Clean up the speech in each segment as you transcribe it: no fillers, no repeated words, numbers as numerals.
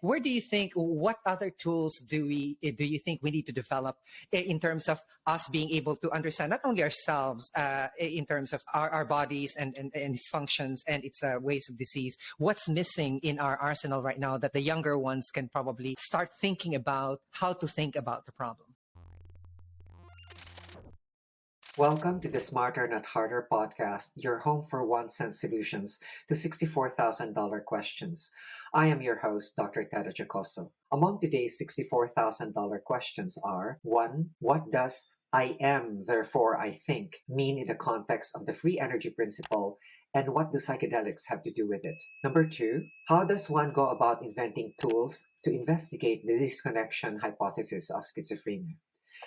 where do you think, what other tools do you think we need to develop in terms of us being able to understand not only ourselves in terms of our bodies and its functions and its ways of disease? What's missing in our arsenal right now that the younger ones can probably start thinking about how to think about the problem? Welcome to the Smarter Not Harder podcast, your home for 1 cent solutions to $64,000 questions. I am your host, Dr. Ted Achacoso. Among today's $64,000 questions are: 1. What does "I am, therefore I think" mean in the context of the free energy principle, and what do psychedelics have to do with it? Number 2. How does one go about inventing tools to investigate the disconnection hypothesis of schizophrenia?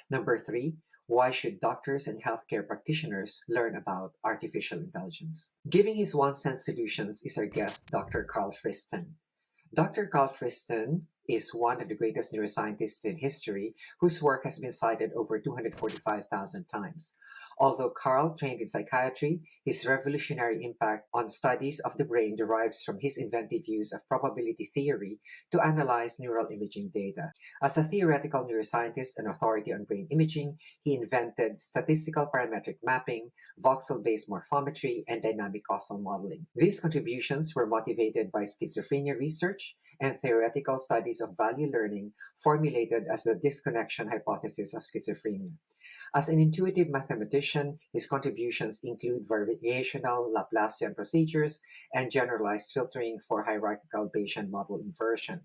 Number 3. Why should doctors and healthcare practitioners learn about artificial intelligence? Giving his 1 cent solutions is our guest, Dr. Karl Friston. Dr. Karl Friston is one of the greatest neuroscientists in history, whose work has been cited over 245,000 times. Although Karl trained in psychiatry, his revolutionary impact on studies of the brain derives from his inventive use of probability theory to analyze neural imaging data. As a theoretical neuroscientist and authority on brain imaging, he invented statistical parametric mapping, voxel-based morphometry, and dynamic causal modeling. These contributions were motivated by schizophrenia research and theoretical studies of value learning formulated as the disconnection hypothesis of schizophrenia. As an intuitive mathematician, his contributions include variational Laplacian procedures and generalized filtering for hierarchical Bayesian model inversion.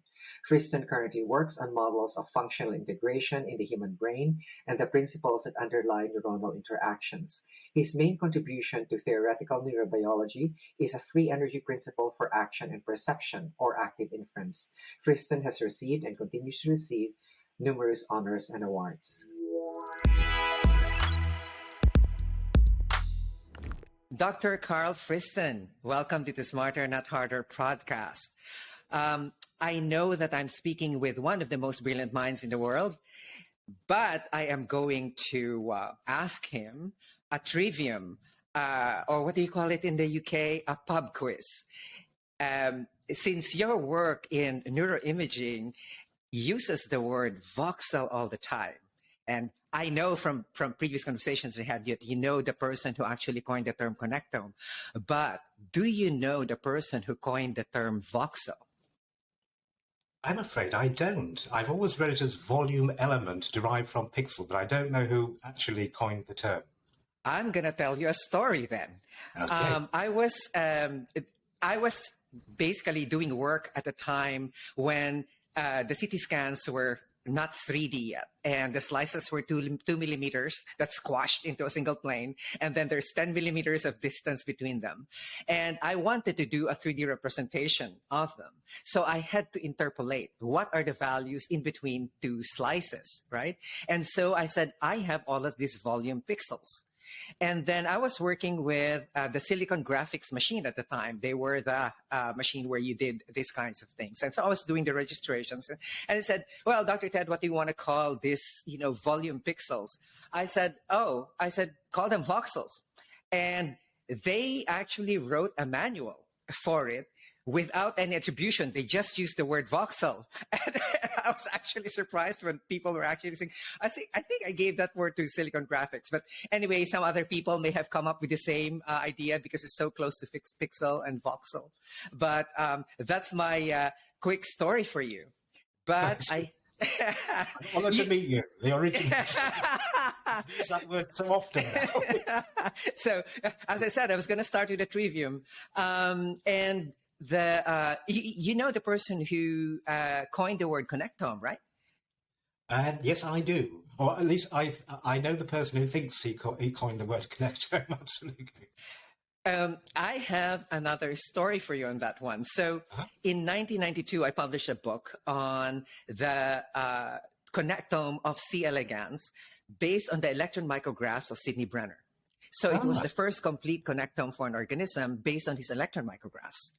Friston currently works on models of functional integration in the human brain and the principles that underlie neuronal interactions. His main contribution to theoretical neurobiology is a free energy principle for action and perception, or active inference. Friston has received and continues to receive numerous honors and awards. Dr. Karl Friston, welcome to the Smarter Not Harder podcast. I know that I'm speaking with one of the most brilliant minds in the world, but I am going to ask him a trivium, or what do you call it in the UK? A pub quiz. Since your work in neuroimaging uses the word voxel all the time, and I know from previous conversations we had, you know the person who actually coined the term connectome, but do you know the person who coined the term voxel? I'm afraid I don't. I've always read it as volume element derived from pixel, but I don't know who actually coined the term. I'm going to tell you a story then. Okay. I was basically doing work at a time when the CT scans were not 3D yet, and the slices were 2 millimeters that's squashed into a single plane, and then there's 10 millimeters of distance between them. And I wanted to do a 3D representation of them. So I had to interpolate what are the values in between two slices, right? And so I said, I have all of these volume pixels. And then I was working with the Silicon Graphics machine at the time. They were the machine where you did these kinds of things. And so I was doing the registrations. And I said, well, Dr. Ted, what do you want to call this, volume pixels? I said, call them voxels. And they actually wrote a manual for it without any attribution. They just used the word voxel. And I was actually surprised when people were actually saying, I think I gave that word to Silicon Graphics. But anyway, some other people may have come up with the same idea because it's so close to pixel and voxel. But that's my quick story for you. But I'll let you meet you, the original. Use that word so often now. So, as I said, I was going to start with a trivium. And the person who coined the word connectome, right? Yes, I do. Or at least I know the person who thinks he coined the word connectome. Absolutely. I have another story for you on that one. So in 1992, I published a book on the connectome of C. elegans based on the electron micrographs of Sidney Brenner. So it was the first complete connectome for an organism based on his electron micrographs.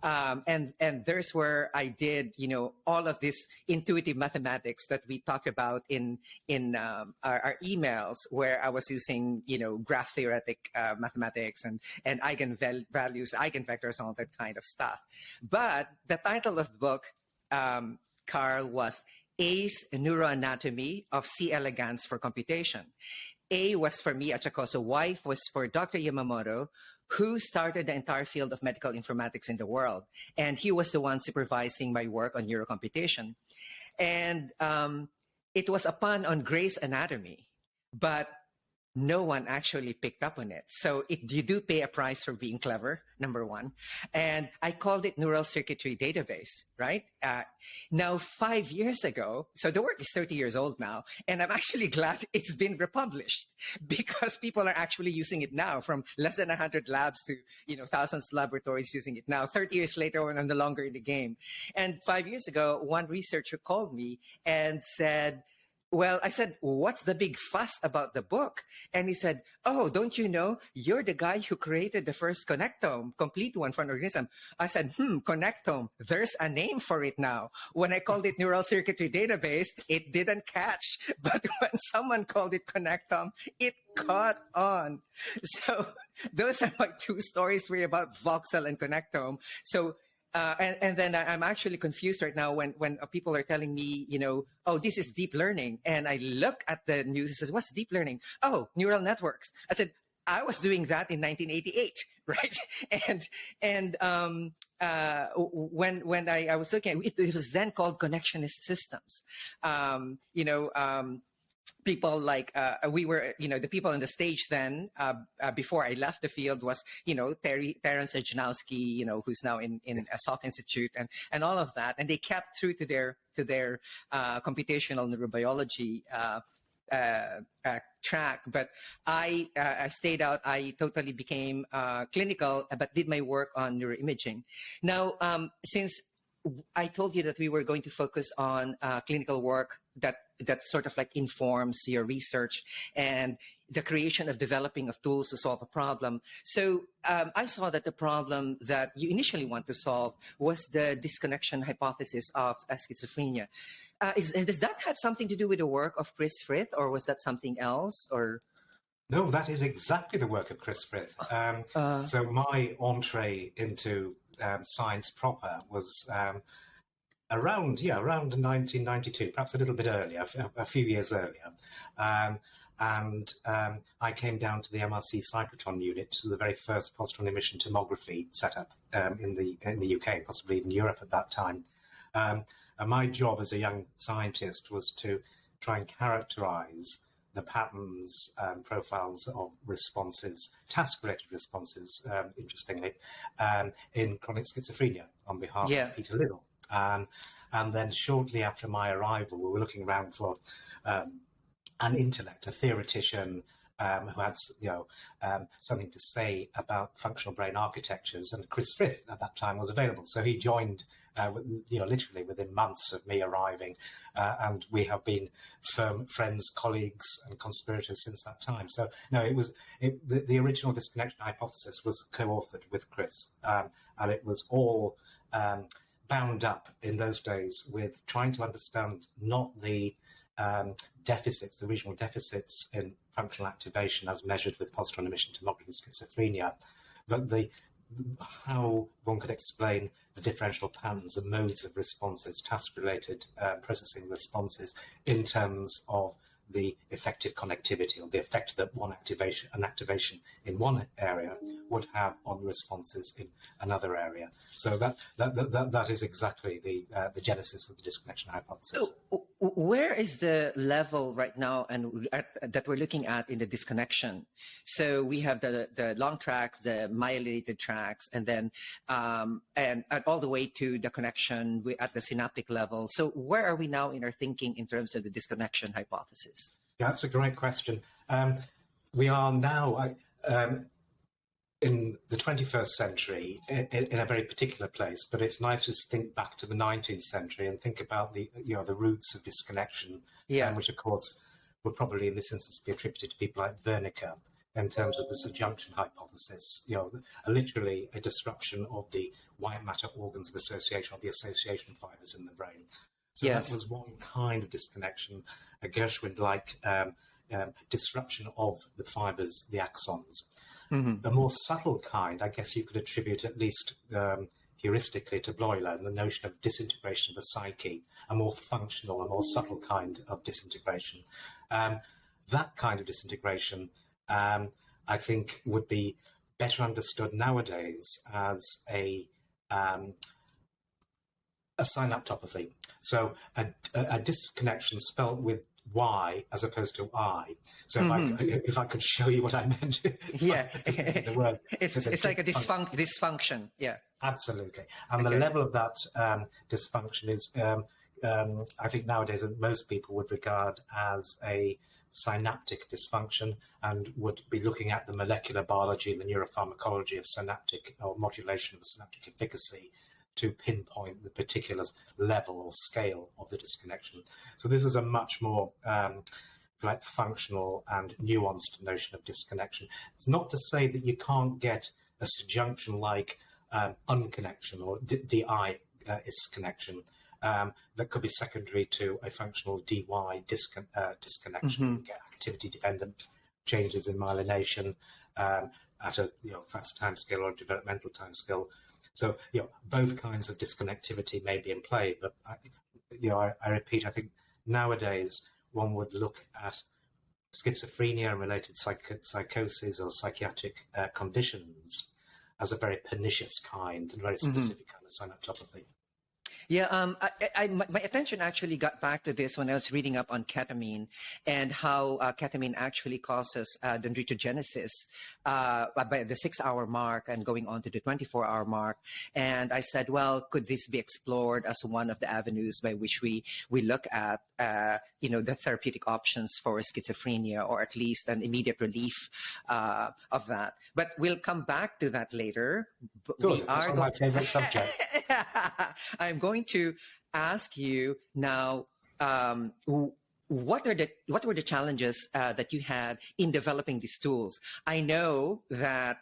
And there's where I did, all of this intuitive mathematics that we talked about in our emails, where I was using, graph theoretic mathematics and eigenvalues, eigenvectors, all that kind of stuff. But the title of the book Karl, was A's neuroanatomy of C. elegans for computation. A was for me, Achacoso. Y was for Dr. Yamamoto, who started the entire field of medical informatics in the world. And he was the one supervising my work on neurocomputation. And it was a pun on Gray's Anatomy, but no one actually picked up on it. So you do pay a price for being clever, number one. And I called it neural circuitry database, right? Now, 5 years ago, so the work is 30 years old now, and I'm actually glad it's been republished because people are actually using it now, from less than 100 labs to, thousands of laboratories using it now. 30 years later, when I'm no longer in the game. And 5 years ago, one researcher called me and said, well, I said, what's the big fuss about the book? And he said, oh, don't you know, you're the guy who created the first connectome, complete one for an organism. I said, connectome, there's a name for it now. When I called it neural circuitry database, it didn't catch. But when someone called it connectome, it caught on. So those are my two stories for you about voxel and connectome. So and then I'm actually confused right now when people are telling me, oh, this is deep learning. And I look at the news and says, what's deep learning? Oh, neural networks. I said, I was doing that in 1988, right? And when I was looking at it, it was then called connectionist systems. People like we were, the people on the stage then before I left the field was, Terence Ajnowski, who's now in a Salk Institute and all of that, and they kept true to their computational neurobiology track. But I stayed out. I totally became clinical, but did my work on neuroimaging. Now, since I told you that we were going to focus on clinical work that sort of like informs your research and the creation of developing of tools to solve a problem. So I saw that the problem that you initially want to solve was the disconnection hypothesis of schizophrenia. Does that have something to do with the work of Chris Frith, or was that something else? Or No, that is exactly the work of Chris Frith. So my entree into science proper was around 1992, perhaps a little bit earlier, a few years earlier. I came down to the MRC cyclotron unit, to the very first positron emission tomography setup in the UK, possibly even Europe at that time. And my job as a young scientist was to try and characterize the patterns and profiles of responses, task-related responses, interestingly, in chronic schizophrenia on behalf of Peter Little. And then shortly after my arrival, we were looking around for an intellect, a theoretician who had something to say about functional brain architectures. And Chris Frith at that time was available. So he joined literally within months of me arriving. And we have been firm friends, colleagues, and conspirators since that time. So no, the original disconnection hypothesis was co-authored with Chris, and it was all bound up in those days with trying to understand not the deficits, the regional deficits in functional activation as measured with positron emission tomography in schizophrenia, but how one could explain the differential patterns and modes of responses, task-related processing responses, in terms of the effective connectivity, or the effect that an activation in one area would have on responses in another area. So that is exactly the genesis of the disconnection hypothesis. So where is the level right now and that we're looking at in the disconnection? So we have the long tracks, the myelinated tracks, and then and all the way to the connection at the synaptic level. So where are we now in our thinking in terms of the disconnection hypothesis? Yeah, that's a great question. We are now in the 21st century in a very particular place, but it's nice to think back to the 19th century and think about the roots of disconnection, which of course would probably in this instance be attributed to people like Wernicke in terms of the subjunction hypothesis, literally a disruption of the white matter organs of association, or the association fibers in the brain. So that was one kind of disconnection, a Gershwin-like disruption of the fibers, the axons. Mm-hmm. The more subtle kind, I guess you could attribute, at least heuristically to Bloiler and the notion of disintegration of the psyche, a more functional, a more subtle kind of disintegration. That kind of disintegration, I think, would be better understood nowadays as a synaptopathy. So a disconnection spelt with Y as opposed to I. So if I could show you what I meant. Yeah. The word. It's like a dysfunction. Yeah. Absolutely. And the level of that dysfunction is, I think nowadays most people would regard as a synaptic dysfunction and would be looking at the molecular biology and the neuropharmacology of synaptic or modulation of synaptic efficacy to pinpoint the particular level or scale of the disconnection. So this is a much more like functional and nuanced notion of disconnection. It's not to say that you can't get a subjunction like unconnection or DI disconnection that could be secondary to a functional DY disconnection. You get activity-dependent changes in myelination at a fast timescale or developmental timescale. So, both kinds of disconnectivity may be in play, but I repeat, I think nowadays one would look at schizophrenia and related psychoses or psychiatric conditions as a very pernicious kind and very specific kind of synaptopathy. Yeah, my attention actually got back to this when I was reading up on ketamine and how ketamine actually causes dendritogenesis by the 6-hour mark and going on to the 24-hour mark. And I said, well, could this be explored as one of the avenues by which we look at, the therapeutic options for schizophrenia, or at least an immediate relief of that. But we'll come back to that later. Good, that's one of my favorite subjects. I'm going to ask you now, what were the challenges that you had in developing these tools? I know that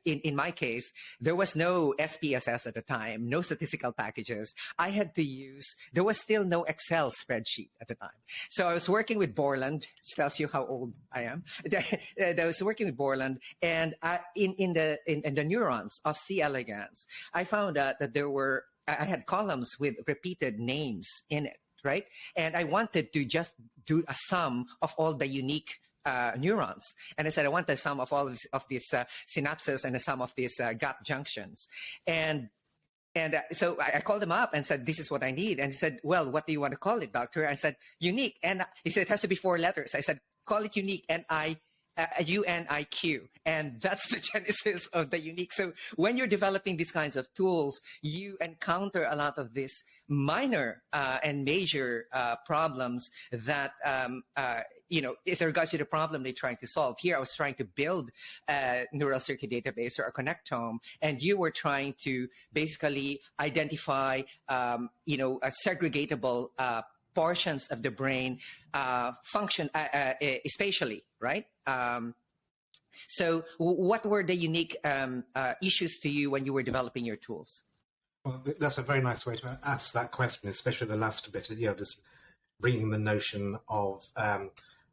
in my case, there was no SPSS at the time, no statistical packages. I had to use, there was still no Excel spreadsheet at the time. So I was working with Borland, which tells you how old I am. I was working with Borland, and in the neurons of C. elegans, I found out that I had columns with repeated names in it, right? And I wanted to just do a sum of all the unique neurons. And I said, I want the sum of all of these synapses and the sum of these gap junctions. And so I called him up and said, this is what I need. And he said, well, what do you want to call it, doctor? I said, unique. And he said, it has to be 4 letters. I said, call it unique. And UNIQ, and that's the genesis of the unique. So when you're developing these kinds of tools, you encounter a lot of these minor and major problems that is in regards to the problem they're trying to solve. Here, I was trying to build a neural circuit database or a connectome, and you were trying to basically identify, segregatable portions of the brain function spatially, right? So what were the unique issues to you when you were developing your tools? Well, that's a very nice way to ask that question, especially the last bit, just bringing the notion of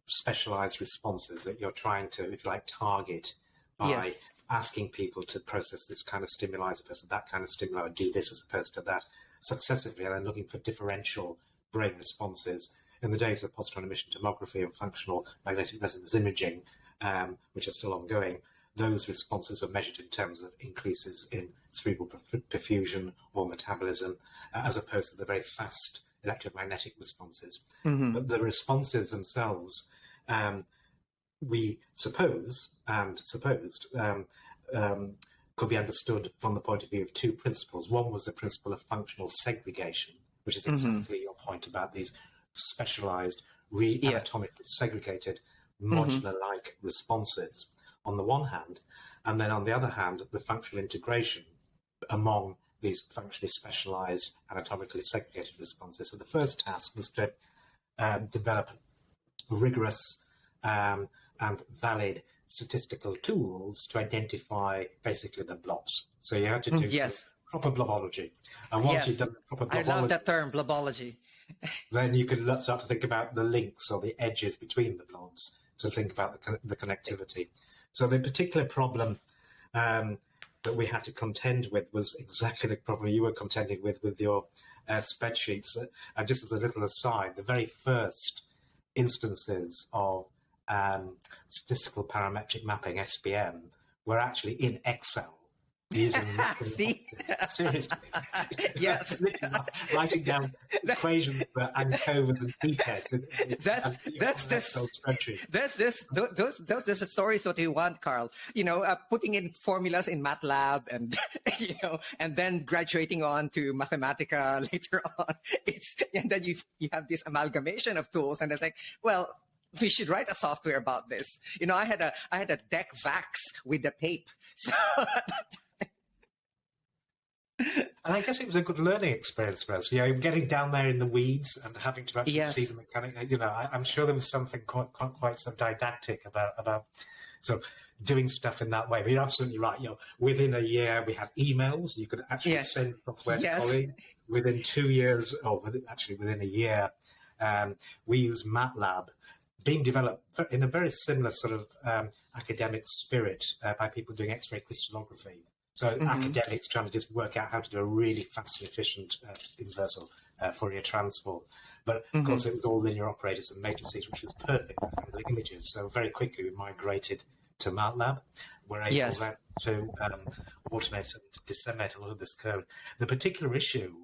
specialized responses that you're trying to, if you like, target by asking people to process this kind of stimuli as opposed to that kind of stimuli, or do this as opposed to that successively, and then looking for differential brain responses. In the days of positron emission tomography and functional magnetic resonance imaging, which are still ongoing, those responses were measured in terms of increases in cerebral perfusion or metabolism, as opposed to the very fast electromagnetic responses. But the responses themselves, we supposed, could be understood from the point of view of 2 principles. One was the principle of functional segregation, which is exactly your point about these specialized, anatomically segregated, modular-like responses on the one hand, and then on the other hand, the functional integration among these functionally specialized, anatomically segregated responses. So the first task was to develop rigorous and valid statistical tools to identify basically the blobs. So you had to do some proper blobology. And once you've done the proper blobology, I love that term, blobology. Then you could start to think about the links or the edges between the blobs to think about the connectivity. So the particular problem that we had to contend with was exactly the problem you were contending with your spreadsheets. And just as a little aside, the very first instances of statistical parametric mapping, SPM, were actually in Excel. Using See? seriously, Yes. writing down equations for Achacoso and t-tests. That's the stories what we want, Carl. Putting in formulas in MATLAB and and then graduating on to Mathematica later on. And then you have this amalgamation of tools, and it's like, well, we should write a software about this. I had a deck VAX with the tape, so. And I guess it was a good learning experience for us. Getting down there in the weeds and having to actually see the mechanic. I'm sure there was something quite so didactic about sort of doing stuff in that way. But you're absolutely right. Within a year, we had emails. You could actually send software to colleagues. Within 2 years, within a year, we use MATLAB, being developed in a very similar sort of academic spirit by people doing X-ray crystallography. So academics trying to just work out how to do a really fast and efficient inverse or Fourier transform. But of course, it was all linear operators and matrices, which was perfect for handling images. So very quickly, we migrated to MATLAB. We're able then to automate and disseminate a lot of this code. The particular issue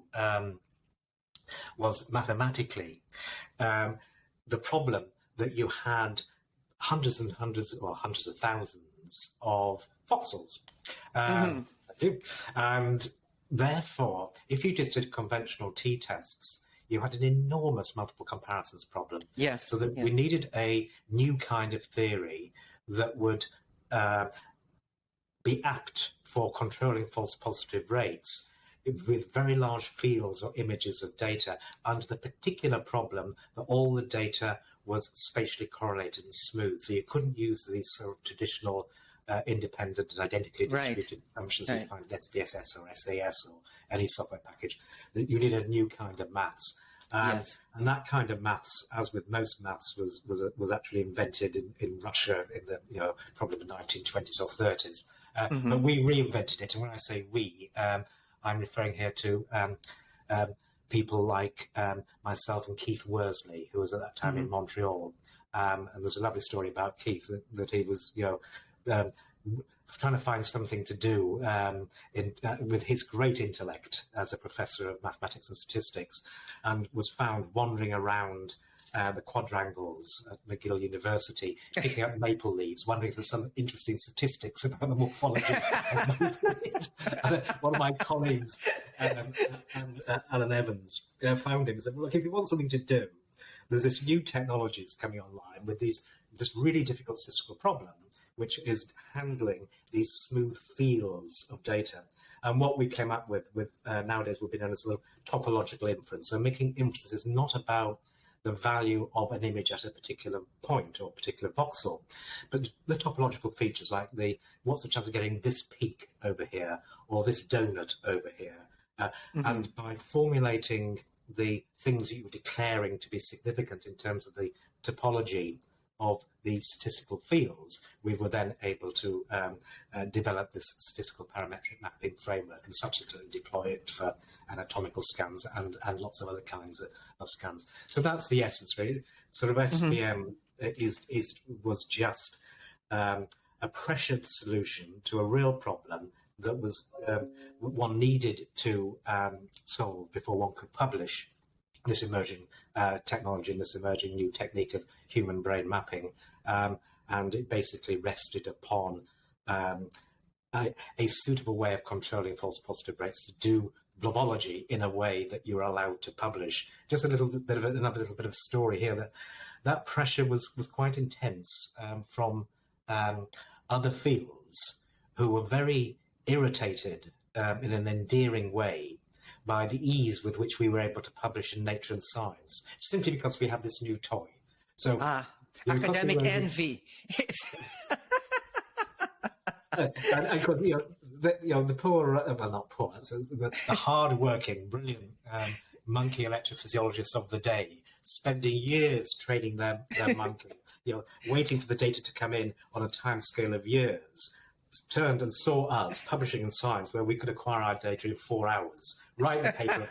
was mathematically the problem that you had hundreds and hundreds or hundreds of thousands of voxels. And therefore, if you just did conventional t-tests, you had an enormous multiple comparisons problem. Yes. So that we needed a new kind of theory that would be apt for controlling false positive rates with very large fields or images of data, under the particular problem that all the data was spatially correlated and smooth. So you couldn't use these sort of traditional independent and identically distributed assumptions you find in SPSS or SAS or any software package. That you need a new kind of maths. And that kind of maths, as with most maths, was actually invented in Russia in the probably the 1920s or 30s. But we reinvented it, and when I say we, I'm referring here to people like myself and Keith Worsley, who was at that time in Montreal. And there's a lovely story about Keith that he was, trying to find something to do with his great intellect as a professor of mathematics and statistics, and was found wandering around the quadrangles at McGill University, picking up maple leaves, wondering if there's some interesting statistics about the morphology of maple leaves. And one of my colleagues, Alan Evans, found him and said, well, look, if you want something to do, there's this new technologies coming online with this really difficult statistical problem, which is handling these smooth fields of data. And what we came up with nowadays would be known as sort of topological inference. So making inferences not about the value of an image at a particular point or particular voxel, but the topological features like what's the chance of getting this peak over here or this donut over here. And by formulating the things that you were declaring to be significant in terms of the topology of these statistical fields, we were then able to develop this statistical parametric mapping framework and subsequently deploy it for anatomical scans and lots of other kinds of scans. So that's the essence, really. Sort of SPM was just a pressured solution to a real problem that was one needed to solve before one could publish this emerging technology and this emerging new technique of human brain mapping. And it basically rested upon a suitable way of controlling false positive rates to do blobology in a way that you're allowed to publish. Just another little bit of story here. That pressure was quite intense from other fields who were very irritated in an endearing way by the ease with which we were able to publish in Nature and Science, simply because we have this new toy. So academic envy. And the poor, well, not poor, the hard-working, brilliant monkey electrophysiologists of the day, spending years training their monkey, waiting for the data to come in on a time scale of years. turned and saw us publishing in Science, where we could acquire our data in 4 hours, write the paper,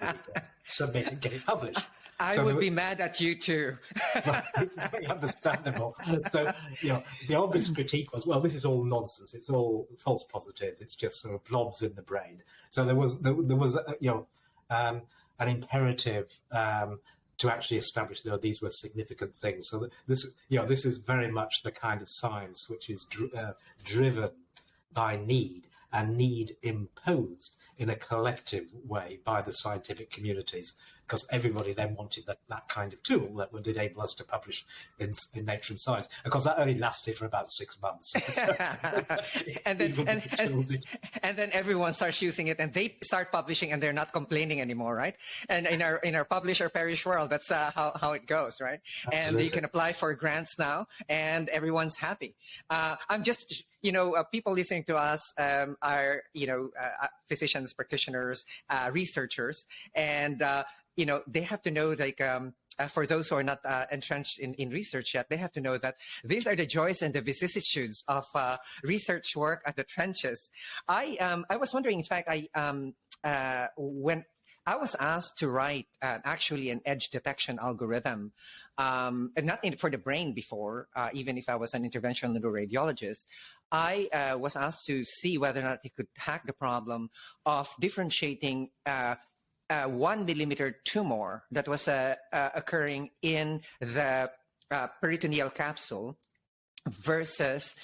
submit it, get it published. I would be mad at you too. It's very understandable. So, the obvious critique was, well, this is all nonsense. It's all false positives. It's just sort of blobs in the brain. So there was an imperative to actually establish that these were significant things. So this is very much the kind of science which is driven by need, and need imposed in a collective way by the scientific communities, because everybody then wanted that kind of tool that would enable us to publish in Nature and Science. Of course, that only lasted for about 6 months. and then everyone starts using it, and they start publishing, and they're not complaining anymore, right? And in our publish or perish world, that's how it goes, right? Absolutely. And you can apply for grants now, and everyone's happy. I'm just, people listening to us are, physicians, practitioners, researchers, and they have to know, like, for those who are not entrenched in research yet, they have to know that these are the joys and the vicissitudes of research work at the trenches. I was wondering, in fact, when I was asked to write actually an edge detection algorithm, and not for the brain before, even if I was an interventional neuroradiologist, I was asked to see whether or not it could hack the problem of differentiating 1 millimeter tumor that was occurring in the peritoneal capsule versus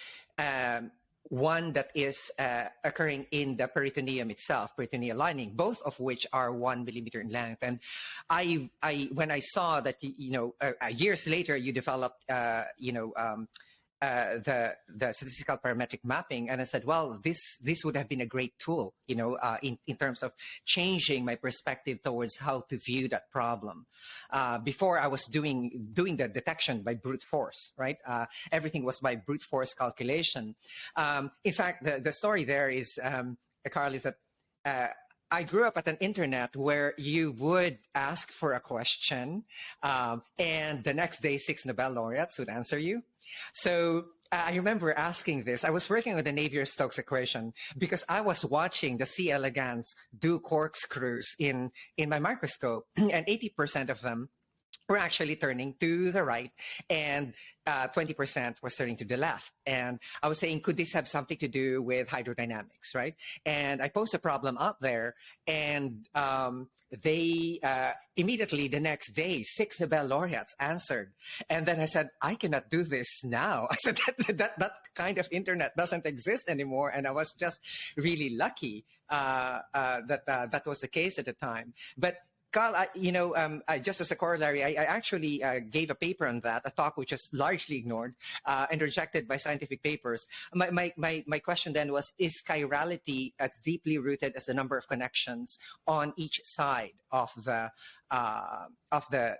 one that is occurring in the peritoneum itself, peritoneal lining, both of which are 1 millimeter in length. And when I saw that, years later you developed, the statistical parametric mapping, and I said, well, this would have been a great tool, in terms of changing my perspective towards how to view that problem. Before I was doing the detection by brute force, right? Everything was by brute force calculation. In fact, the story there is, Karl, is that I grew up at an internet where you would ask for a question, and the next day 6 Nobel laureates would answer you. So I remember asking this. I was working on the Navier-Stokes equation because I was watching the C. elegans do corkscrews in my microscope, and 80% of them were actually turning to the right, and 20% was turning to the left. And I was saying, could this have something to do with hydrodynamics, right? And I posed a problem up there, and they immediately the next day, 6 Nobel laureates answered. And then I said, I cannot do this now. I said that kind of internet doesn't exist anymore. And I was just really lucky that was the case at the time. But Karl, just as a corollary, I actually gave a paper on that, a talk which was largely ignored and rejected by scientific papers. My question then was, is chirality as deeply rooted as the number of connections on each side of the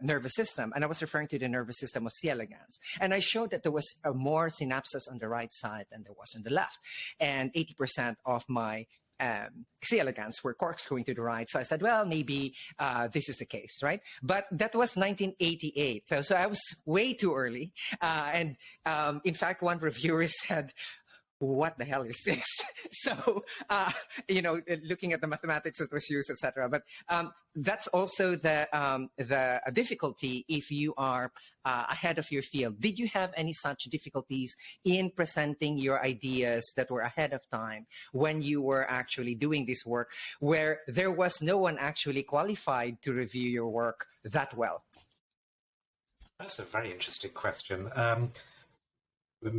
nervous system? And I was referring to the nervous system of C. elegans. And I showed that there was more synapses on the right side than there was on the left. And 80% of my C. elegans were corkscrewing to the right. So I said, well, maybe this is the case, right? But that was 1988. So I was way too early. And in fact, one reviewer said, what the hell is this? So, looking at the mathematics that was used, etc. But that's also the difficulty if you are ahead of your field. Did you have any such difficulties in presenting your ideas that were ahead of time when you were actually doing this work, where there was no one actually qualified to review your work that well? That's a very interesting question.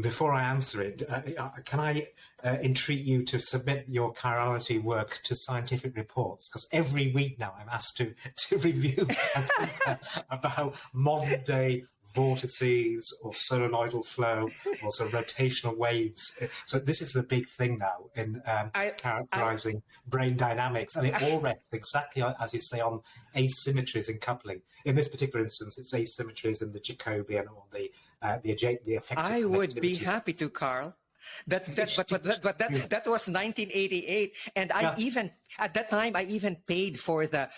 Before I answer it, can I entreat you to submit your chirality work to scientific reports? Because every week now I'm asked to review about modern day vortices or solenoidal flow or sort of rotational waves. So this is the big thing now in characterizing brain dynamics, and it all rests exactly, as you say, on asymmetries in coupling. In this particular instance, it's asymmetries in the Jacobian or the effective. I would be happy to, Karl. But that was 1988, and I even at that time I even paid for the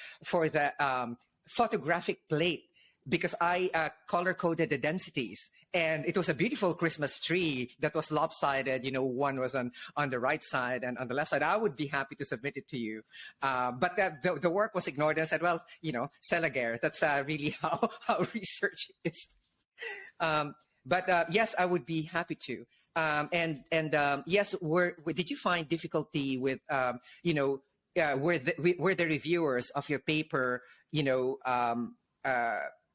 photographic plate because I color-coded the densities. And it was a beautiful Christmas tree that was lopsided. You know, one was on the right side and on the left side. I would be happy to submit it to you. But the work was ignored, and I said, well, you know, Selager, that's really how research is. But yes, I would be happy to. Yes, did you find difficulty with, you know, were the reviewers of your paper, you know,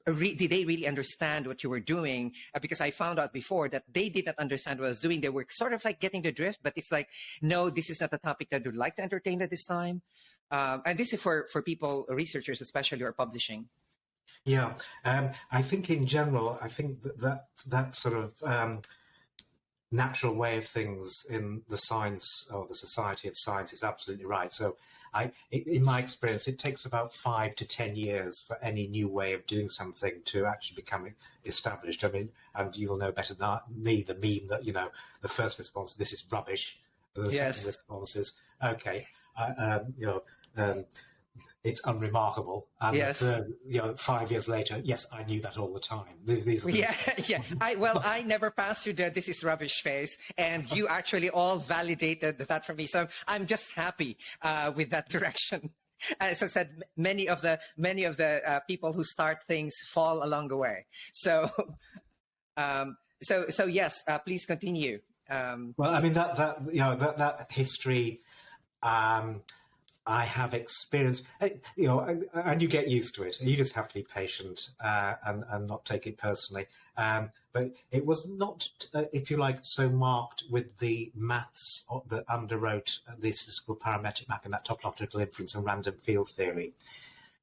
did they really understand what you were doing? Because I found out before that they did not understand what I was doing. They were sort of like getting the drift, but it's like, no, this is not a topic that I would like to entertain at this time. And this is for people, researchers especially, who are publishing. Yeah, I think in general, I think that sort of natural way of things in the science or the Society of Science is absolutely right. So in my experience, it takes about 5 to 10 years for any new way of doing something to actually become established. I mean, and you will know better than me the meme that, you know, the first response, this is rubbish. And the second response is, okay, you know, it's unremarkable. And yes. You know, 5 years later, yes, I knew that all the time. These are yeah. I never passed through the "this is rubbish" phase, and you actually all validated that for me. So I'm just happy with that direction. As I said, many of the people who start things fall along the way. So, so yes, please continue. Well, I mean you know that history. I have experience, you know, and you get used to it. You just have to be patient and not take it personally. But it was not, if you like, so marked with the maths that underwrote the statistical parametric map and that topological inference and random field theory,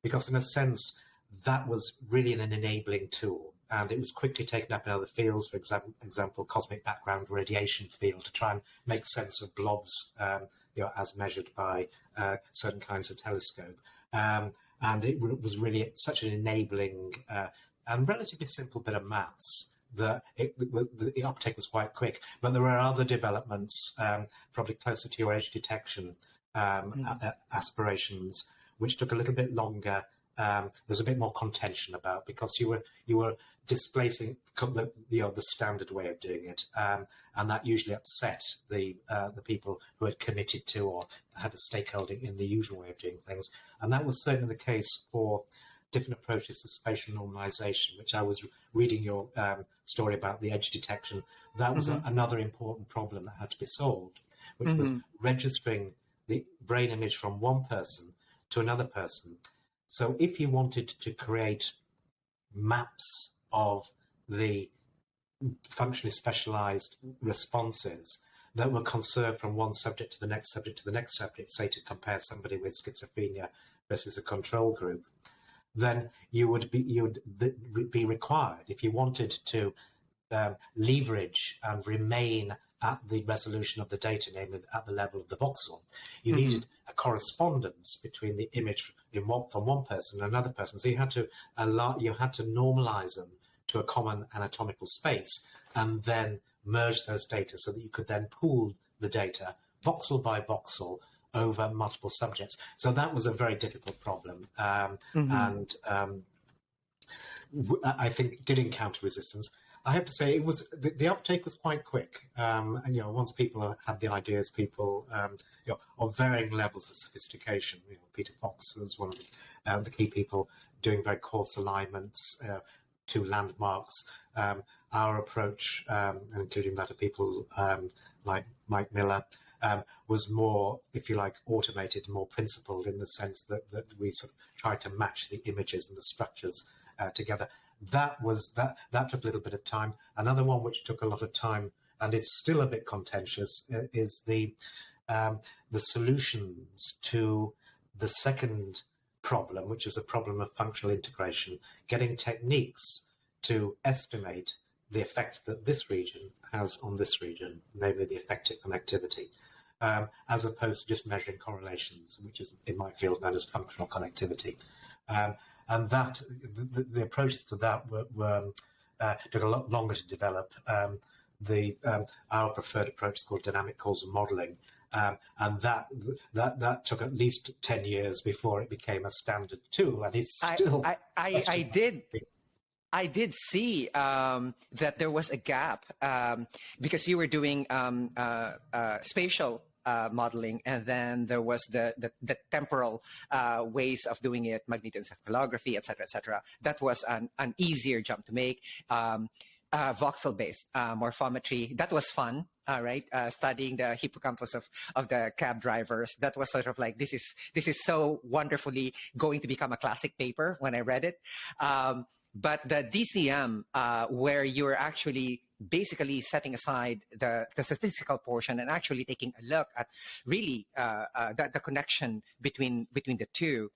because in a sense that was really an enabling tool. And it was quickly taken up in other fields, for example, cosmic background radiation field, to try and make sense of blobs, you know, as measured by certain kinds of telescope. And it was really such an enabling and relatively simple bit of maths that the uptake was quite quick. But there were other developments, probably closer to your edge detection aspirations, which took a little bit longer. There's a bit more contention about, because you were displacing the standard way of doing it, and that usually upset the people who had committed to or had a stakeholding in the usual way of doing things. And that was certainly the case for different approaches to spatial normalization, which I was reading your story about the edge detection. That was another important problem that had to be solved, which was registering the brain image from one person to another person. So if you wanted to create maps of the functionally specialized responses that were conserved from one subject to the next subject to the next subject, say to compare somebody with schizophrenia versus a control group, then you would be required, if you wanted to leverage and remain at the resolution of the data, namely at the level of the voxel, you needed a correspondence between the image from one person and another person. So you had to normalize them to a common anatomical space and then merge those data so that you could then pool the data voxel by voxel over multiple subjects. So that was a very difficult problem, and I think did encounter resistance. I have to say, it was the uptake was quite quick, and you know, once people had the ideas, people you know, of varying levels of sophistication. You know, Peter Fox was one of the key people doing very coarse alignments to landmarks. Our approach, including that of people like Mike Miller, was more, if you like, automated, more principled in the sense that we sort of tried to match the images and the structures together. That took a little bit of time. Another one which took a lot of time and is still a bit contentious is the solutions to the second problem, which is a problem of functional integration, getting techniques to estimate the effect that this region has on this region, namely the effective connectivity, as opposed to just measuring correlations, which is in my field known as functional connectivity. And that the approaches to that were took a lot longer to develop. Our preferred approach is called dynamic causal modeling, and that took at least 10 years before it became a standard tool, and it's still. I did. I did see that there was a gap because you were doing spatial modeling, and then there was the temporal ways of doing it, magnetoencephalography, et cetera, That was an easier jump to make. Voxel-based morphometry, that was fun. Right, studying the hippocampus of the cab drivers. That was sort of like, this is so wonderfully going to become a classic paper when I read it. But the DCM, where you're actually basically setting aside the statistical portion and actually taking a look at really the connection between the two.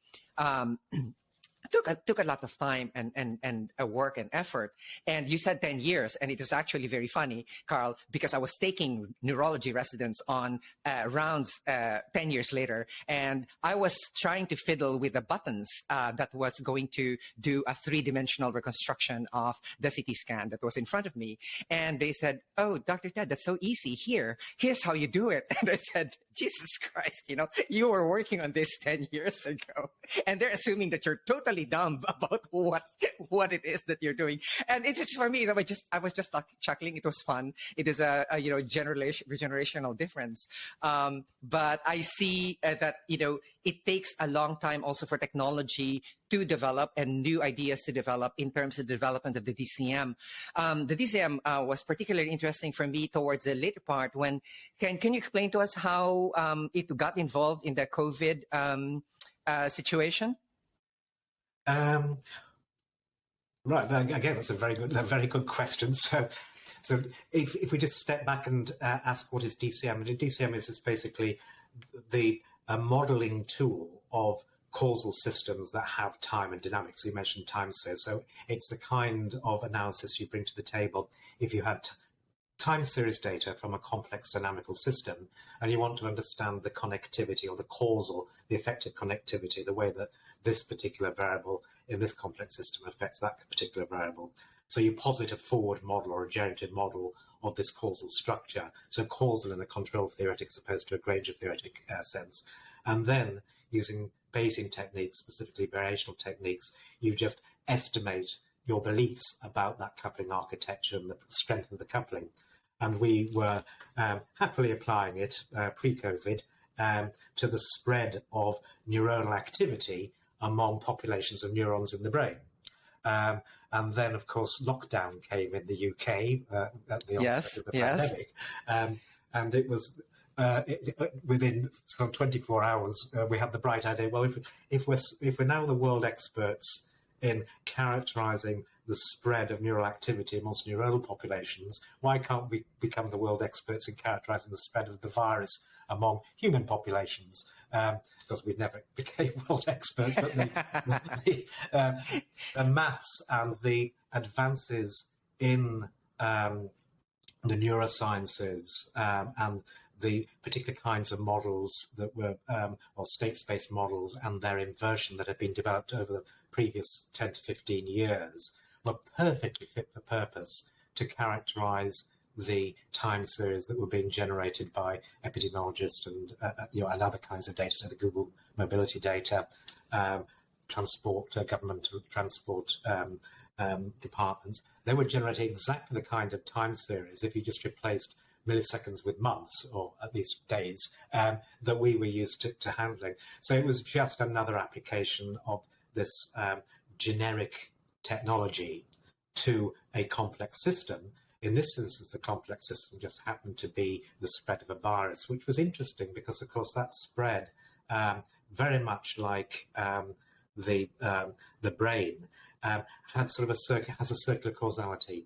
Took a lot of time and work and effort. And you said 10 years, and it was actually very funny, Karl, because I was taking neurology residents on rounds 10 years later, and I was trying to fiddle with the buttons that was going to do a three-dimensional reconstruction of the CT scan that was in front of me. And they said, "Oh, Dr. Ted, that's so easy. Here's how you do it." And I said, "Jesus Christ, you were working on this 10 years ago." And they're assuming that you're totally dumb about what it is that you're doing. And it's just, for me, I was just chuckling. It was fun. It is a generational difference. But I see that it takes a long time also for technology to develop and new ideas to develop in terms of development of the DCM. The DCM was particularly interesting for me towards the later part. When can you explain to us how it got involved in the COVID situation? Right. Again, that's a very good question. So if we just step back and ask what is DCM, and DCM is basically a modeling tool of causal systems that have time and dynamics. So you mentioned time series. So it's the kind of analysis you bring to the table if you had time series data from a complex dynamical system, and you want to understand the connectivity or the effective connectivity, the way that this particular variable in this complex system affects that particular variable. So you posit a forward model or a generative model of this causal structure, so causal in a control theoretic as opposed to a Granger theoretic sense. And then using Bayesian techniques, specifically variational techniques, you just estimate your beliefs about that coupling architecture and the strength of the coupling. And we were happily applying it pre-COVID to the spread of neuronal activity among populations of neurons in the brain. And then, of course, lockdown came in the UK at the onset of the pandemic. And it was within some 24 hours, we had the bright idea, well, if we're now the world experts in characterizing the spread of neural activity amongst neuronal populations, why can't we become the world experts in characterizing the spread of the virus among human populations? Because we never became world experts, but the maths and the advances in the neurosciences and the particular kinds of models that were, or state space models and their inversion that had been developed over the previous 10 to 15 years were perfectly fit for purpose to characterize the time series that were being generated by epidemiologists and and other kinds of data, so the Google mobility data, government transport departments. They were generating exactly the kind of time series, if you just replaced milliseconds with months, or at least days, that we were used to handling. So it was just another application of this generic technology to a complex system. In this instance, the complex system just happened to be the spread of a virus, which was interesting because, of course, that spread, very much like the brain, has a circular causality.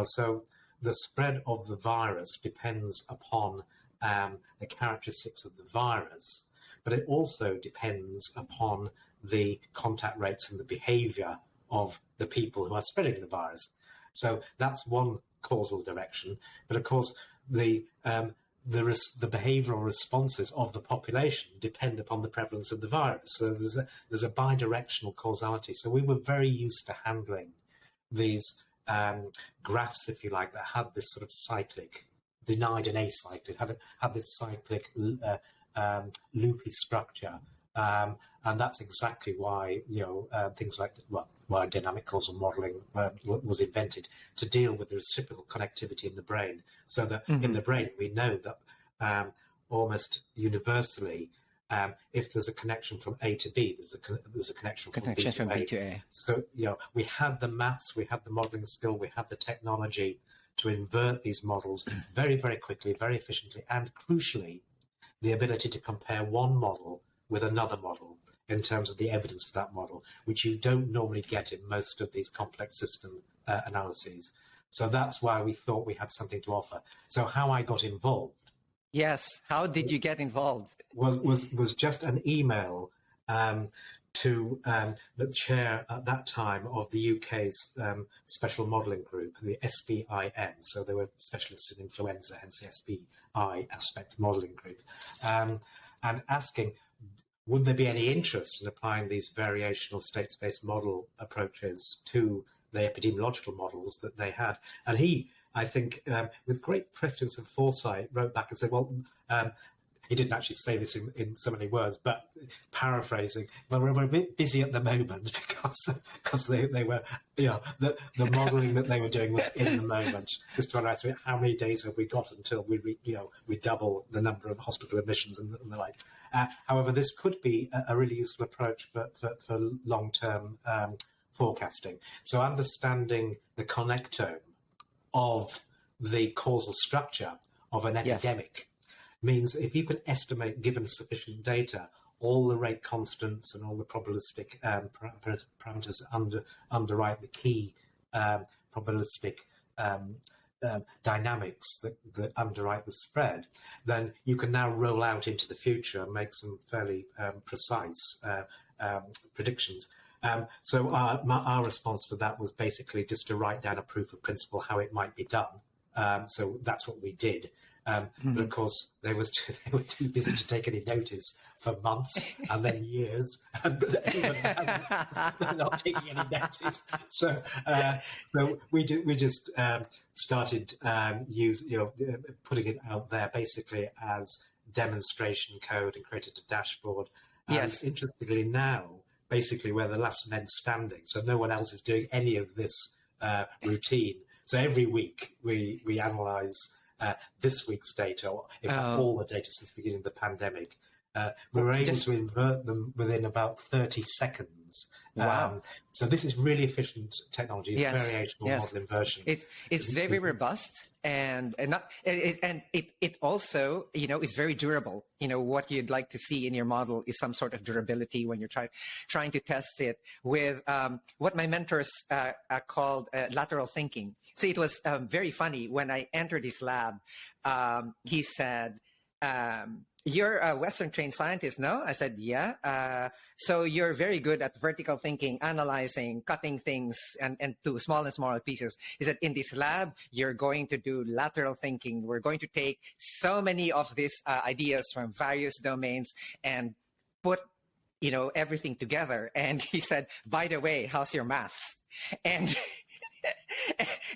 So the spread of the virus depends upon the characteristics of the virus, but it also depends upon the contact rates and the behavior of the people who are spreading the virus. So that's one causal direction. But of course, the behavioral responses of the population depend upon the prevalence of the virus. So there's a bidirectional causality. So we were very used to handling these graphs, if you like, that had this sort of cyclic, denied and acyclic, had this cyclic loopy structure And that's exactly why, things like, why dynamic causal modeling was invented, to deal with the reciprocal connectivity in the brain. So that in the brain, we know that almost universally, if there's a connection from A to B, there's a connection from B to A. So, we had the maths, we had the modeling skill, we had the technology to invert these models very, very quickly, very efficiently, and crucially, the ability to compare one model with another model in terms of the evidence for that model, which you don't normally get in most of these complex system analyses. So that's why we thought we had something to offer. So how I got involved. Yes. How did you get involved? Was just an email to the chair at that time of the UK's special modelling group, the SBIM. So they were specialists in influenza, hence the SBI aspect modelling group, and asking, would there be any interest in applying these variational states-based model approaches to the epidemiological models that they had? And he, I think, with great prescience and foresight, wrote back and said, well, he didn't actually say this in so many words, but paraphrasing, well, we're a bit busy at the moment because they were, the modelling that they were doing was in the moment. Just trying to answer how many days have we got until we double the number of hospital admissions and the like. However, this could be a really useful approach for long-term forecasting. So understanding the connectome of the causal structure of an epidemic means if you can estimate, given sufficient data, all the rate constants and all the probabilistic parameters underwrite the key probabilistic dynamics that underwrite the spread, then you can now roll out into the future and make some fairly precise predictions. So our response to that was basically just to write down a proof of principle how it might be done. So that's what we did. But of course, they were too busy to take any notice for months and then years, and even they're not taking any notice. So we just started putting it out there basically as demonstration code and created a dashboard. And interestingly, now basically we're the last men standing, so no one else is doing any of this routine. So every week we analyze this week's data, or in fact all the data since the beginning of the pandemic. We were able to invert them within about 30 seconds. Wow. So this is really efficient technology, variational model inversion. It's very robust and it also, is very durable. What you'd like to see in your model is some sort of durability when you're trying to test it with what my mentors called lateral thinking. So it was very funny when I entered his lab. He said, you're a Western trained scientist, no? I said, yeah. So you're very good at vertical thinking, analyzing, cutting things and to smaller and smaller pieces. He said, in this lab, you're going to do lateral thinking. We're going to take so many of these ideas from various domains and put, everything together. And he said, by the way, how's your maths? And,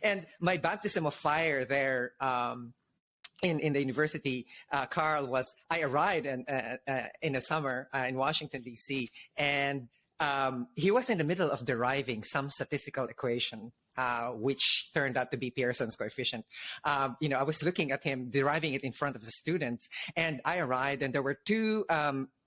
and my baptism of fire there, in the university, Karl, I arrived in the summer in Washington, D.C., and he was in the middle of deriving some statistical equation, which turned out to be Pearson's coefficient. I was looking at him deriving it in front of the students, and I arrived, and there were two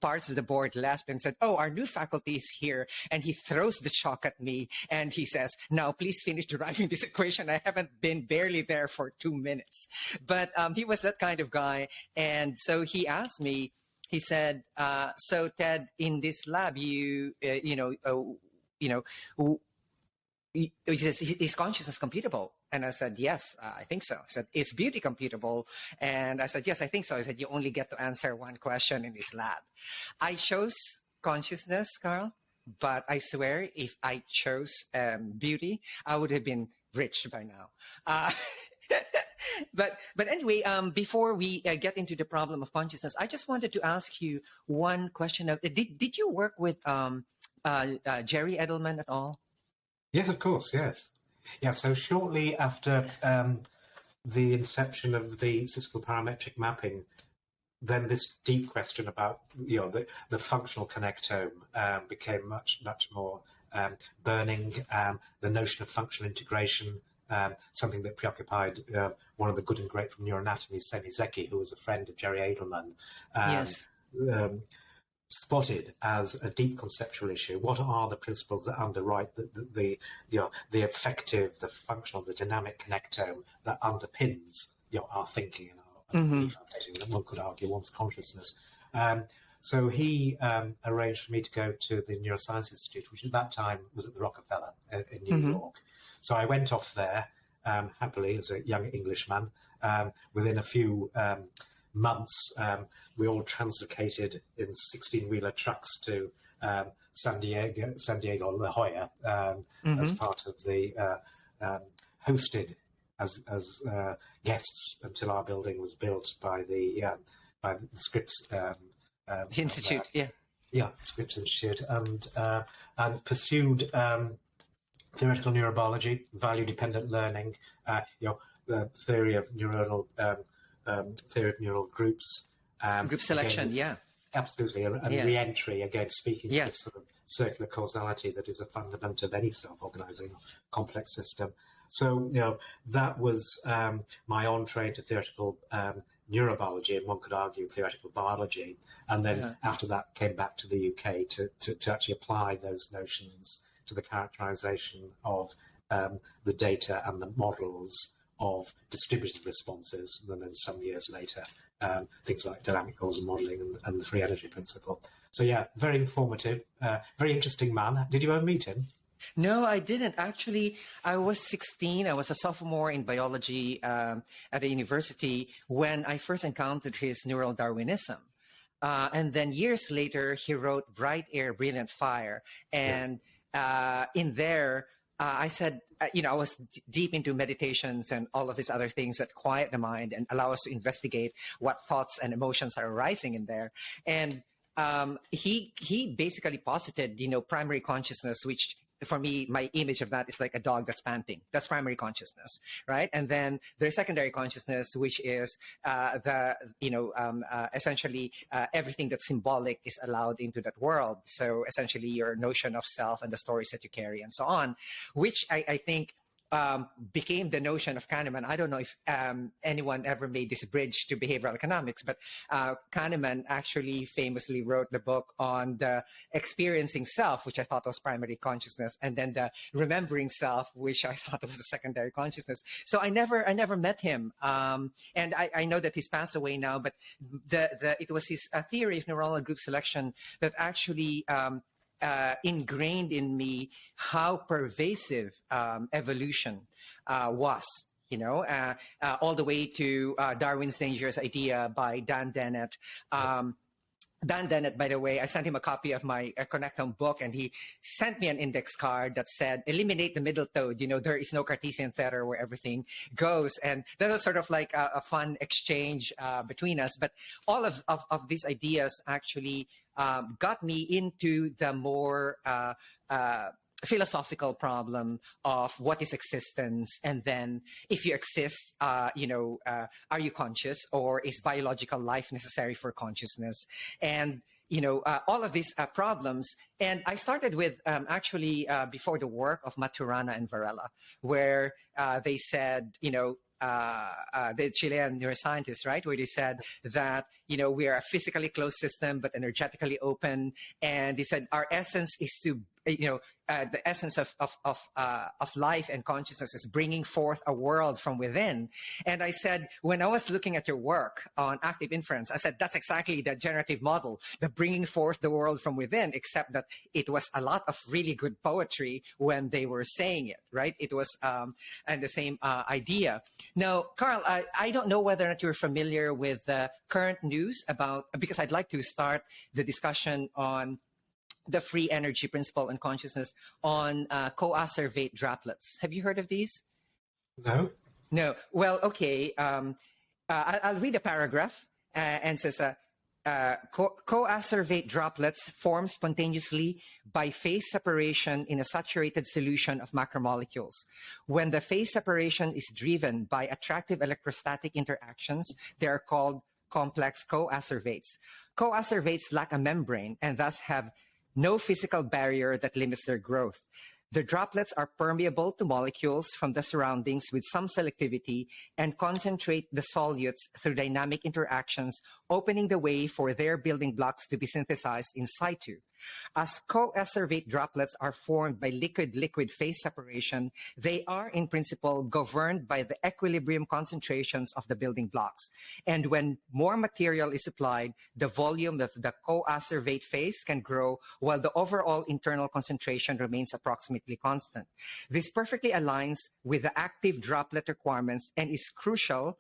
parts of the board left, and said, "Oh, our new faculty is here." And he throws the chalk at me, and he says, "Now, please finish deriving this equation. I haven't been barely there for 2 minutes." But he was that kind of guy, and so he asked me. He said, "So, Ted, in this lab, he says, is consciousness computable?" And I said, "Yes, I think so." He said, "Is beauty computable?" And I said, "Yes, I think so." He said, "You only get to answer one question in this lab." I chose consciousness, Karl, but I swear if I chose beauty, I would have been rich by now. But anyway, before we get into the problem of consciousness, I just wanted to ask you one question. Did you work with Jerry Edelman at all? Yes, of course, yes. Yeah, so shortly after the inception of the statistical parametric mapping, then this deep question about the functional connectome became much more burning. The notion of functional integration, something that preoccupied one of the good and great from neuroanatomy, Semi Zeki, who was a friend of Jerry Adelman, Yes. spotted as a deep conceptual issue. What are the principles that underwrite the effective, the functional, the dynamic connectome that underpins our thinking and our belief updating, and one could argue one's consciousness. So he arranged for me to go to the Neuroscience Institute, which at that time was at the Rockefeller in New York. So I went off there happily as a young Englishman. Within a few months, we all translocated in 16-wheeler trucks to San Diego, La Jolla, as part of the hosted as guests until our building was built by the Scripps Institute. Scripps Institute, and pursued theoretical neurobiology, value-dependent learning, the theory of neural groups, Group selection. again, absolutely, and re-entry, again, speaking to this sort of circular causality that is a fundament of any self-organizing complex system. So, that was my entree into theoretical neurobiology, and one could argue theoretical biology. And then after that, came back to the UK to actually apply those notions to the characterization of the data and the models of distributed responses. And then some years later, things like dynamic causal modeling and the free energy principle. So, very informative, very interesting man. Did you ever meet him? No, I didn't. Actually, I was 16. I was a sophomore in biology at a university when I first encountered his neural Darwinism. And then years later, he wrote Bright Air, Brilliant Fire. And in there, I said, I was deep into meditations and all of these other things that quiet the mind and allow us to investigate what thoughts and emotions are arising in there. And he basically posited, primary consciousness, which for me, my image of that is like a dog that's panting. That's primary consciousness, right? And then there's secondary consciousness, which is essentially everything that's symbolic is allowed into that world. So essentially your notion of self and the stories that you carry and so on, which I think became the notion of Kahneman. I don't know if anyone ever made this bridge to behavioral economics, but Kahneman actually famously wrote the book on the experiencing self, which I thought was primary consciousness, and then the remembering self, which I thought was the secondary consciousness. So I never met him, and I know that he's passed away now. But it was his theory of neuronal group selection that actually ingrained in me how pervasive evolution was, all the way to Darwin's Dangerous Idea by Dan Dennett. Dan Dennett, by the way, I sent him a copy of my Connectome book, and he sent me an index card that said, eliminate the middle toad. There is no Cartesian theater where everything goes. And that was sort of like a fun exchange between us. But all of these ideas actually got me into the more philosophical problem of what is existence, and then if you exist, are you conscious, or is biological life necessary for consciousness? And all of these problems. And I started with actually before the work of Maturana and Varela, where they said, the Chilean neuroscientist, right, where they said that, we are a physically closed system, but energetically open. And they said our essence is to, the essence of life and consciousness is bringing forth a world from within. And I said, when I was looking at your work on active inference, I said, that's exactly the generative model, the bringing forth the world from within, except that it was a lot of really good poetry when they were saying it, right? It was and the same idea. Now, Karl, I don't know whether or not you're familiar with the current news about, because I'd like to start the discussion on the free energy principle and consciousness on coacervate droplets. Have you heard of these? No. No. Well, okay. I'll read a paragraph and says, coacervate droplets form spontaneously by phase separation in a saturated solution of macromolecules. When the phase separation is driven by attractive electrostatic interactions, they are called complex coacervates. Coacervates lack a membrane and thus have no physical barrier that limits their growth. The droplets are permeable to molecules from the surroundings with some selectivity and concentrate the solutes through dynamic interactions, opening the way for their building blocks to be synthesized in situ. As coacervate droplets are formed by liquid-liquid phase separation, they are in principle governed by the equilibrium concentrations of the building blocks. And when more material is applied, the volume of the coacervate phase can grow while the overall internal concentration remains approximately constant. This perfectly aligns with the active droplet requirements and is crucial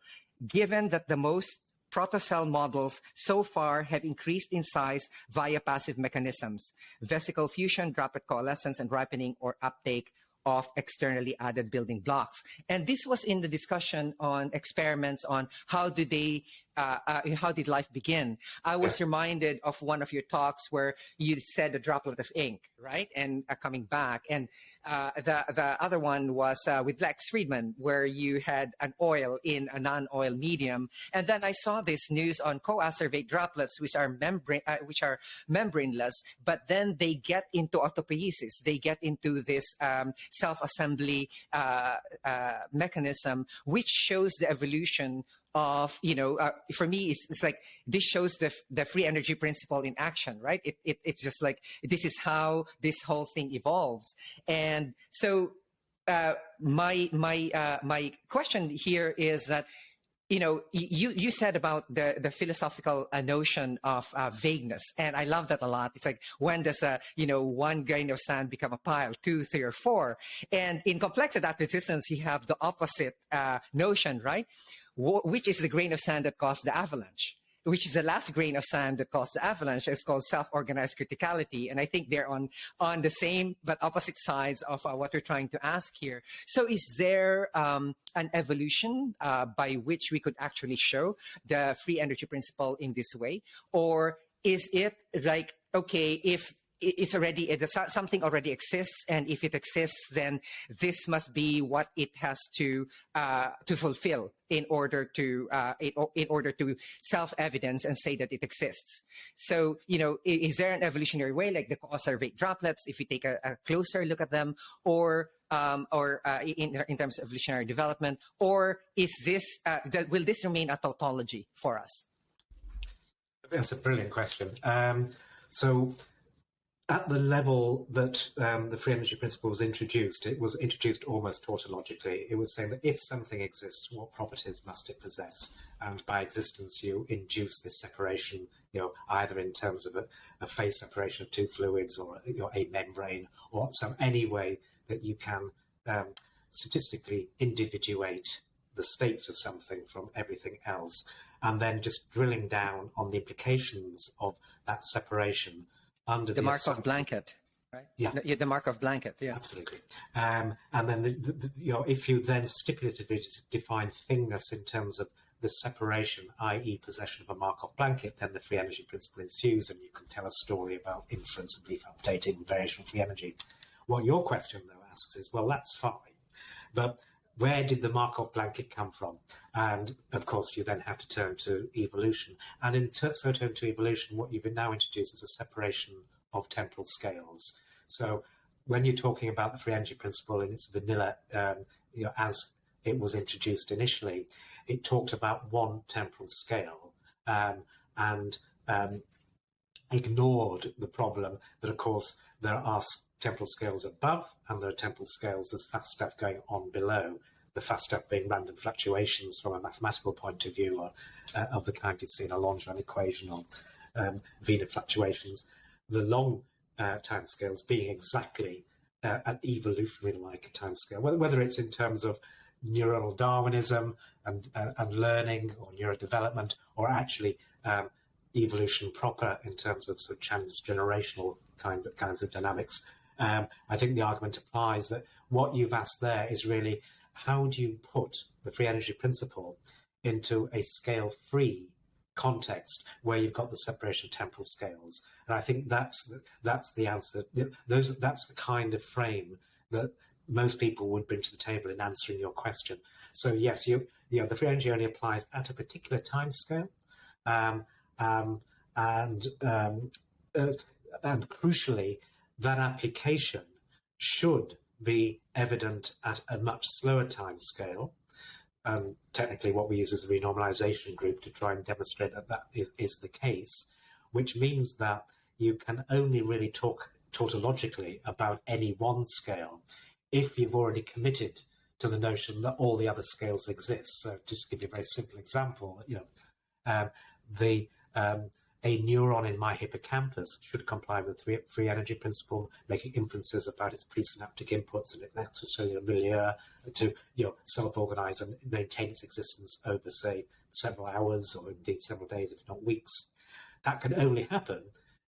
given that the most protocell models so far have increased in size via passive mechanisms, vesicle fusion, droplet coalescence, and ripening or uptake of externally added building blocks. And this was in the discussion on experiments on how did life begin. I was reminded of one of your talks where you said a droplet of ink, right? And coming back. And the other one was with Lex Friedman, where you had an oil in a non-oil medium. And then I saw this news on coacervate droplets, which are membraneless, but then they get into autopoiesis. They get into this self-assembly mechanism, which shows the evolution of, for me, it's like this shows the free energy principle in action, right? It's just like this is how this whole thing evolves. And so my question here is that, you said about the philosophical notion of vagueness, and I love that a lot. It's like, when does one grain of sand become a pile, 2, 3, or 4? And in complex adaptive systems, you have the opposite notion, right? Which is the grain of sand that caused the avalanche? Which is the last grain of sand that caused the avalanche? It's called self-organized criticality. And I think they're on the same but opposite sides of what we're trying to ask here. So is there an evolution by which we could actually show the free energy principle in this way? Or is it like, okay, if it's already, something already exists, and if it exists, then this must be what it has to fulfill in order to self-evidence and say that it exists. So, is there an evolutionary way, like the coacervate droplets, if we take a closer look at them, or in terms of evolutionary development, or is this will this remain a tautology for us? That's a brilliant question. So, at the level that the free energy principle was introduced, it was introduced almost tautologically. It was saying that if something exists, what properties must it possess? And by existence, you induce this separation, either in terms of a phase separation of two fluids, or a membrane, or any way that you can statistically individuate the states of something from everything else. And then just drilling down on the implications of that separation under the Markov blanket, right? Yeah, the Markov blanket. Yeah, absolutely. And then if you then stipulatively define thingness in terms of the separation, i.e., possession of a Markov blanket, then the free energy principle ensues, and you can tell a story about inference and belief updating and variation of free energy. What your question though asks is, well, that's fine, but where did the Markov blanket come from? And of course, you then have to turn to evolution. And in turn to evolution, what you've now introduced is a separation of temporal scales. So when you're talking about the free energy principle in its vanilla, as it was introduced initially, it talked about one temporal scale and ignored the problem that, of course, there are temporal scales above and there are temporal scales, there's fast stuff going on below. The fast stuff being random fluctuations from a mathematical point of view, or of the kind you see in a Langevin equation, or Wiener fluctuations. The long timescales being exactly an evolutionary-like timescale, whether it's in terms of neuronal Darwinism and learning, or neurodevelopment, or actually evolution proper in terms of sort of transgenerational kinds of dynamics. I think the argument applies that what you've asked there is really, how do you put the free energy principle into a scale-free context where you've got the separation of temporal scales? And I think that's the answer. That's the kind of frame that most people would bring to the table in answering your question. So yes, the free energy only applies at a particular time scale, um, um, and um, uh, and crucially, that application should be evident at a much slower time scale. And technically, what we use is the renormalization group to try and demonstrate that that is the case, which means that you can only really talk tautologically about any one scale if you've already committed to the notion that all the other scales exist. So just to give you a very simple example, a neuron in my hippocampus should comply with the free energy principle, making inferences about its presynaptic inputs and its extracellular milieu to self-organize and maintain its existence over, say, several hours or indeed several days, if not weeks. That can only happen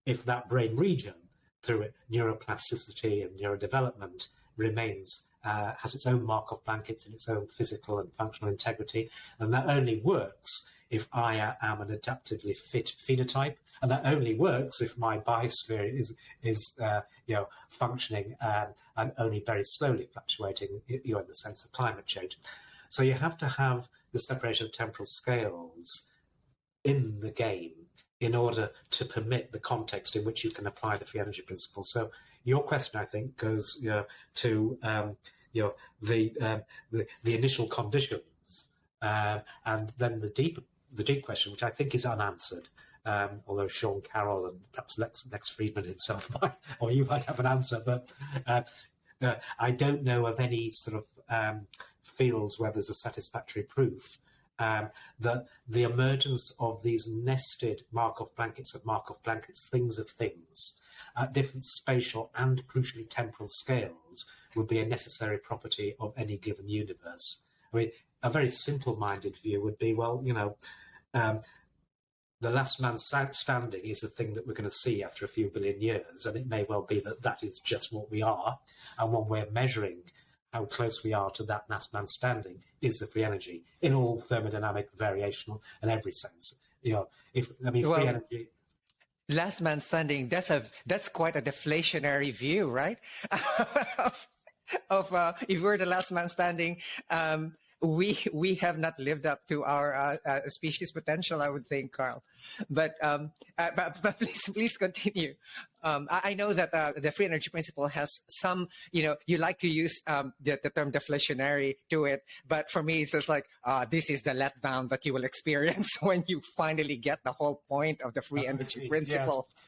if that brain region, through neuroplasticity and neurodevelopment, remains has its own Markov blankets and its own physical and functional integrity, and that only works if I am an adaptively fit phenotype, and that only works if my biosphere is functioning and only very slowly fluctuating, in the sense of climate change. So you have to have the separation of temporal scales in the game in order to permit the context in which you can apply the free energy principle. So your question, I think, goes to the initial conditions, and then the deep question, which I think is unanswered, although Sean Carroll and perhaps Lex Friedman himself might, or you might have an answer, but I don't know of any sort of fields where there's a satisfactory proof that the emergence of these nested Markov blankets of Markov blankets, things of things, at different spatial and crucially temporal scales would be a necessary property of any given universe. I mean, a very simple-minded view would be, well, the last man standing is the thing that we're going to see after a few billion years, and it may well be that that is just what we are, and when we're measuring how close we are to that last man standing is the free energy in all thermodynamic, variational, and every sense. Free energy. Last man standing, that's quite a deflationary view, right? of if we're the last man standing, we have not lived up to our species potential, I would think, Karl. But please continue. I know that the free energy principle has some, you like to use the term deflationary to it, but for me, it's just like, this is the letdown that you will experience when you finally get the whole point of the free energy principle. Yes.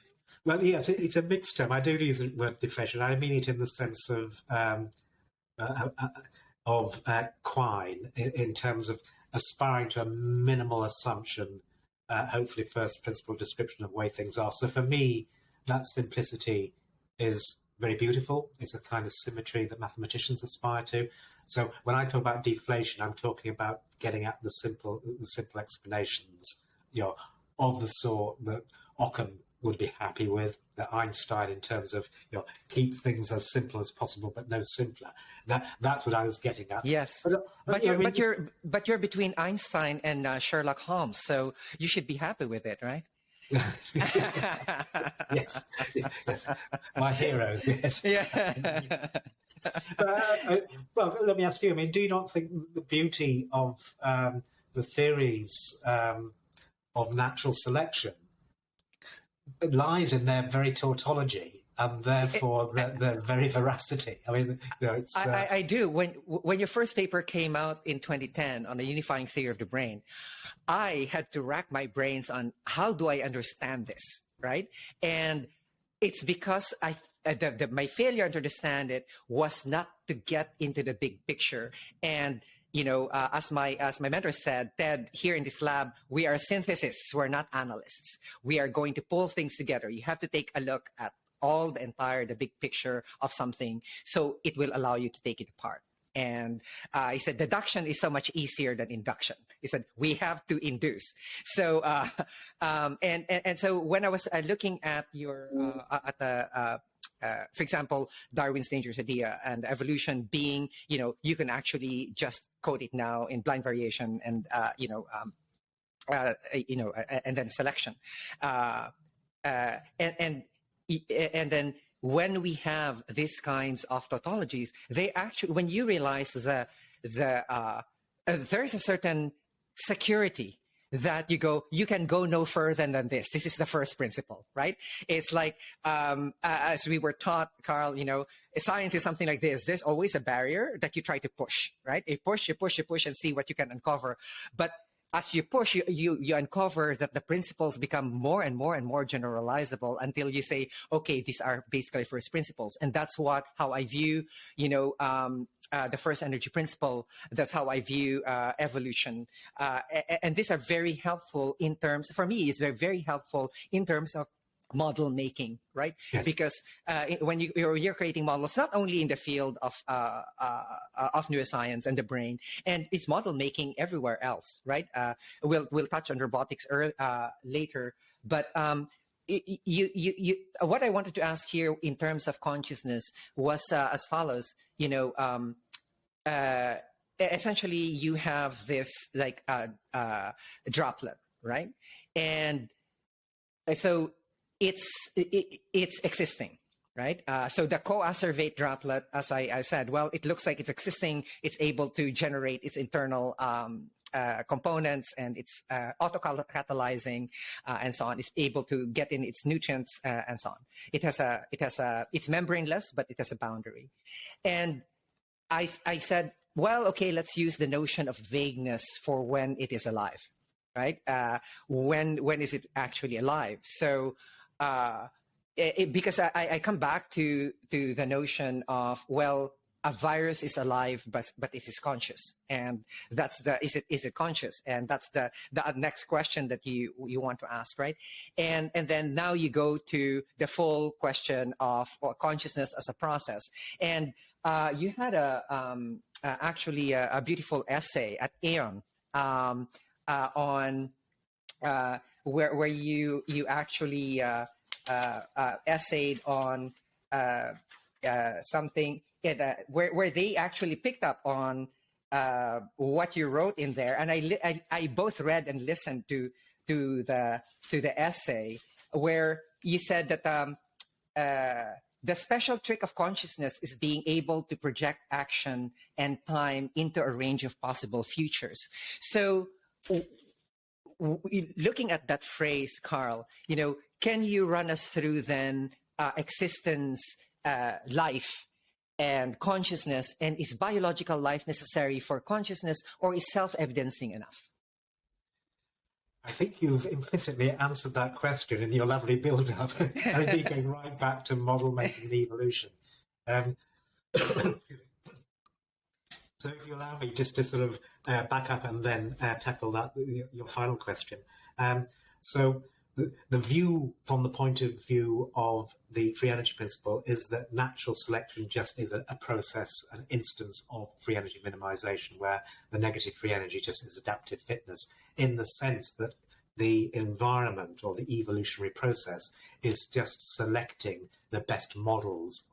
Well, yes, it's a mixed term. I do use the word deflation. I mean it in the sense of Quine, in terms of aspiring to a minimal assumption, hopefully first principle description of the way things are. So for me, that simplicity is very beautiful. It's a kind of symmetry that mathematicians aspire to. So when I talk about deflation, I'm talking about getting at the simple explanations, of the sort that Occam would be happy with, that Einstein, in terms of keep things as simple as possible but no simpler. That's what I was getting at. Yes, but you're between Einstein and Sherlock Holmes, so you should be happy with it, right? yes, my hero. Yes. Yeah. Well, let me ask you. I mean, do you not think the beauty of the theories of natural selection lies in their very tautology and therefore their very veracity? I mean, it's. I do. When your first paper came out in 2010 on the unifying theory of the brain, I had to rack my brains on how do I understand this, right? And it's because my failure to understand it was not to get into the big picture. And as my mentor said, Ted, here in this lab, we are synthesists. We're not analysts. We are going to pull things together. You have to take a look at the big picture of something, so it will allow you to take it apart. And he said, deduction is so much easier than induction. He said, we have to induce. So, and so when I was looking at your, for example, Darwin's dangerous idea and evolution being, you can actually just code it now in blind variation and, and then selection. And then when we have these kinds of tautologies, they actually, when you realize there is a certain security that you can go no further than this. This is the first principle, right? It's like, as we were taught, Karl, science is something like this. There's always a barrier that you try to push, right? You push and see what you can uncover. But as you push, you uncover that the principles become more and more and more generalizable until you say, okay, these are basically first principles. And that's how I view, the first energy principle. That's how I view evolution. And these are very helpful in terms, for me, it's very, very helpful in terms of model making, right? Yes. Because when you're creating models, not only in the field of neuroscience and the brain, and it's model making everywhere else, right? We'll touch on robotics later, but what I wanted to ask here in terms of consciousness was as follows. Essentially, you have this like droplet, right? And so it's existing, right? So the coacervate droplet, as I said, well, it looks like it's existing. It's able to generate its internal components, and it's auto-catalyzing and so on. It's able to get in its nutrients and so on. It's membraneless, but it has a boundary. And I said, well, okay, let's use the notion of vagueness for when it is alive, right? When is it actually alive? So because I come back to the notion of, well, a virus is alive, but it is conscious, and that's is it conscious? And that's the next question that you want to ask, right? And then now you go to the full question of consciousness as a process. And you had actually a beautiful essay at Aeon on where you actually essayed on something where they actually picked up on what you wrote in there, and I both read and listened to the essay where you said that the special trick of consciousness is being able to project action and time into a range of possible futures. So looking at that phrase, Karl, can you run us through then existence, life, and consciousness, and is biological life necessary for consciousness, or is self-evidencing enough? I think you've implicitly answered that question in your lovely build-up, and indeed going right back to model making and evolution. So if you allow me just to sort of back up and then tackle your final question. So the view from the point of view of the free energy principle is that natural selection just is a process, an instance of free energy minimization, where the negative free energy just is adaptive fitness, in the sense that the environment or the evolutionary process is just selecting the best models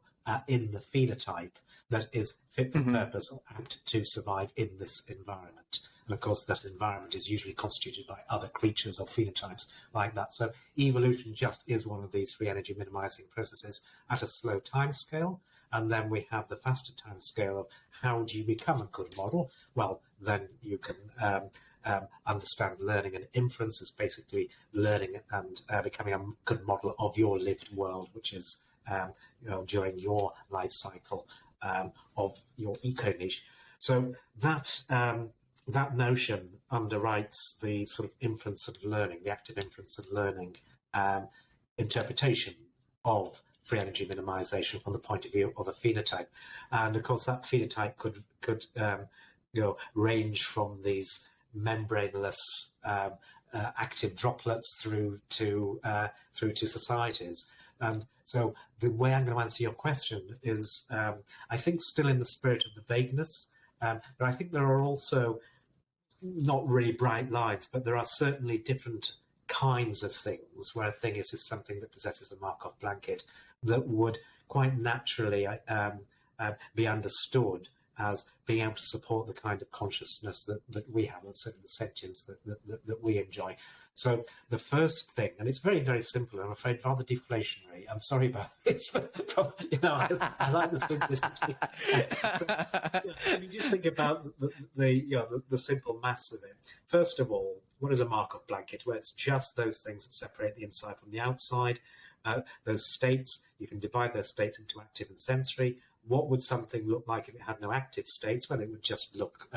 in the phenotype that is fit for purpose or apt to survive in this environment. And of course, that environment is usually constituted by other creatures or phenotypes like that. So evolution just is one of these free energy minimizing processes at a slow time scale. And then we have the faster time scale of how do you become a good model? Well, then you can understand learning and inference is basically learning and becoming a good model of your lived world, which is during your life cycle of your eco-niche. So that notion underwrites the sort of inference and learning, the active inference and learning interpretation of free energy minimization from the point of view of a phenotype. And of course, that phenotype could range from these membraneless active droplets through to societies. And so the way I'm going to answer your question is, I think, still in the spirit of the vagueness, but I think there are also not really bright lines, but there are certainly different kinds of things where a thing is something that possesses the Markov blanket that would quite naturally be understood as being able to support the kind of consciousness that we have, and certainly the sentience that we enjoy. So the first thing, and it's very, very simple, I'm afraid rather deflationary. I'm sorry about this, but I like the simplicity. If you just think about the simple maths of it. First of all, what is a Markov blanket? Where it's just those things that separate the inside from the outside. Those states, you can divide those states into active and sensory. What would something look like if it had no active states? Well, it would just look,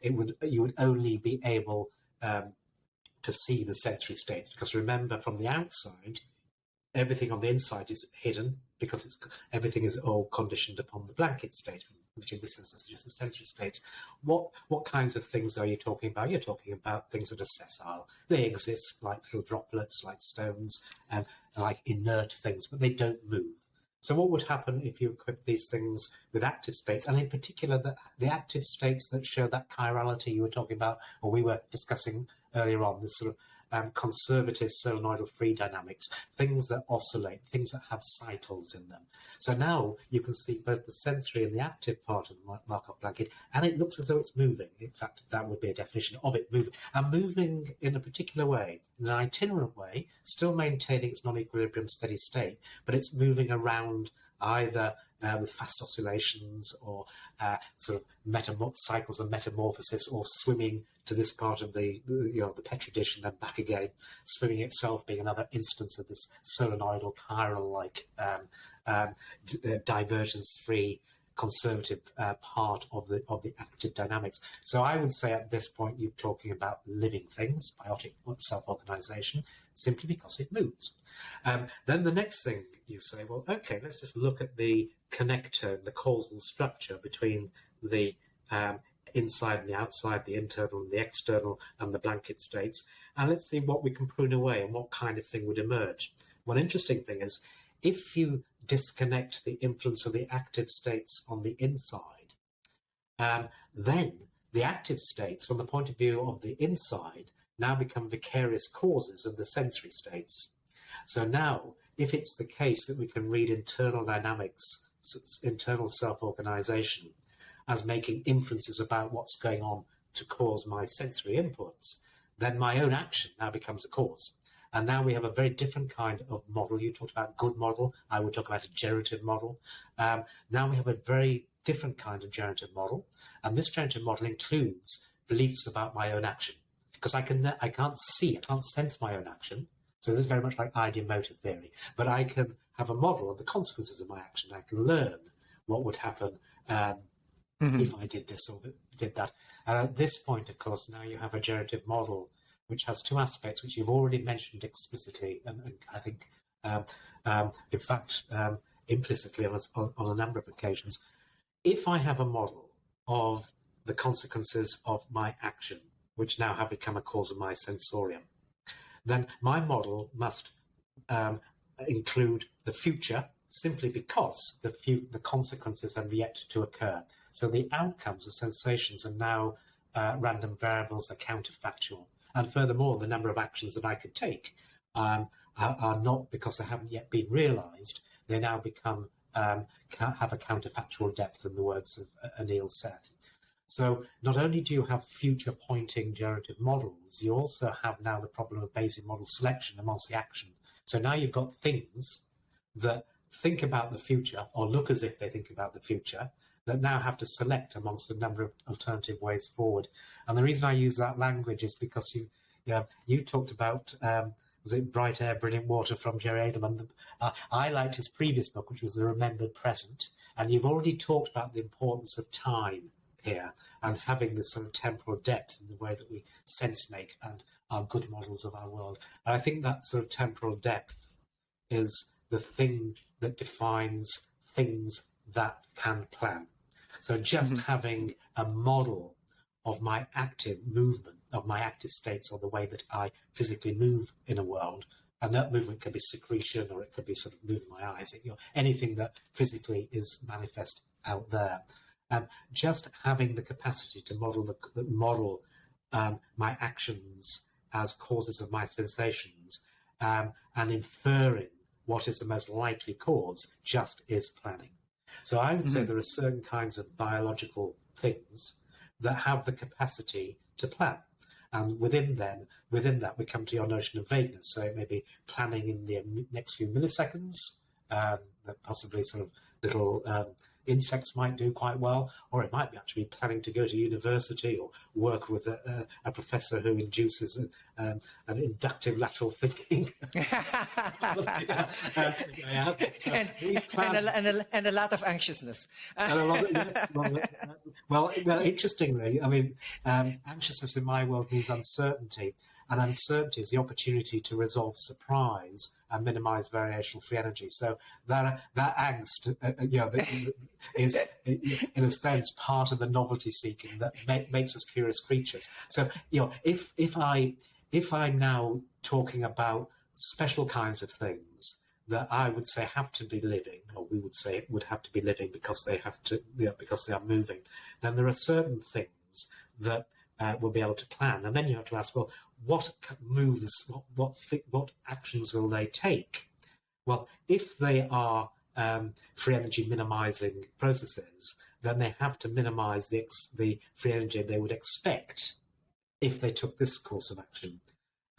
you would only be able to see the sensory states, because remember, from the outside, everything on the inside is hidden, because everything is all conditioned upon the blanket state, which in this instance is just the sensory states. What kinds of things are you talking about? You're talking about things that are sessile. They exist like little droplets, like stones, and like inert things, but they don't move. So what would happen if you equip these things with active states, and in particular the active states that show that chirality you were talking about, or we were discussing earlier on, this sort of conservative solenoidal free dynamics, things that oscillate, things that have cycles in them. So now you can see both the sensory and the active part of the Markov blanket, and it looks as though it's moving. In fact, that would be a definition of it moving, and moving in a particular way, in an itinerant way, still maintaining its non-equilibrium steady state, but it's moving around either with fast oscillations or sort of cycles of metamorphosis, or swimming to this part of the petri dish and then back again, swimming itself being another instance of this solenoidal chiral-like divergence-free conservative part of the active dynamics. So I would say at this point you're talking about living things, biotic self-organization, simply because it moves. Then the next thing you say, well, okay, let's just look at the connector, the causal structure between the inside and the outside, the internal and the external, and the blanket states, and let's see what we can prune away and what kind of thing would emerge. One interesting thing is, if you disconnect the influence of the active states on the inside, then the active states, from the point of view of the inside, now become vicarious causes of the sensory states. So now, if it's the case that we can read internal dynamics, internal self-organization, as making inferences about what's going on to cause my sensory inputs, then my own action now becomes a cause. And now we have a very different kind of model. You talked about good model. I would talk about a generative model. Now we have a very different kind of generative model. And this generative model includes beliefs about my own action, because I can't sense my own action. So this is very much like ideomotor theory. But I can have a model of the consequences of my action. I can learn what would happen if I did this or did that. And at this point, of course, now you have a generative model which has two aspects, which you've already mentioned explicitly, and I think, in fact, implicitly on a number of occasions. If I have a model of the consequences of my action, which now have become a cause of my sensorium, then my model must include the future, simply because the consequences have yet to occur. So the outcomes, the sensations, are now random variables, are counterfactual. And furthermore, the number of actions that I could take are not, because they haven't yet been realized, they now become, have a counterfactual depth, in the words of Anil Seth. So not only do you have future pointing generative models, you also have now the problem of Bayesian model selection amongst the action. So now you've got things that think about the future, or look as if they think about the future, that now have to select amongst a number of alternative ways forward. And the reason I use that language is because you talked about, was it Bright Air, Brilliant Water from Jerry Adelman? I liked his previous book, which was The Remembered Present. And you've already talked about the importance of time here, and having this sort of temporal depth in the way that we sense make and are good models of our world. And I think that sort of temporal depth is the thing that defines things that can plan. So just having a model of my active movement, of my active states, or the way that I physically move in a world, and that movement could be secretion, or it could be sort of moving my eyes, anything that physically is manifest out there. Just having the capacity to model my actions as causes of my sensations, and inferring what is the most likely cause, just is planning. So I would say there are certain kinds of biological things that have the capacity to plan. And within that, we come to your notion of vagueness. So it may be planning in the next few milliseconds, possibly sort of little insects might do quite well, or it might be actually planning to go to university or work with a professor who induces an inductive lateral thinking. And a lot of anxiousness. Well, interestingly, I mean, anxiousness in my world means uncertainty, and uncertainty is the opportunity to resolve surprise and minimize variational free energy. So that angst, is in a sense part of the novelty seeking that makes us curious creatures. So if I'm now talking about special kinds of things that I would say have to be living, or we would say would have to be living because they have to, because they are moving, then there are certain things that we'll be able to plan. And then you have to ask, well, what moves, what actions will they take? Well, if they are free energy minimizing processes, then they have to minimize the free energy they would expect if they took this course of action.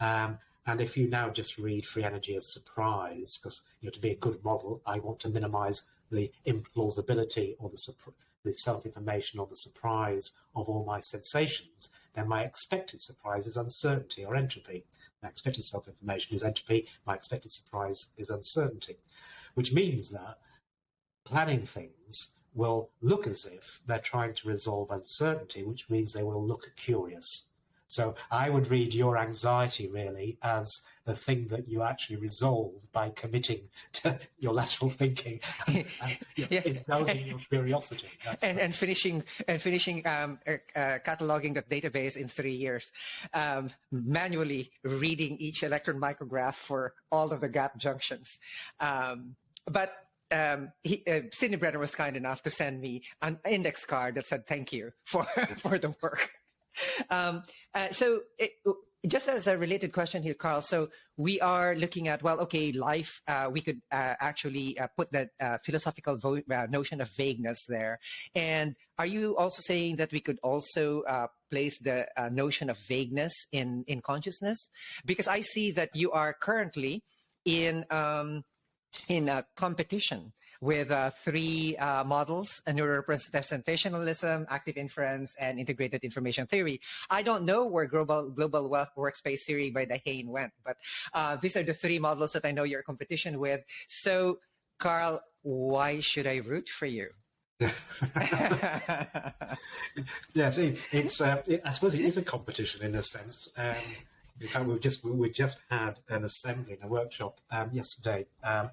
And if you now just read free energy as surprise, because to be a good model, I want to minimize the implausibility or the self-information or the surprise of all my sensations, then my expected surprise is uncertainty or entropy. My expected self-information is entropy, my expected surprise is uncertainty, which means that planning things will look as if they're trying to resolve uncertainty, which means they will look curious. So I would read your anxiety really as the thing that you actually resolve by committing to your lateral thinking and indulging your curiosity. And finishing cataloging that database in 3 years, manually reading each electron micrograph for all of the gap junctions. Sidney Brenner was kind enough to send me an index card that said thank you for the work. Just as a related question here, Karl, so we are looking at, life, we could actually put that philosophical notion of vagueness there. And are you also saying that we could also place the notion of vagueness in consciousness? Because I see that you are currently in a competition with 3 models: neurorepresentationalism, active inference, and integrated information theory. I don't know where global workspace theory by the Hain went, but these are the 3 models that I know you're in competition with. So, Karl, why should I root for you? Yes, I suppose it is a competition in a sense. In fact, we just had an assembly and a workshop yesterday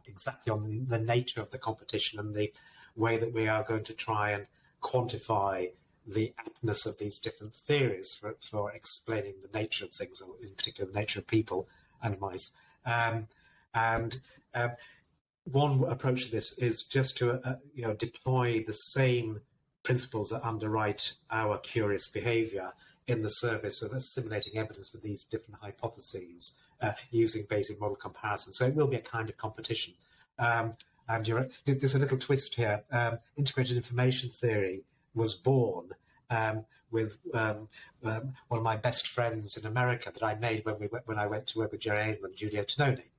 exactly on the nature of the competition and the way that we are going to try and quantify the aptness of these different theories for explaining the nature of things, or in particular the nature of people and mice. One approach to this is just to deploy the same principles that underwrite our curious behavior in the service of assimilating evidence for these different hypotheses using basic model comparison. So it will be a kind of competition. And there's a little twist here. Integrated information theory was born with one of my best friends in America that I made when I went to work with Jerry Aiden and Giulio Tononi.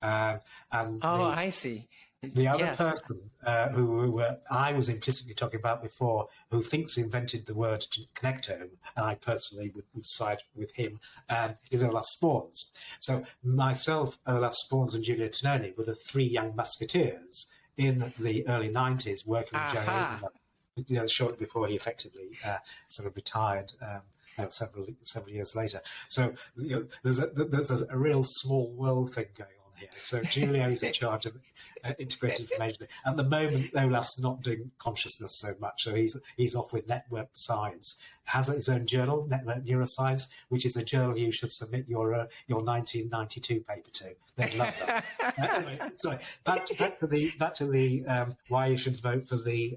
I see. The other person who I was implicitly talking about before, who thinks he invented the word connectome, and I personally would side with him, is Olaf Sporns. So myself, Olaf Sporns, and Giulio Tononi were the 3 young musketeers in the early 90s working with Jerry Aiden, shortly before he effectively sort of retired. Several years later. So there's a real small world thing going on here. So Giulio is in charge of integrated information. At the moment, Olaf's not doing consciousness so much, so he's off with network science. Has his own journal, Network Neuroscience, which is a journal you should submit your 1992 paper to. They'd love that. Anyway, sorry. Back to the why you should vote for the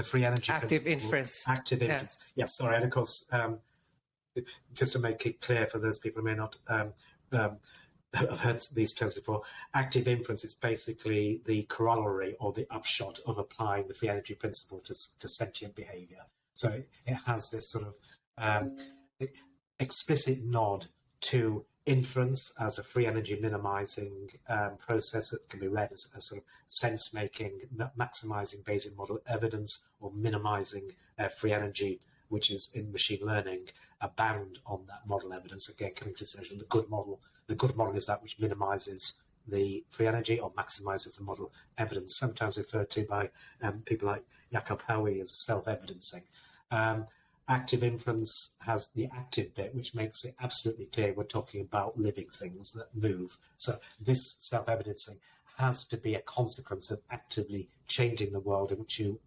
free energy active principle. Inference. Active inference. Yes, sorry. And of course, just to make it clear for those people who may not have heard these terms before, active inference is basically the corollary or the upshot of applying the free energy principle to sentient behavior. So it has this sort of explicit nod to inference as a free energy minimizing process that can be read as a sort of sense making, maximizing Bayesian model evidence, or minimizing free energy, which is in machine learning, a bound on that model evidence. Again, coming to the decision, the good model is that which minimizes the free energy or maximizes the model evidence, sometimes referred to by people like Achacoso as self-evidencing. Active inference has the active bit, which makes it absolutely clear we're talking about living things that move. So this self-evidencing has to be a consequence of actively changing the world in which you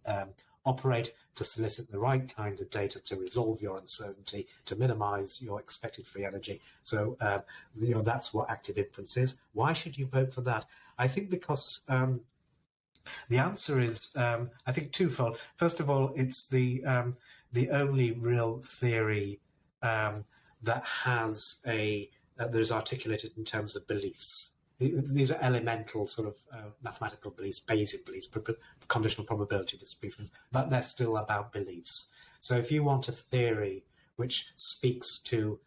operate to solicit the right kind of data to resolve your uncertainty, to minimize your expected free energy. So, that's what active inference is. Why should you vote for that? I think because the answer is, I think, twofold. First of all, it's the only real theory that has that is articulated in terms of beliefs. These are elemental sort of mathematical beliefs, Bayesian beliefs, conditional probability distributions, but they're still about beliefs. So if you want a theory which speaks to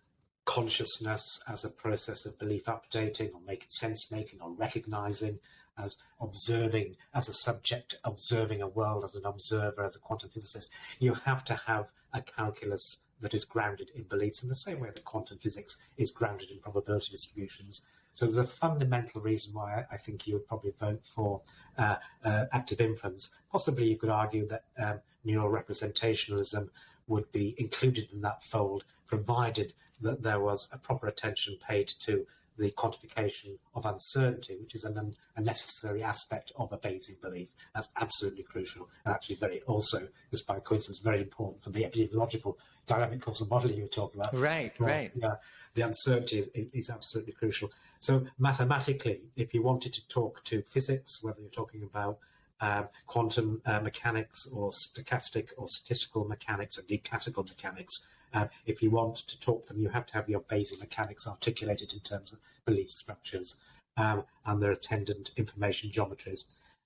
consciousness as a process of belief updating or making sense making or recognizing, as observing, as a subject observing a world, as an observer, as a quantum physicist, you have to have a calculus that is grounded in beliefs in the same way that quantum physics is grounded in probability distributions. So there's a fundamental reason why I think you would probably vote for active inference. Possibly you could argue that neural representationalism would be included in that fold, provided that there was a proper attention paid to the quantification of uncertainty, which is a necessary aspect of a Bayesian belief. That's absolutely crucial, and actually also, just by coincidence, very important for the epidemiological dynamic causal model you were talking about. Right. Yeah, the uncertainty is absolutely crucial. So mathematically, if you wanted to talk to physics, whether you're talking about quantum mechanics or stochastic or statistical mechanics, or indeed classical mechanics, if you want to talk to them, you have to have your Bayesian mechanics articulated in terms of belief structures and their attendant information geometries.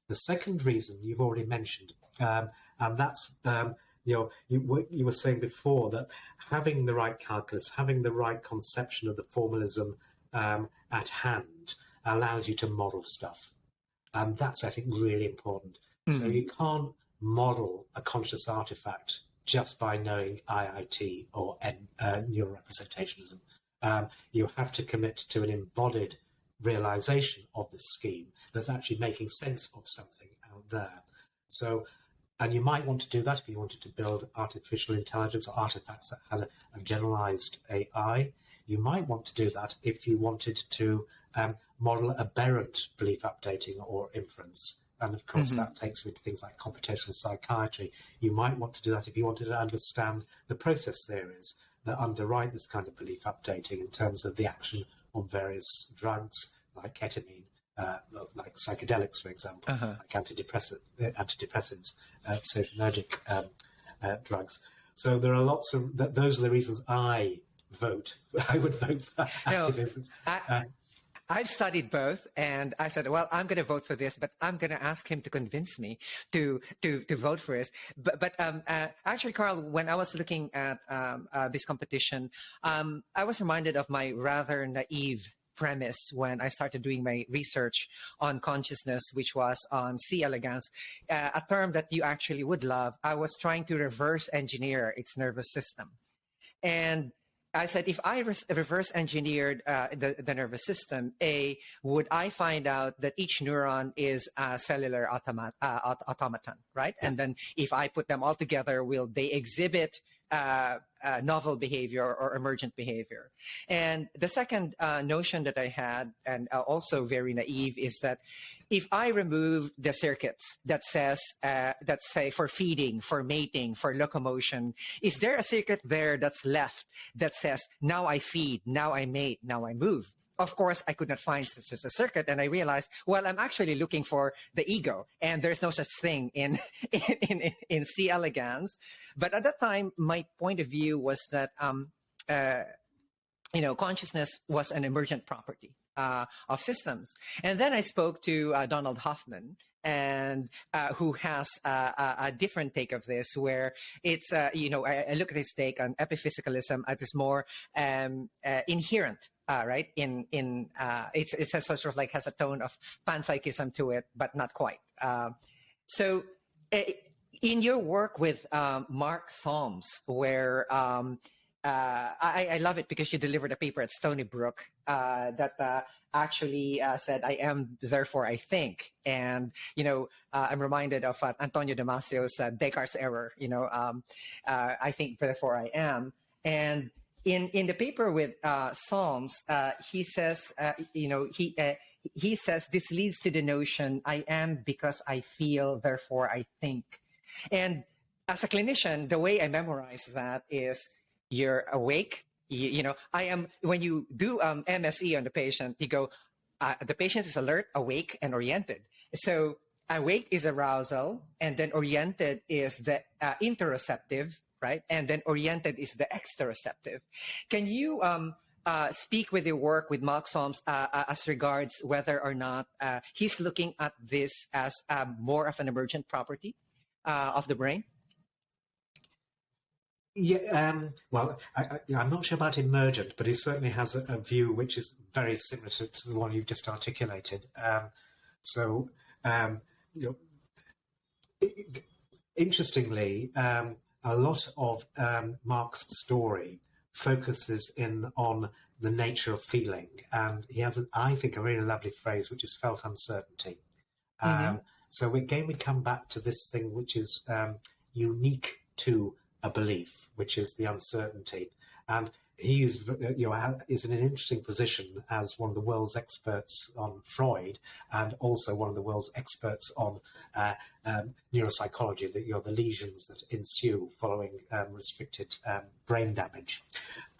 The second reason you've already mentioned, and that's what you were saying before, that having the right calculus, having the right conception of the formalism at hand allows you to model stuff. And that's, I think, really important. Mm-hmm. So you can't model a conscious artifact just by knowing IIT or neurorepresentationalism. You have to commit to an embodied realization of the scheme that's actually making sense of something out there. So, and you might want to do that if you wanted to build artificial intelligence or artifacts that had a generalized AI. You might want to do that if you wanted to model aberrant belief updating or inference. And of course, that takes you into things like computational psychiatry. You might want to do that if you wanted to understand the process theories that underwrite this kind of belief updating in terms of the action on various drugs like ketamine, like psychedelics, for example, like antidepressants, serotonergic drugs. So there are lots of, those are the reasons I would vote for active inference. I've studied both, and I said, well, I'm going to vote for this, but I'm going to ask him to convince me to vote for this. But actually, Karl, when I was looking at this competition, I was reminded of my rather naive premise when I started doing my research on consciousness, which was on C. elegans, a term that you actually would love. I was trying to reverse engineer its nervous system. And I said, if I reverse engineered the nervous system, would I find out that each neuron is a cellular automaton, right? Yeah. And then if I put them all together, will they exhibit novel behavior or emergent behavior? And the second notion that I had, and also very naive, is that if I remove the circuits that say for feeding, for mating, for locomotion, is there a circuit there that's left that says, now I feed, now I mate, now I move? Of course, I could not find such a circuit, and I realized, well, I'm actually looking for the ego, and there's no such thing in C. elegans. But at that time, my point of view was that consciousness was an emergent property of systems. And then I spoke to Donald Hoffman, and who has a different take of this, where it's, I look at his take on epiphysicalism as is more inherent, right? It's a sort of like has a tone of panpsychism to it, but not quite. So in your work with Mark Solms, where I love it because you delivered a paper at Stony Brook that actually said, I am, therefore I think. And, I'm reminded of Antonio Damasio's Descartes' error, I think, therefore I am. And in the paper with Solms, he says, he says, this leads to the notion, I am because I feel, therefore I think. And as a clinician, the way I memorize that is, you're awake. I am, when you do MSE on the patient, you go, the patient is alert, awake, and oriented. So awake is arousal, and then oriented is the interoceptive, right? And then oriented is the exteroceptive. Can you speak with your work with Mark Solms as regards whether or not he's looking at this as more of an emergent property of the brain? Yeah, well, I'm not sure about emergent, but he certainly has a view which is very similar to the one you've just articulated. Interestingly, a lot of Mark's story focuses in on the nature of feeling, and he has, I think, a really lovely phrase which is felt uncertainty. So again, we come back to this thing which is unique to a belief, which is the uncertainty. And he is in an interesting position as one of the world's experts on Freud, and also one of the world's experts on neuropsychology, the lesions that ensue following restricted brain damage.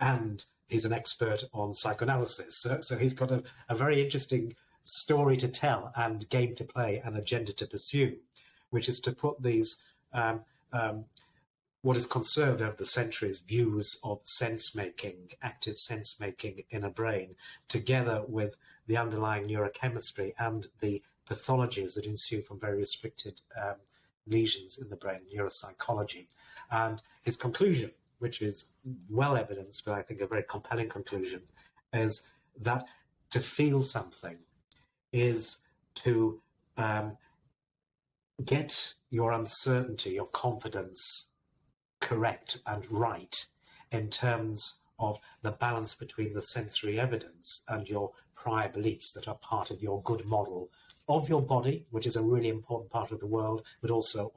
And he's an expert on psychoanalysis. So he's got a very interesting story to tell and game to play and agenda to pursue, which is to put these what is conserved over the centuries views of sense-making, active sense-making in a brain, together with the underlying neurochemistry and the pathologies that ensue from very restricted lesions in the brain, neuropsychology. And his conclusion, which is well evidenced, but I think a very compelling conclusion, is that to feel something is to get your uncertainty, your confidence correct and right in terms of the balance between the sensory evidence and your prior beliefs that are part of your good model of your body, which is a really important part of the world, but also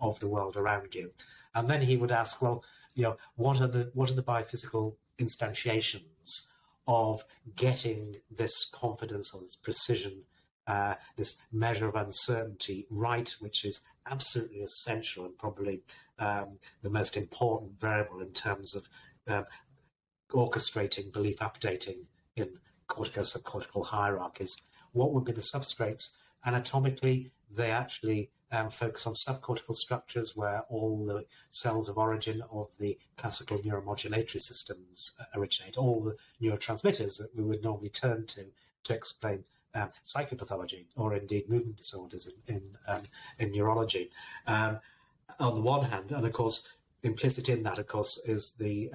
of the world around you. And then he would ask, well, what are the biophysical instantiations of getting this confidence or this precision, this measure of uncertainty right, which is absolutely essential and probably the most important variable in terms of orchestrating belief updating in cortico-subcortical hierarchies. What would be the substrates? Anatomically, they actually focus on subcortical structures where all the cells of origin of the classical neuromodulatory systems originate, all the neurotransmitters that we would normally turn to explain psychopathology or indeed movement disorders in neurology. On the one hand, and of course, implicit in that, of course, is the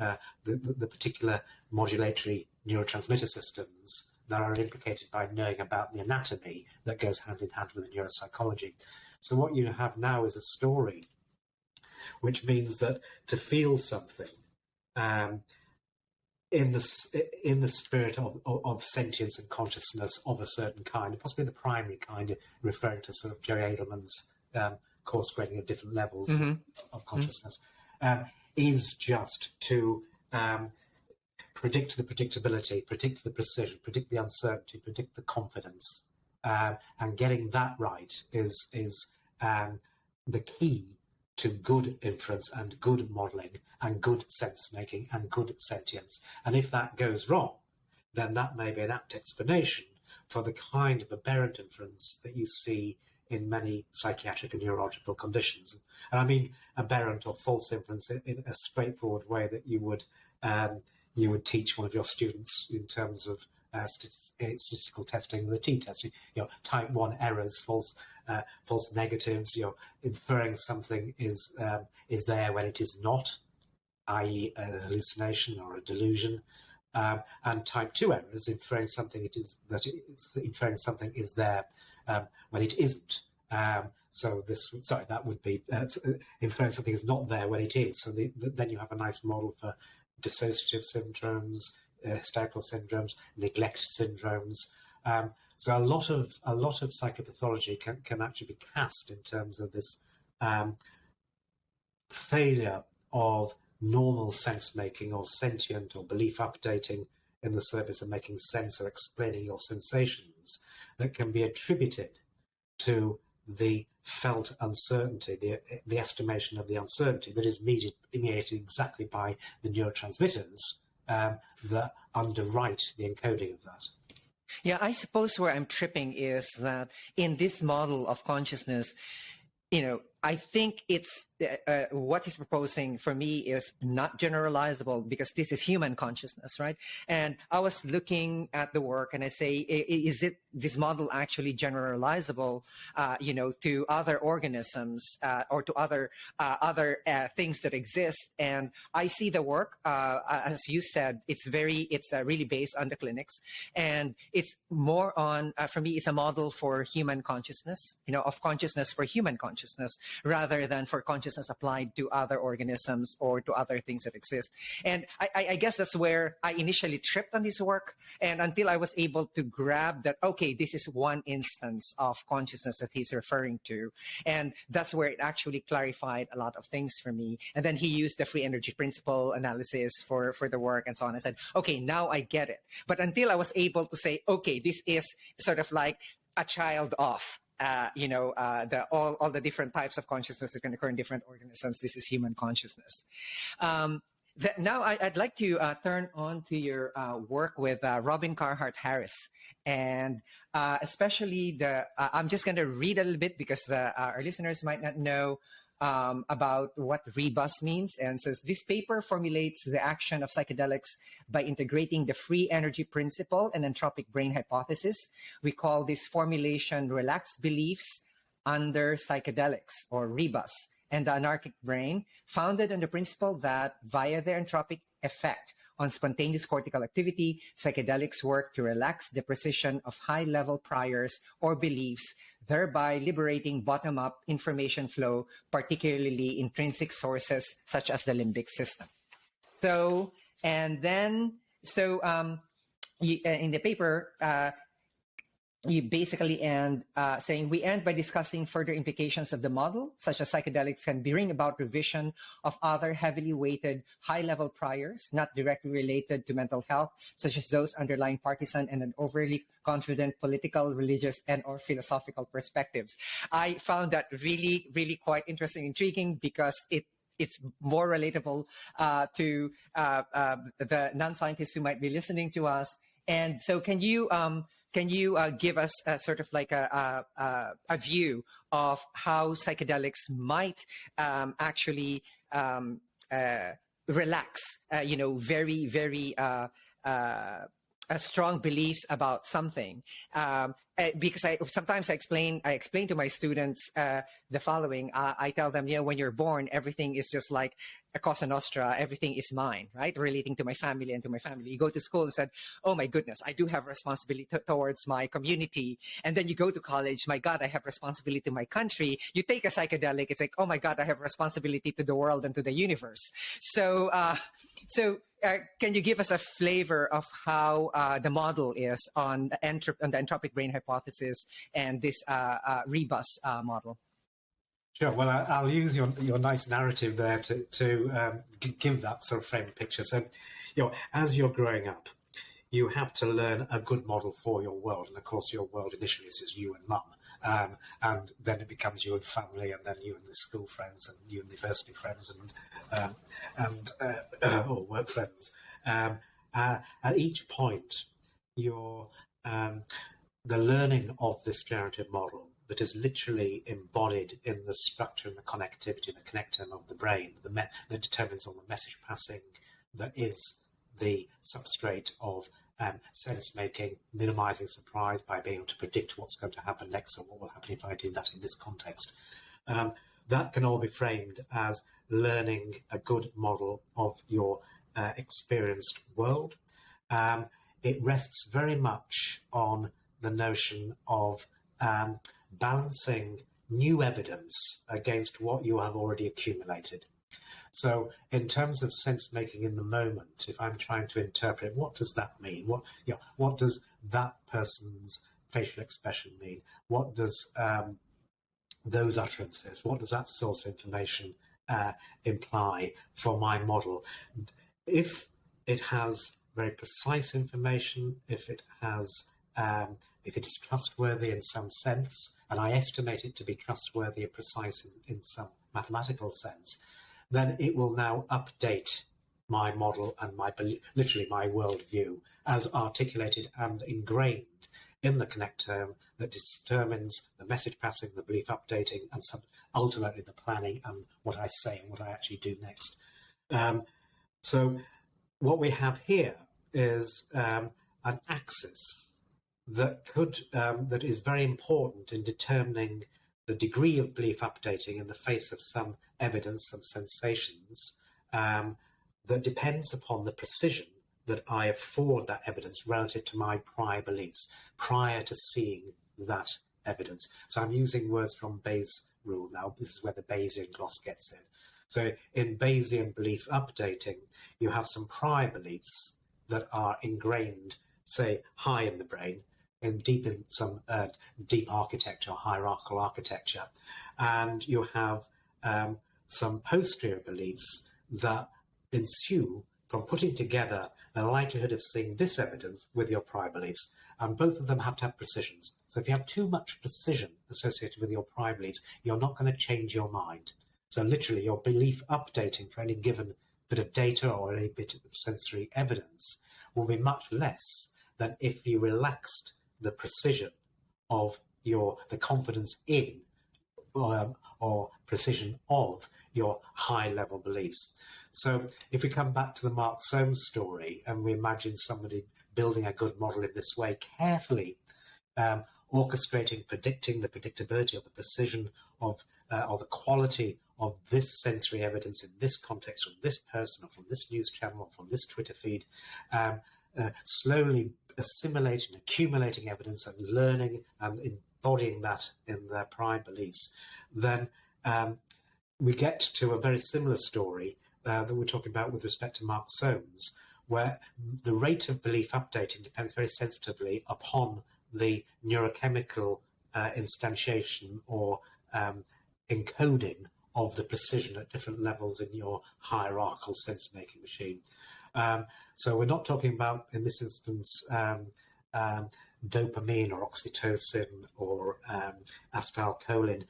particular modulatory neurotransmitter systems that are implicated by knowing about the anatomy that goes hand in hand with the neuropsychology. So what you have now is a story, which means that to feel something in the spirit of sentience and consciousness of a certain kind, possibly the primary kind, referring to sort of Jerry Adelman's course grading of different levels of consciousness, is just to predict the predictability, predict the precision, predict the uncertainty, predict the confidence, and getting that right is the key to good inference and good modelling and good sense making and good sentience. And if that goes wrong, then that may be an apt explanation for the kind of aberrant inference that you see in many psychiatric and neurological conditions. And I mean aberrant or false inference in a straightforward way that you would teach one of your students in terms of statistical testing with a t-test. Type 1 errors, false false negatives, you're inferring something is there when it is not, i.e. an hallucination or a delusion. And type 2 errors, inferring something inferring something is there when it isn't. That would be inferring something is not there when it is. So then you have a nice model for dissociative syndromes, hysterical syndromes, neglect syndromes. So a lot of psychopathology can actually be cast in terms of this failure of normal sense making or sentient or belief updating in the service of making sense or explaining your sensations that can be attributed to the felt uncertainty, the estimation of the uncertainty that is mediated exactly by the neurotransmitters that underwrite the encoding of that. Yeah, I suppose where I'm tripping is that in this model of consciousness, I think it's what he's proposing for me is not generalizable because this is human consciousness, right? And I was looking at the work and I say, is this model actually generalizable, to other organisms or to other things that exist? And I see the work, as you said, it's really based on the clinics, and it's more on, for me, it's a model for human consciousness, of consciousness for human consciousness, rather than for consciousness applied to other organisms or to other things that exist. And I guess that's where I initially tripped on this work, and until I was able to grab that, okay, this is one instance of consciousness that he's referring to. And that's where it actually clarified a lot of things for me. And then he used the free energy principle analysis for the work and so on. I said, okay, now I get it. But until I was able to say, okay, this is sort of like a child of all the different types of consciousness that can occur in different organisms. This is human consciousness. Now I'd like to turn on to your work with Robin Carhart Harris, and especially I'm just going to read a little bit because our listeners might not know about what REBUS means, and says this paper formulates the action of psychedelics by integrating the free energy principle and entropic brain hypothesis. We call this formulation relaxed beliefs under psychedelics, or REBUS, and the anarchic brain, founded on the principle that via their entropic effect on spontaneous cortical activity, psychedelics work to relax the precision of high-level priors or beliefs, thereby liberating bottom-up information flow, particularly intrinsic sources such as the limbic system. In the paper, you basically end saying, we end by discussing further implications of the model, such as psychedelics can bring about revision of other heavily weighted high-level priors, not directly related to mental health, such as those underlying partisan and an overly confident political, religious, and or philosophical perspectives. I found that really, really quite interesting, intriguing, because it's more relatable to the non-scientists who might be listening to us. And so can you give us sort of like a view of how psychedelics might actually relax, very, very strong beliefs about something? Because sometimes I explain to my students the following. I tell them, when you're born, everything is just like a Cosa Nostra, everything is mine, right? Relating to my family and to my family. You go to school and said, oh my goodness, I do have responsibility towards my community. And then you go to college, my God, I have responsibility to my country. You take a psychedelic, it's like, oh my God, I have responsibility to the world and to the universe. So can you give us a flavor of how the model is on the entropic brain hypothesis and this REBUS model? Sure. Well, I'll use your nice narrative there to give that sort of frame of picture. So, as you're growing up, you have to learn a good model for your world. And of course, your world initially is just you and mum. And then it becomes you and family, and then you and the school friends, and you and university friends, or work friends. At each point, you're the learning of this generative model that is literally embodied in the structure and the connectivity, the connectome of the brain, that determines all the message passing, that is the substrate of sense making, minimizing surprise by being able to predict what's going to happen next or what will happen if I do that in this context. That can all be framed as learning a good model of your experienced world. It rests very much on the notion of balancing new evidence against what you have already accumulated. So in terms of sense making in the moment, if I'm trying to interpret, what does that mean? What does that person's facial expression mean? What does those utterances, what does that source of information imply for my model? If it has very precise information, if it is trustworthy in some sense, and I estimate it to be trustworthy and precise in some mathematical sense, then it will now update my model and literally my worldview as articulated and ingrained in the connectome that determines the message passing, the belief updating, and ultimately the planning and what I say and what I actually do next. So what we have here is an axis that is very important in determining the degree of belief updating in the face of some evidence, some sensations, that depends upon the precision that I afford that evidence relative to my prior beliefs, prior to seeing that evidence. So I'm using words from Bayes' rule now. This is where the Bayesian gloss gets in. So in Bayesian belief updating, you have some prior beliefs that are ingrained, say, high in the brain, and deep in some deep architecture, hierarchical architecture. And you have some posterior beliefs that ensue from putting together the likelihood of seeing this evidence with your prior beliefs. And both of them have to have precisions. So if you have too much precision associated with your prior beliefs, you're not going to change your mind. So literally your belief updating for any given bit of data or any bit of sensory evidence will be much less than if you relaxed the precision of the confidence in or precision of your high level beliefs. So if we come back to the Mark Soames story and we imagine somebody building a good model in this way, carefully orchestrating, predicting the predictability or the precision of or the quality of this sensory evidence in this context from this person or from this news channel or from this Twitter feed, slowly assimilating, accumulating evidence and learning and embodying that in their prior beliefs, then we get to a very similar story that we're talking about with respect to Mark Soames, where the rate of belief updating depends very sensitively upon the neurochemical instantiation or encoding of the precision at different levels in your hierarchical sense-making machine. So we're not talking about, in this instance, dopamine or oxytocin or acetylcholine,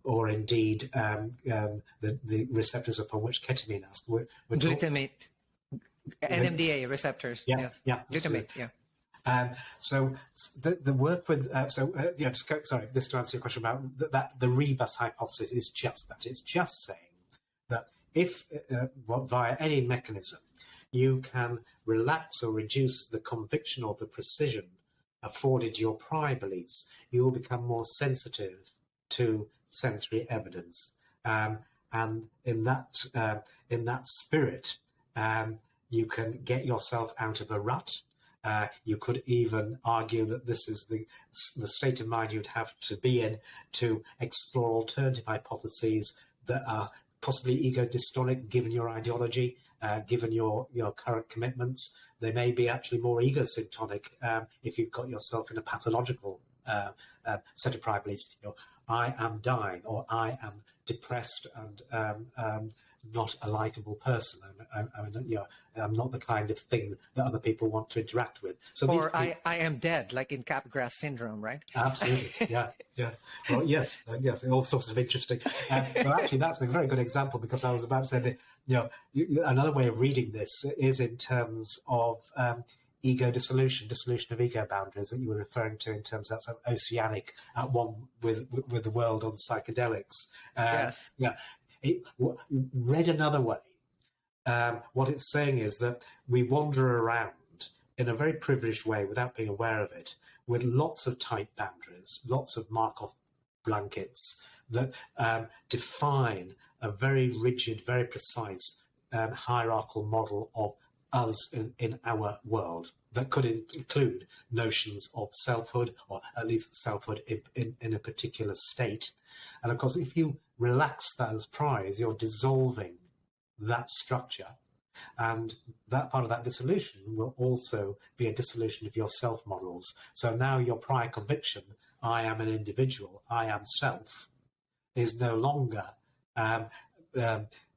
or indeed the receptors upon which ketamine acts. Glutamate, NMDA receptors. Yeah, yes. Yeah, Glutamate. Yeah. So the work with sorry, this to answer your question about that the REBUS hypothesis is just that. It's just saying that if via any mechanism you can relax or reduce the conviction or the precision afforded your prior beliefs, you will become more sensitive to sensory evidence, and in that spirit, you can get yourself out of a rut. You could even argue that this is the state of mind you'd have to be in to explore alternative hypotheses that are possibly ego-dystonic, given your ideology, given your current commitments. They may be actually more ego-syntonic if you've got yourself in a pathological set of prior beliefs. I am dying, or I am depressed and not a likable person. I'm not the kind of thing that other people want to interact with. So I am dead, like in Capgras syndrome, right? Absolutely, yeah. Well, yes, all sorts of interesting. Well, actually, that's a very good example, because I was about to say that another way of reading this is in terms of ego dissolution of ego boundaries that you were referring to, in terms of that's oceanic at one with the world on psychedelics. Yes. Yeah. Read another way, what it's saying is that we wander around in a very privileged way without being aware of it, with lots of tight boundaries, lots of Markov blankets that define a very rigid, very precise hierarchical model of us in our world that could include notions of selfhood, or at least selfhood in a particular state. And of course, if you relax those priors, you're dissolving that structure. And that part of that dissolution will also be a dissolution of your self models. So now your prior conviction, I am an individual, I am self, is no longer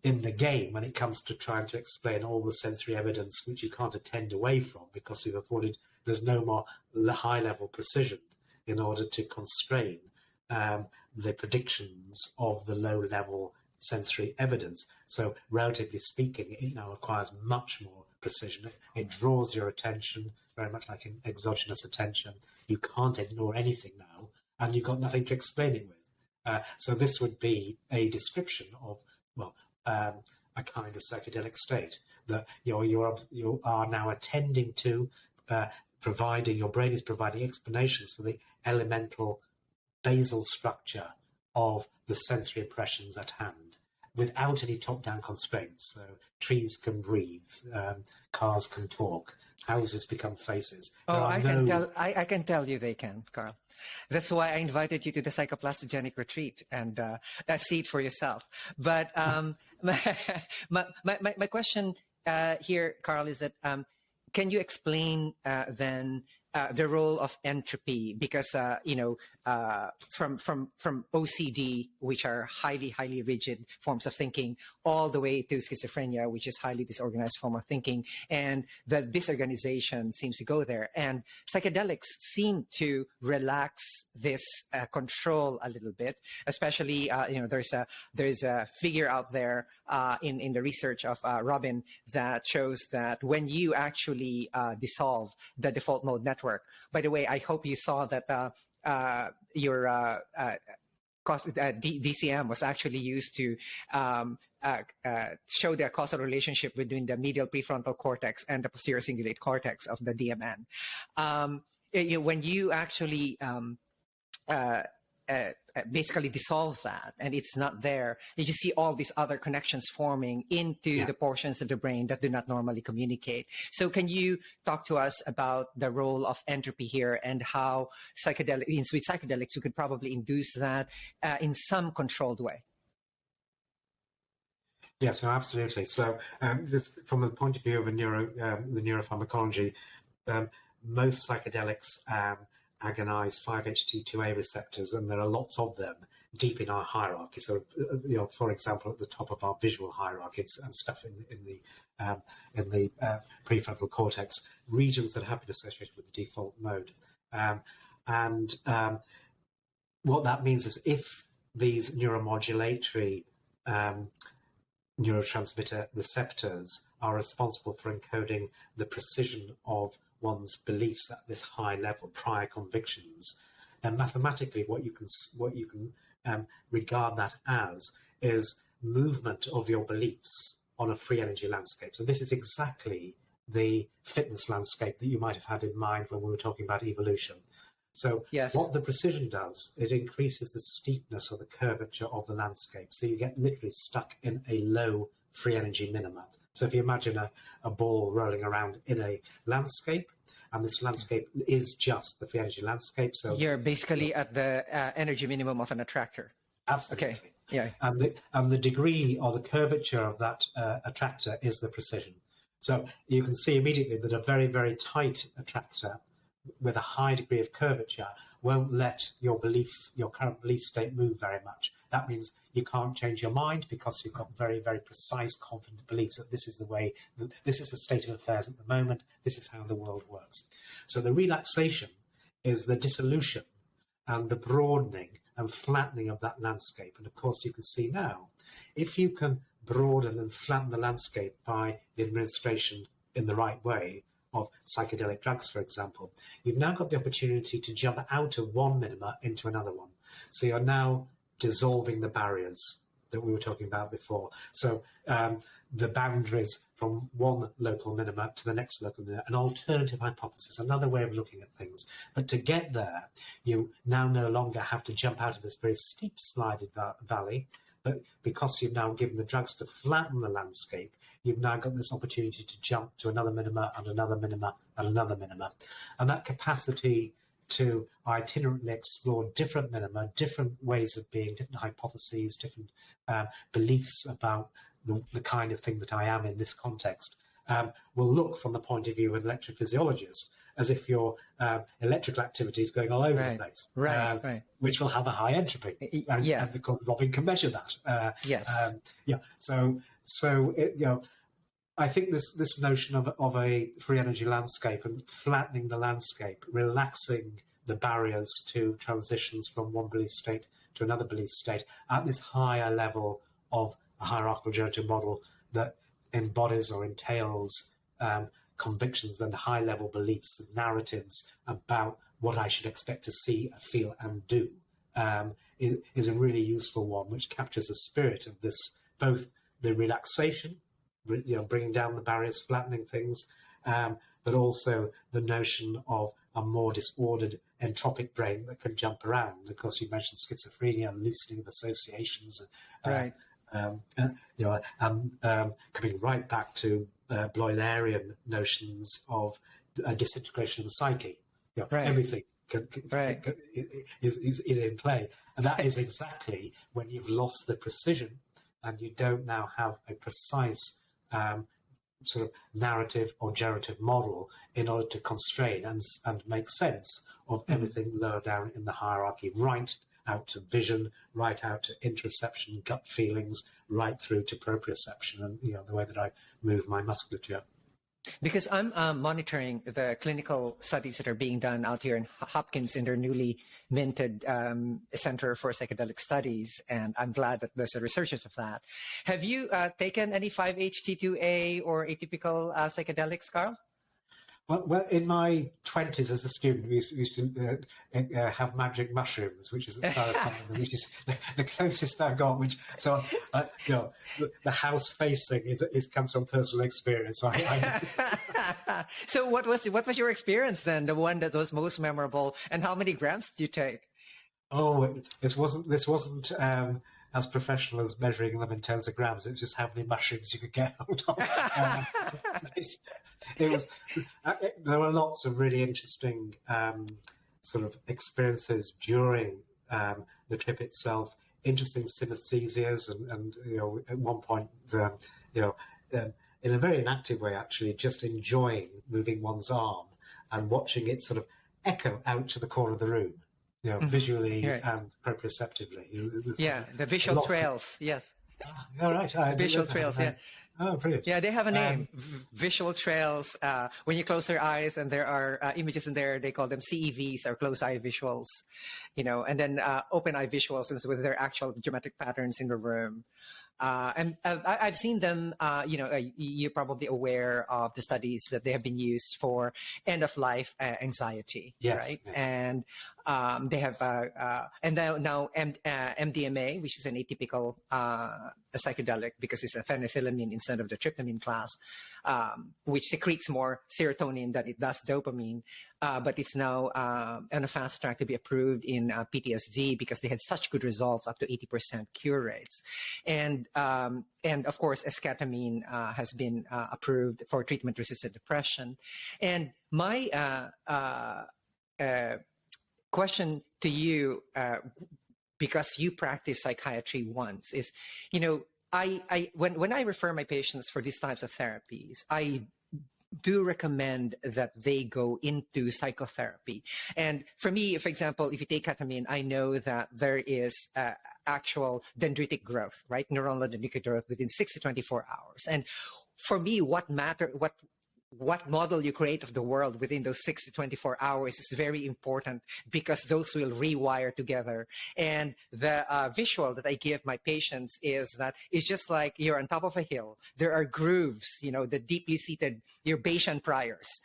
in the game when it comes to trying to explain all the sensory evidence which you can't attend away from because you've afforded, there's no more high level precision in order to constrain the predictions of the low level sensory evidence. So relatively speaking, it now requires much more precision. It draws your attention, very much like in exogenous attention. You can't ignore anything now, and you've got nothing to explain it with. So this would be a description of, well, a kind of psychedelic state that you are now attending to, providing, your brain is providing explanations for the elemental basal structure of the sensory impressions at hand without any top-down constraints. So trees can breathe, cars can talk, houses become faces. Oh, I can tell you they can, Karl. That's why I invited you to the psychoplastigenic retreat and see it for yourself. But my question here, Karl, is that can you explain then the role of entropy? Because from OCD, which are highly rigid forms of thinking, all the way to schizophrenia, which is highly disorganized form of thinking, and the disorganization seems to go there. And psychedelics seem to relax this control a little bit. Especially, there's a figure out there in the research of Robin that shows that when you actually dissolve the default mode network. By the way, I hope you saw that your DCM was actually used to show the causal relationship between the medial prefrontal cortex and the posterior cingulate cortex of the DMN. When you actually basically dissolve that and it's not there, you just see all these other connections forming into the portions of the brain that do not normally communicate. So can you talk to us about the role of entropy here and how with psychedelics you could probably induce that in some controlled way? Yes, no, absolutely. So just from the point of view of the neuropharmacology, most psychedelics agonize 5-HT2A receptors, and there are lots of them deep in our hierarchy. So, for example, at the top of our visual hierarchy and stuff in the prefrontal cortex, regions that have been associated with the default mode. What that means is if these neuromodulatory neurotransmitter receptors are responsible for encoding the precision of one's beliefs at this high level, prior convictions, then mathematically what you can regard that as is movement of your beliefs on a free energy landscape. So this is exactly the fitness landscape that you might have had in mind when we were talking about evolution. So what the precision does, it increases the steepness or the curvature of the landscape. So you get literally stuck in a low free energy minima. So if you imagine a ball rolling around in a landscape, and this landscape is just the free energy landscape. So you're basically at the energy minimum of an attractor. Absolutely. Okay. Yeah. And the degree or the curvature of that attractor is the precision. So you can see immediately that a very, very tight attractor with a high degree of curvature won't let your current belief state move very much. That means you can't change your mind because you've got very, very precise, confident beliefs that this is the way, this is the state of affairs at the moment, this is how the world works. So the relaxation is the dissolution and the broadening and flattening of that landscape. And of course, you can see now, if you can broaden and flatten the landscape by the administration in the right way of psychedelic drugs, for example, you've now got the opportunity to jump out of one minima into another one. So you're now dissolving the barriers that we were talking about before. So the boundaries from one local minima to the next local minima, an alternative hypothesis, another way of looking at things. But to get there, you now no longer have to jump out of this very steep slided valley, but because you've now given the drugs to flatten the landscape, you've now got this opportunity to jump to another minima and another minima and another minima. And that capacity to itinerantly explore different minima, different ways of being, different hypotheses, different beliefs about the kind of thing that I am in this context, will look from the point of view of an electrophysiologist as if your electrical activity is going all over the place, which will have a high entropy. And Robin can measure that. So I think this notion of a free energy landscape and flattening the landscape, relaxing the barriers to transitions from one belief state to another belief state at this higher level of a hierarchical generative model that embodies or entails convictions and high-level beliefs and narratives about what I should expect to see, feel, and do, is a really useful one, which captures the spirit of this, both the relaxation, bringing down the barriers, flattening things, but also the notion of a more disordered entropic brain that can jump around. And of course, you mentioned schizophrenia, loosening of associations, coming right back to Bloilerian notions of disintegration of the psyche. Everything is in play, and that is exactly when you've lost the precision and you don't now have a precise sort of narrative or generative model in order to constrain and make sense of everything lower down in the hierarchy, right out to vision, right out to interoception, gut feelings, right through to proprioception, and the way that I move my musculature. Because I'm monitoring the clinical studies that are being done out here in Hopkins in their newly minted Center for Psychedelic Studies, and I'm glad that there's a resurgence of that. Have you taken any 5-HT2A or atypical psychedelics, Karl? Well, in my 20s as a student, we used to have magic mushrooms, which is which is the closest I've got. The house face thing comes from personal experience. So, so what was your experience then? The one that was most memorable, and how many grams did you take? Oh, this wasn't as professional as measuring them in terms of grams. It was just how many mushrooms you could get hold of. There were lots of really interesting sort of experiences during the trip itself. Interesting synesthesias, and at one point, in a very inactive way, actually, just enjoying moving one's arm and watching it sort of echo out to the corner of the room. Visually and proprioceptively. The visual trails. Yes. All right. Visual trails. Yeah. Oh, brilliant. Yeah, they have a name. Visual trails. When you close your eyes and there are images in there, they call them CEVs, or closed eye visuals. And then open eye visuals is with their actual geometric patterns in the room. And I've seen them, you're probably aware of the studies that they have been used for end-of-life anxiety, right? Yes. And they have, and now MDMA, which is an atypical psychedelic because it's a phenethylamine instead of the tryptamine class, which secretes more serotonin than it does dopamine. But it's now on a fast track to be approved in PTSD because they had such good results, up to 80% cure rates. And of course, esketamine has been approved for treatment-resistant depression. And my question to you, because you practice psychiatry once, is, when I refer my patients for these types of therapies, I do recommend that they go into psychotherapy. And for me, for example, if you take ketamine, I know that there is actual dendritic growth, right? Neuronal dendritic growth within 6 to 24 hours. And for me, what model you create of the world within those 6 to 24 hours is very important, because those will rewire together. And the visual that I give my patients is that it's just like you're on top of a hill. There are grooves, the deeply seated, your Bayesian priors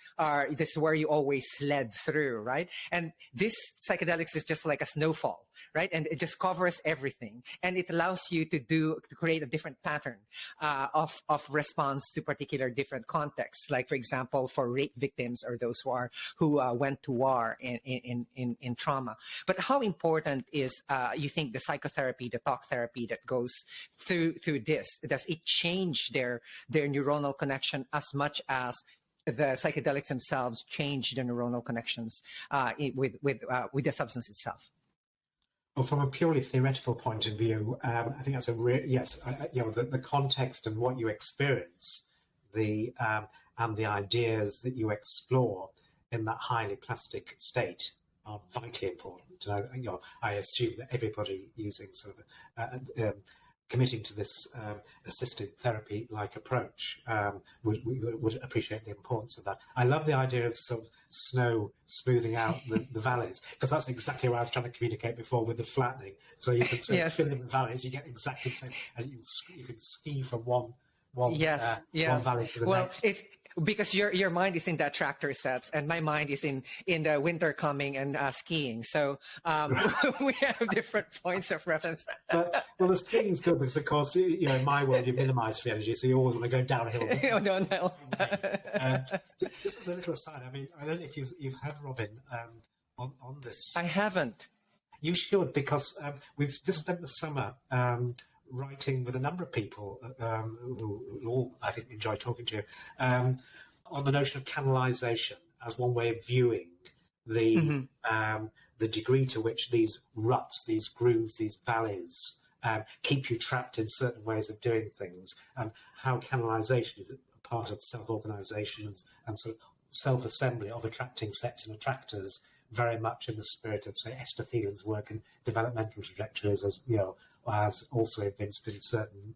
this is where you always sled through, right? And this psychedelics is just like a snowfall. right? And it just covers everything, and it allows you to create a different pattern of response to particular different contexts. Like, for example, for rape victims or those who went to war in trauma. But how important is you think the psychotherapy, the talk therapy that goes through this? Does it change their neuronal connection as much as the psychedelics themselves change the neuronal connections with the substance itself? Well, from a purely theoretical point of view, I think that's yes. The context and what you experience, and the ideas that you explore in that highly plastic state are vitally important. I assume that everybody using sort of committing to this assisted therapy-like approach would appreciate the importance of that. I love the idea of sort of snow smoothing out the valleys, because that's exactly what I was trying to communicate before with the flattening. So you can sort of fill in the valleys, you get exactly the same, and you can ski from one valley to the next. It's because your mind is in the attractor sets, and my mind is in the winter coming and skiing. So we have different points of reference. Well, the skiing is good because, of course, in my world you minimise free energy, so you always want to go downhill. No. This is a little aside. I mean, I don't know if you've had Robin on this. I haven't. You should, because we've just spent the summer writing with a number of people who all, I think, enjoy talking to you, on the notion of canalization as one way of viewing the degree to which these ruts, these grooves, these valleys keep you trapped in certain ways of doing things, and how canalization is a part of self-organization and sort of self-assembly of attracting sets and attractors, very much in the spirit of, say, Esther Thielen's work in developmental trajectories, as has also evinced in certain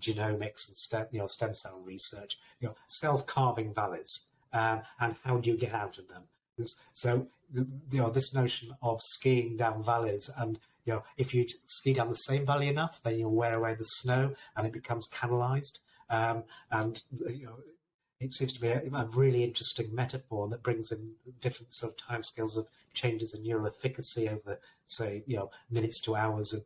genomics and stem cell research. Self-carving valleys, and how do you get out of them? So this notion of skiing down valleys, and if you ski down the same valley enough, then you'll wear away the snow and it becomes canalized. It seems to be a really interesting metaphor that brings in different sort of timescales of changes in neural efficacy over the, say, minutes to hours of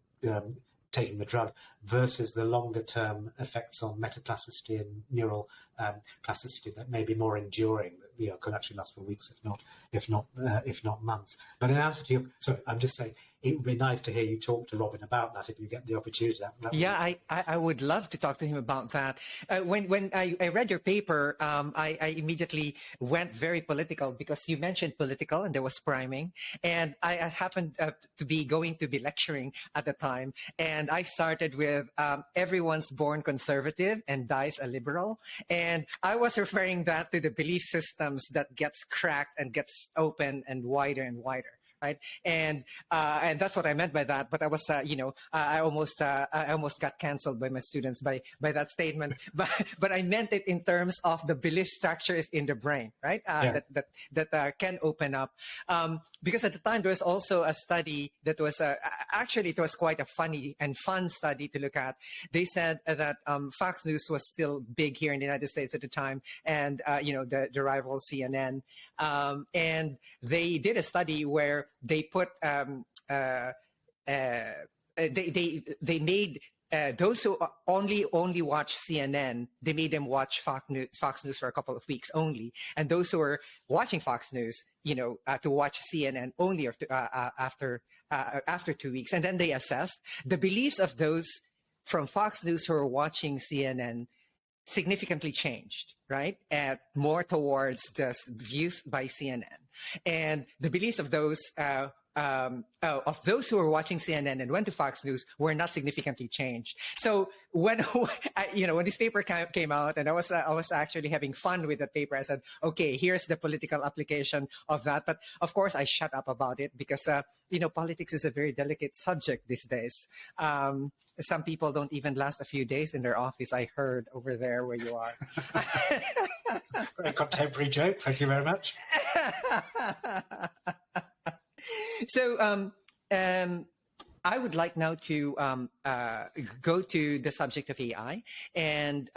taking the drug, versus the longer term effects on metaplasticity and neural plasticity that may be more enduring, that could actually last for weeks, if not months. But in answer to I'm just saying, it would be nice to hear you talk to Robin about that if you get the opportunity. I would love to talk to him about that. When I read your paper, I immediately went very political, because you mentioned political and there was priming. And I happened to be going to be lecturing at the time. And I started with everyone's born conservative and dies a liberal. And I was referring that to the belief systems that gets cracked and gets open and wider and wider. Right, and that's what I meant by that. But I was, I almost got canceled by my students by that statement. But I meant it in terms of the belief structures in the brain, right? That can open up. Because at the time there was also a study that was actually, it was quite a funny and fun study to look at. They said that Fox News was still big here in the United States at the time, and the rival CNN, and they did a study where they put they made those who only watch CNN, they made them watch Fox News for a couple of weeks only, and those who are watching Fox News, to watch CNN only after 2 weeks, and then they assessed the beliefs of those from Fox News who are watching CNN significantly changed, right? More towards the views by CNN, and the beliefs of those who were watching CNN and went to Fox News were not significantly changed. So when this paper came out, and I was actually having fun with that paper, I said, okay, here's the political application of that. But of course, I shut up about it, because politics is a very delicate subject these days. Some people don't even last a few days in their office. I heard over there where you are. Very contemporary joke. Thank you very much. So I would like now to go to the subject of AI. And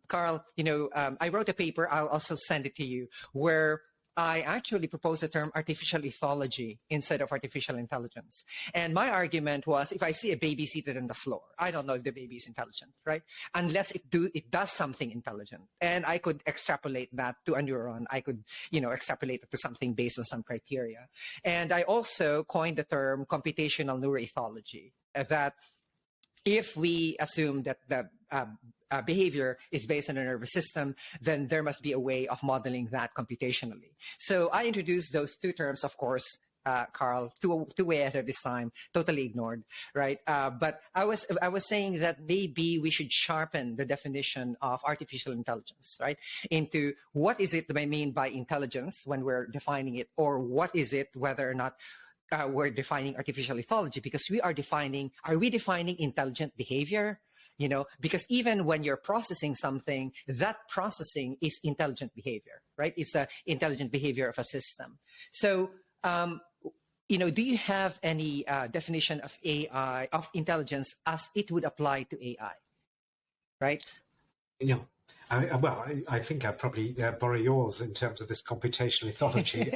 Karl, I wrote a paper, I'll also send it to you, where I actually proposed the term artificial ethology instead of artificial intelligence. And my argument was, if I see a baby seated on the floor, I don't know if the baby is intelligent, right? Unless it does something intelligent. And I could extrapolate that to a neuron. I could, extrapolate it to something based on some criteria. And I also coined the term computational neuroethology, that if we assume that the behavior is based on a nervous system, then there must be a way of modeling that computationally. So I introduced those two terms, of course, Karl, two way ahead of his time, totally ignored, right? But I was saying that maybe we should sharpen the definition of artificial intelligence, right? Into what is it that I mean by intelligence when we're defining it, or what is it, whether or not we're defining artificial ethology, because are we defining intelligent behavior? Because even when you're processing something, that processing is intelligent behavior, right? It's an intelligent behavior of a system. So, do you have any definition of AI, of intelligence, as it would apply to AI, right? Yeah. I think I'd probably borrow yours in terms of this computational ethology.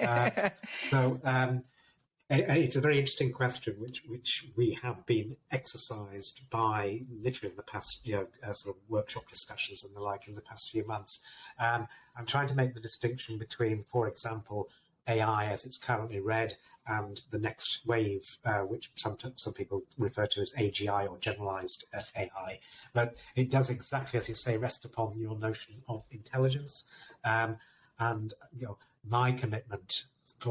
It's a very interesting question, which we have been exercised by literally in the past, sort of workshop discussions and the like in the past few months. I'm trying to make the distinction between, for example, AI as it's currently read and the next wave, which some people refer to as AGI or generalized AI. But it does exactly, as you say, rest upon your notion of intelligence. My commitment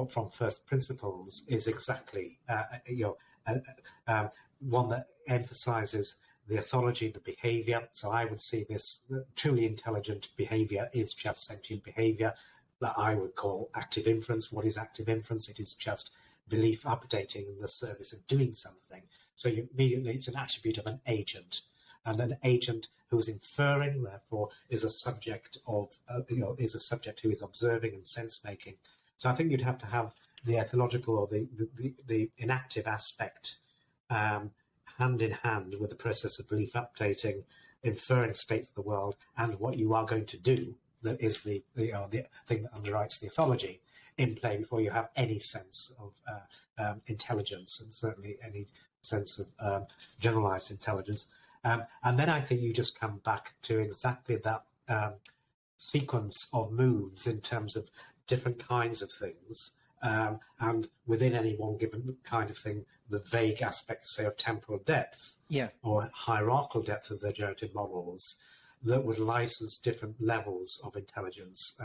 from first principles is exactly one that emphasizes the ethology, the behavior. So I would see this truly intelligent behavior is just sentient behavior that I would call active inference. What is active inference? It is just belief updating in the service of doing something. So immediately it's an attribute of an agent, and an agent who is inferring, therefore, is a subject of is a subject who is observing and sense making. So I think you'd have to have the ethological or the inactive aspect hand in hand with the process of belief updating, inferring states of the world, and what you are going to do. That is the thing that underwrites the ethology in play before you have any sense of intelligence, and certainly any sense of generalized intelligence. And then I think you just come back to exactly that sequence of moves in terms of different kinds of things, and within any one given kind of thing, the vague aspects, say, of temporal depth, or hierarchical depth of the generative models that would license different levels of intelligence.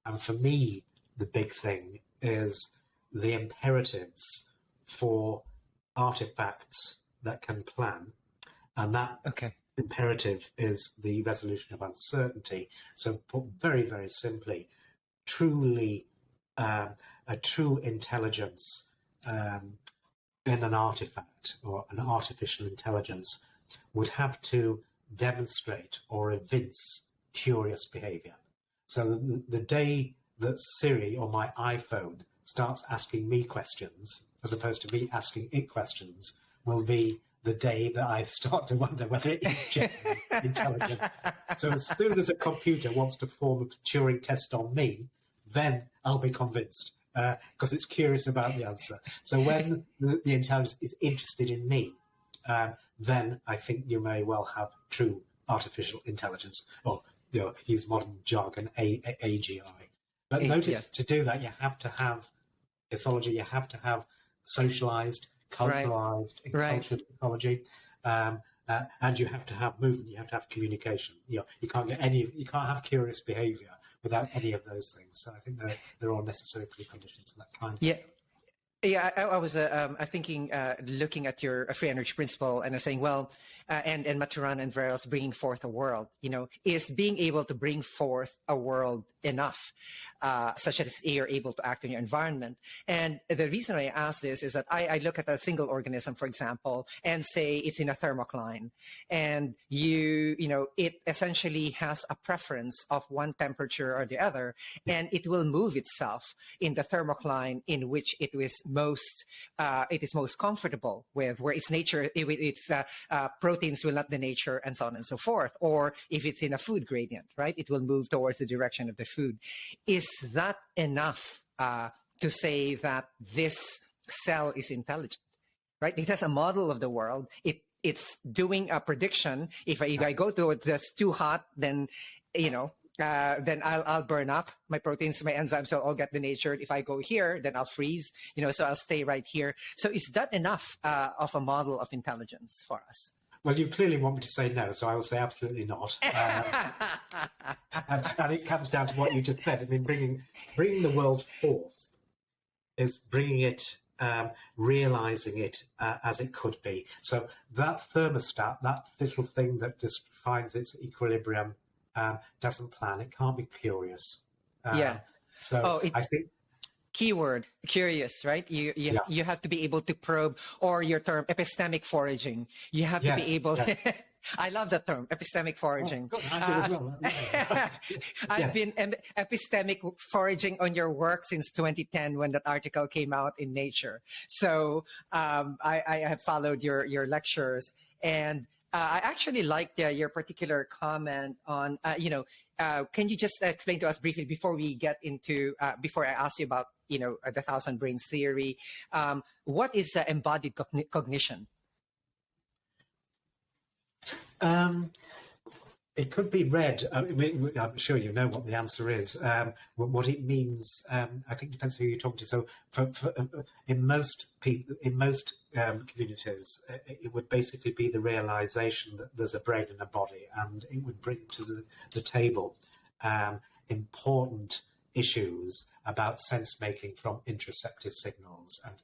And for me, the big thing is the imperatives for artifacts that can plan, and that imperative is the resolution of uncertainty. So put very, very simply, a true intelligence in an artifact or an artificial intelligence would have to demonstrate or evince curious behavior. So the day that Siri or my iPhone starts asking me questions as opposed to me asking it questions will be the day that I start to wonder whether it is genuinely intelligent. So as soon as a computer wants to form a Turing test on me, then I'll be convinced because it's curious about the answer. So when the intelligence is interested in me, then I think you may well have true artificial intelligence, or use modern jargon, AGI. But notice to do that, you have to have ethology, you have to have socialized, culturalized, encultured ethology, and you have to have movement, you have to have communication. You can't have curious behavior without any of those things. So I think they're all necessary preconditions for that kind of thing. Yeah, I was thinking, looking at your free energy principle and saying, well, and Maturan and Verels bringing forth a world, is being able to bring forth a world enough, such that you're able to act in your environment. And the reason I ask this is that I look at a single organism, for example, and say it's in a thermocline, and it essentially has a preference of one temperature or the other, and it will move itself in the thermocline in which it was most comfortable with, where its nature, its proteins will not denature, and so on and so forth. Or if it's in a food gradient, right, it will move towards the direction of the food. Is that enough to say that this cell is intelligent? Right? It has a model of the world. It's doing a prediction. If I go to it that's too hot, then then I'll burn up my proteins, my enzymes, so I'll get denatured. If I go here, then I'll freeze. So I'll stay right here. So is that enough of a model of intelligence for us? Well, you clearly want me to say no, so I will say absolutely not. And it comes down to what you just said. I mean, bringing the world forth is bringing it, realizing it as it could be. So that thermostat, that little thing that just finds its equilibrium, doesn't plan. It can't be curious. So I think keyword curious, right? You have to be able to probe, or your term epistemic foraging. You have to be able. Yeah. I love that term, epistemic foraging. Oh, I do as well. I've been epistemic foraging on your work since 2010 when that article came out in Nature. So I have followed your lectures, and I actually liked your particular comment on, can you just explain to us briefly before we get into, before I ask you about, the thousand brains theory, what is embodied cognition? It could be read. I'm sure you know what the answer is. What it means, I think, depends who you're talking to. So, in most communities, it would basically be the realization that there's a brain and a body, and it would bring to the table important issues about sense making from interoceptive signals, and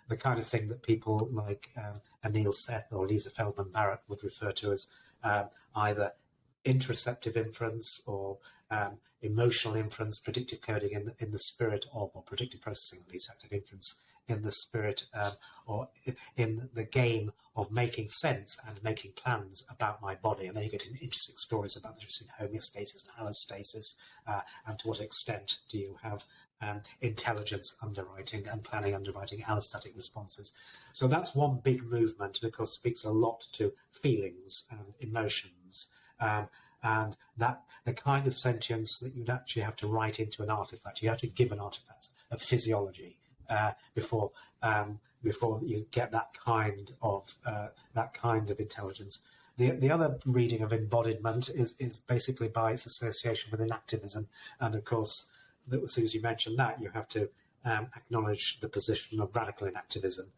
the kind of thing that people like Anil Seth or Lisa Feldman Barrett would refer to as either interoceptive inference or emotional inference, predictive coding in the spirit of, or predictive processing, at least active inference in the spirit or in the game of making sense and making plans about my body. And then you get into interesting stories about the difference between homeostasis and allostasis, and to what extent do you have intelligence underwriting and planning underwriting allostatic responses. So that's one big movement, and of course speaks a lot to feelings and emotions, and that the kind of sentience that you'd actually have to write into an artifact. You have to give an artifact a physiology before you get that kind of intelligence. The other reading of embodiment is basically by its association with inactivism, and of course, as soon as you mention that, you have to acknowledge the position of radical inactivism,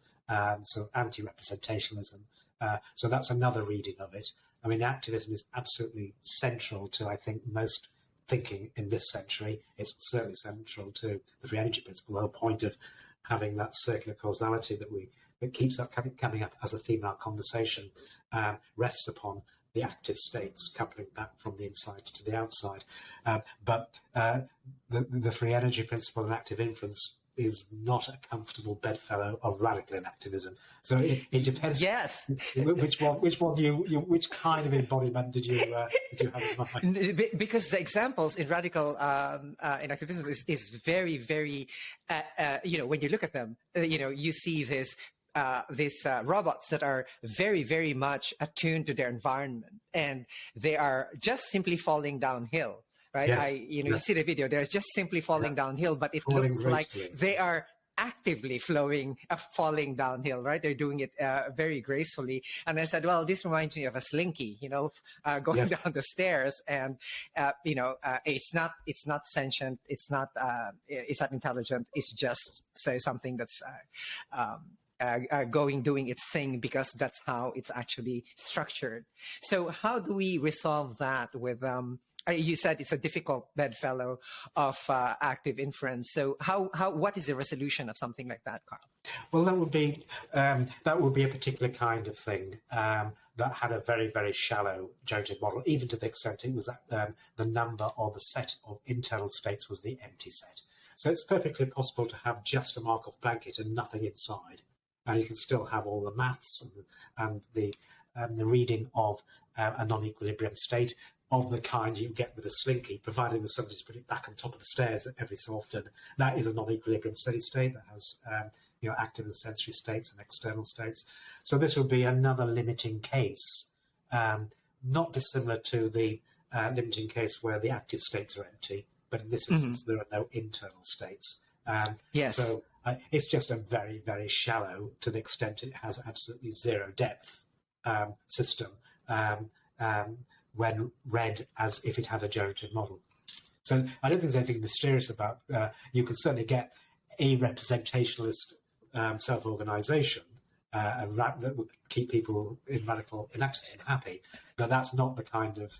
so anti-representationalism. So that's another reading of it. I mean, activism is absolutely central to, I think, most thinking in this century. It's certainly central to the free energy principle. The whole point of having that circular causality that keeps up coming up as a theme in our conversation rests upon the active states coupling back from the inside to the outside. But the free energy principle and active inference is not a comfortable bedfellow of radical inactivism. So it depends. Yes. Which kind of embodiment did you have in mind? Because the examples in radical inactivism is very, very, when you look at them, you see these robots that are very, very much attuned to their environment, and they are just simply falling downhill. Right? Yes. You see the video, they're just simply falling downhill, but it looks like they are actively falling downhill, right? They're doing it very gracefully. And I said, well, this reminds me of a slinky, going down the stairs, and it's not sentient, it's not intelligent. It's just something that's doing its thing, because that's how it's actually structured. So how do we resolve that with you said it's a difficult bedfellow of active inference. So what is the resolution of something like that, Karl? Well, that would be a particular kind of thing that had a very, very shallow generative model, even to the extent it was that the number or the set of internal states was the empty set. So it's perfectly possible to have just a Markov blanket and nothing inside, and you can still have all the maths and the reading of a non-equilibrium state of the kind you get with a slinky, provided that somebody's put it back on top of the stairs every so often. That is a non-equilibrium steady state that has active and sensory states and external states. So this would be another limiting case, not dissimilar to the limiting case where the active states are empty, but in this instance, there are no internal states. Yes. So it's just a very, very shallow, to the extent it has absolutely zero depth system when read as if it had a generative model. So I don't think there's anything mysterious about. You can certainly get a representationalist self-organization that would keep people in radical inactivity happy, but that's not the kind of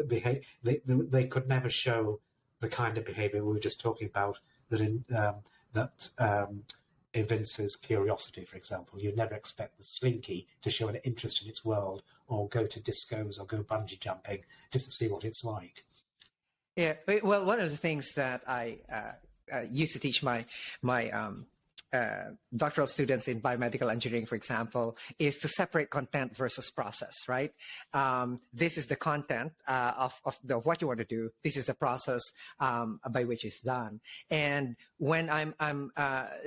behavior. They could never show the kind of behavior we were just talking about that evinces curiosity, for example. You never expect the slinky to show an interest in its world or go to discos or go bungee jumping just to see what it's like. Yeah, well, one of the things that I used to teach my doctoral students in biomedical engineering, for example, is to separate content versus process, right? This is the content of what you want to do. This is the process by which it's done. And when I'm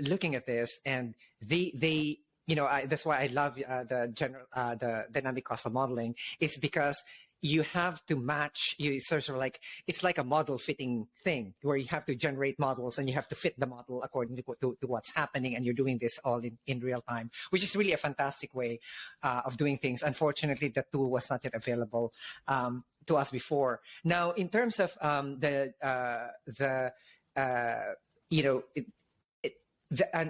looking at this, and that's why I love the dynamic causal modeling, is because you have to match, it's like a model fitting thing where you have to generate models and you have to fit the model according to what's happening, and you're doing this all in real time, which is really a fantastic way of doing things. Unfortunately, the tool was not yet available to us before. Now, in terms of an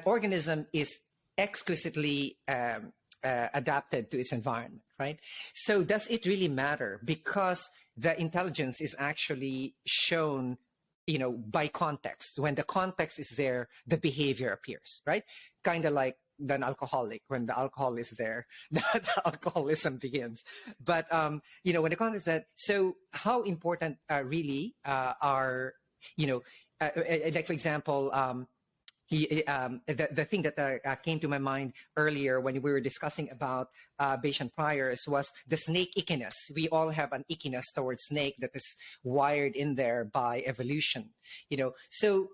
organism is exquisitely adapted to its environment, right? So does it really matter? Because the intelligence is actually shown, by context. When the context is there, the behavior appears, right? Kind of like an alcoholic. When the alcohol is there, the alcoholism begins. But, when the context is that, so how important really are, like, for example, the thing that came to my mind earlier when we were discussing about Bayesian priors was the snake ickiness. We all have an ickiness towards snake that is wired in there by evolution. So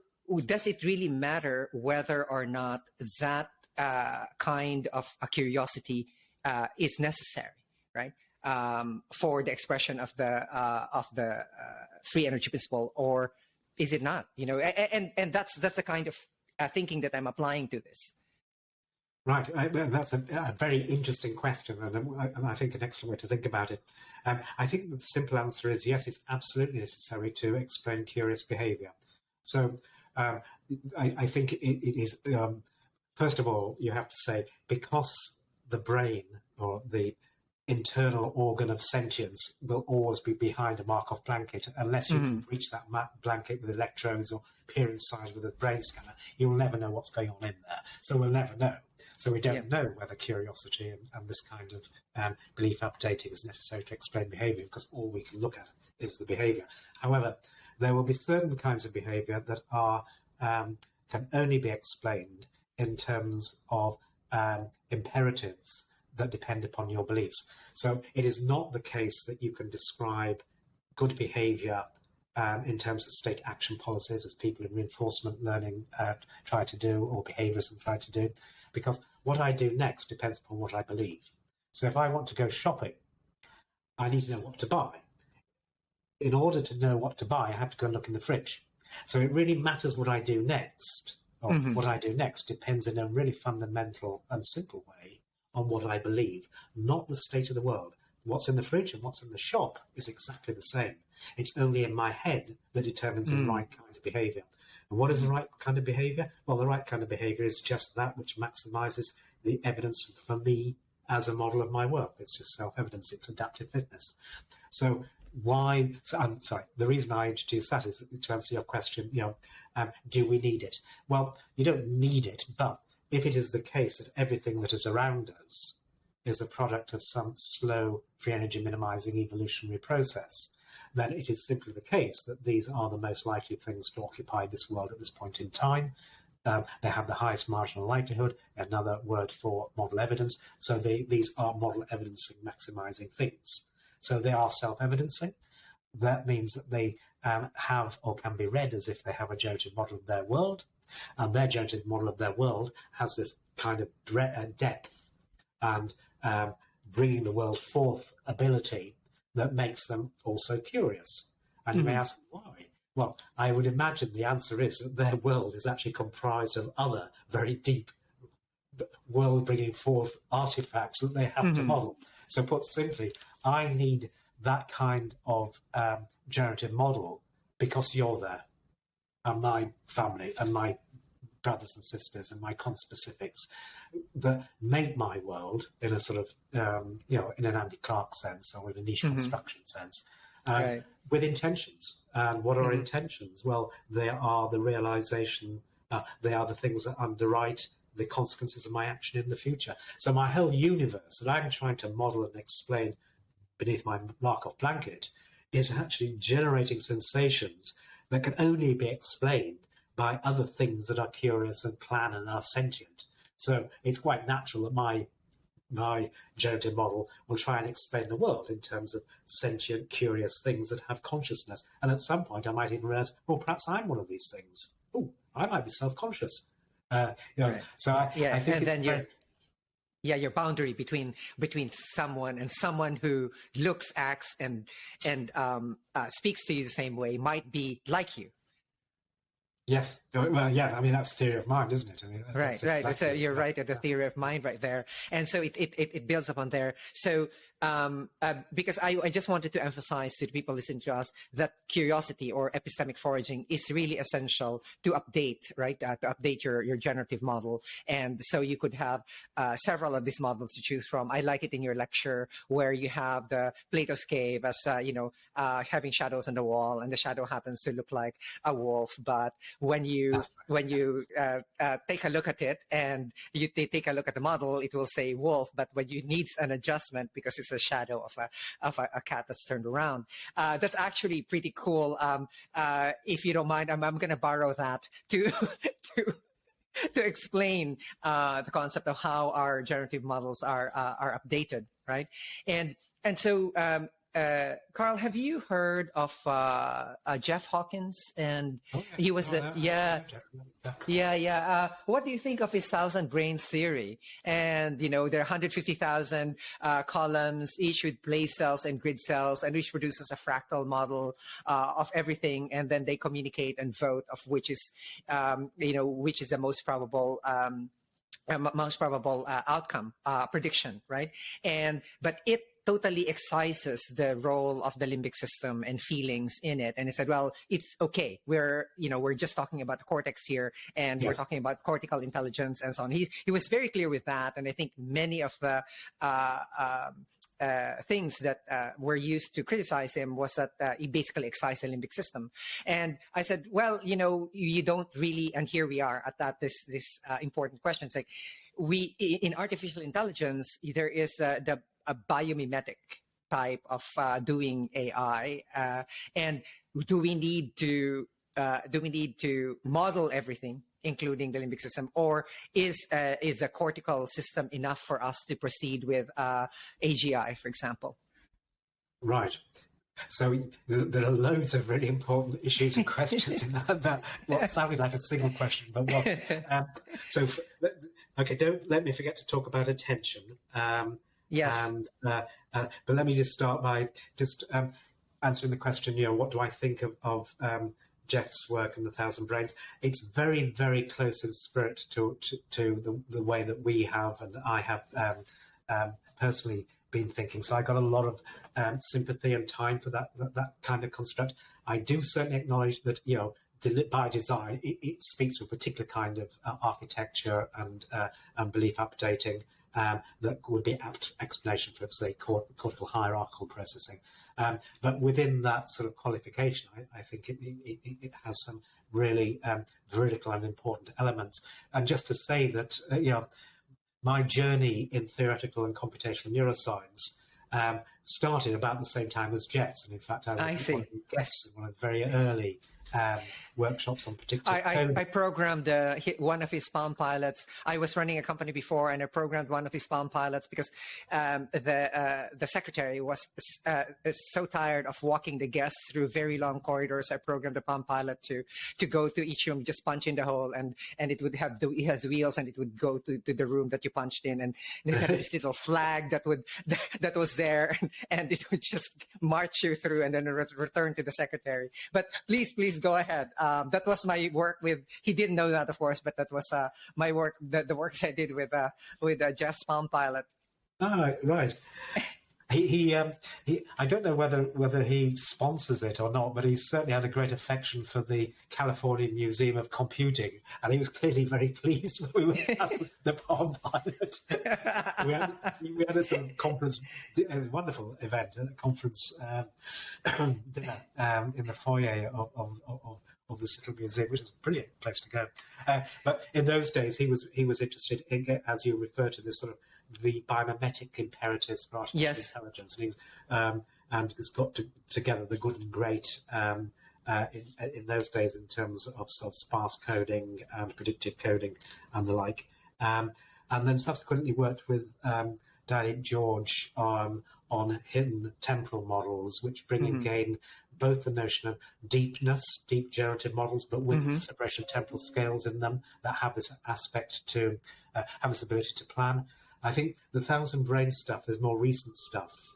does it really matter whether or not that kind of a curiosity is necessary, right? For the expression of the free energy principle, or is it not? And that's the kind of thinking that I'm applying to this. Right, that's a very interesting question, and I think an excellent way to think about it. I think the simple answer is yes, it's absolutely necessary to explain curious behaviour. So I think it is, first of all, you have to say, because the brain, or the internal organ of sentience, will always be behind a Markov blanket, unless you can breach that blanket with electrodes or peer inside with a brain scanner. You'll never know what's going on in there. So we'll never know. So we don't know whether curiosity and this kind of belief updating is necessary to explain behavior, because all we can look at is the behavior. However, there will be certain kinds of behavior that are can only be explained in terms of imperatives that depend upon your beliefs. So it is not the case that you can describe good behavior in terms of state action policies, as people in reinforcement learning try to do, or behaviorism try to do, because what I do next depends upon what I believe. So if I want to go shopping, I need to know what to buy. In order to know what to buy, I have to go and look in the fridge. So it really matters what I do next, or what I do next depends in a really fundamental and simple way on what I believe, not the state of the world. What's in the fridge and what's in the shop is exactly the same. It's only in my head that determines the right kind of behavior. And what is the right kind of behavior? Well, the right kind of behavior is just that which maximizes the evidence for me as a model of my work. It's just self-evidence, it's adaptive fitness. So the reason I introduced that is to answer your question, do we need it? Well, you don't need it, but if it is the case that everything that is around us is a product of some slow free energy minimizing evolutionary process, then it is simply the case that these are the most likely things to occupy this world at this point in time. They have the highest marginal likelihood, another word for model evidence. So these are model evidencing maximizing things. So they are self-evidencing. That means that they have or can be read as if they have a generative model of their world. And their generative model of their world has this kind of depth and bringing the world forth ability that makes them also curious. And you may ask, why? Well, I would imagine the answer is that their world is actually comprised of other very deep world bringing forth artifacts that they have to model. So put simply, I need that kind of generative model because you're there, and my family and my brothers and sisters and my conspecifics that make my world in a sort of, in an Andy Clark sense or in a niche construction sense, with intentions. And what are intentions? Well, they are the realization, they are the things that underwrite the consequences of my action in the future. So my whole universe that I'm trying to model and explain beneath my Markov blanket is actually generating sensations that can only be explained by other things that are curious and plan and are sentient. So it's quite natural that my generative model will try and explain the world in terms of sentient, curious things that have consciousness. And at some point, I might even realize, well, perhaps I'm one of these things. Oh, I might be self-conscious. So I think and it's then your boundary between someone and someone who looks, acts, and speaks to you the same way might be like you. Yes. Well, yeah. I mean, that's theory of mind, isn't it? I mean, right. Exactly, So you're right at the theory of mind right there, and so it builds upon there. So because I just wanted to emphasize to the people listening to us that curiosity or epistemic foraging is really essential to update, right? To update your generative model, and so you could have several of these models to choose from. I like it in your lecture where you have the Plato's cave as having shadows on the wall, and the shadow happens to look like a wolf, but when you take a look at it and you take a look at the model, it will say wolf, but when you needs an adjustment because it's a shadow of a cat that's turned around. That's actually pretty cool. If you don't mind, I'm going to borrow that to explain the concept of how our generative models are updated, right? And so Karl, have you heard of Jeff Hawkins? And he was what do you think of his 1,000 brains theory? And there are 150,000 columns, each with place cells and grid cells, and which produces a fractal model of everything. And then they communicate and vote of which is the most probable. Outcome prediction, right? But it totally excises the role of the limbic system and feelings in it. And he said, well, it's okay. We're just talking about the cortex here, and we're talking about cortical intelligence and so on. He was very clear with that. And I think many of the things that were used to criticize him was that he basically excised the limbic system. And I said, well, you don't really, and here we are at this important question. It's like in artificial intelligence, there is a biomimetic type of doing AI, and do we need to model everything, including the limbic system, or is a cortical system enough for us to proceed with AGI, for example? Right. So there are loads of really important issues and questions in that what sounded like a single question, but what? Okay, don't let me forget to talk about attention. Yes. And but let me just start by just answering the question. What do I think of Jeff's work and the 1,000 Brains? It's very, very close in spirit to the way that we have and I have personally been thinking. So I got a lot of sympathy and time for that kind of construct. I do certainly acknowledge that by design it speaks to a particular kind of architecture and belief updating. That would be apt explanation for, say, cortical hierarchical processing. But within that sort of qualification, I think it has some really veridical and important elements. And just to say that, my journey in theoretical and computational neuroscience started about the same time as Jeff's. And in fact, I was one of his guests in one of the very early workshops on predictive I coding. programmed one of his Palm Pilots. I was running a company before, and I programmed one of his Palm Pilots because the secretary was so tired of walking the guests through very long corridors. I programmed the Palm Pilot to go to each room, just punch in the hole, and it would have it has wheels, and it would go to the room that you punched in, and it had this little flag that was there, and it would just march you through, and then return to the secretary. But please go ahead. That was my work with. He didn't know that, of course, but that was my work. The work that I did with Jeff's Palm Pilot. Ah, right. He I don't know whether he sponsors it or not, but he certainly had a great affection for the California Museum of Computing, and he was clearly very pleased when we went past the Palm Pilot. we had a sort of conference, a wonderful event, a conference dinner in the foyer of the Central Museum, which is a brilliant place to go. But in those days, he was interested in, as you refer to, this sort of the biomimetic imperatives for artificial intelligence, and it's got together the good and great in those days in terms of sparse coding and predictive coding and the like, and then subsequently worked with Diane George on hidden temporal models, which bring again both the notion of deep generative models, but with separation of temporal scales in them that have this aspect to have this ability to plan. I think the Thousand Brains stuff, there's more recent stuff,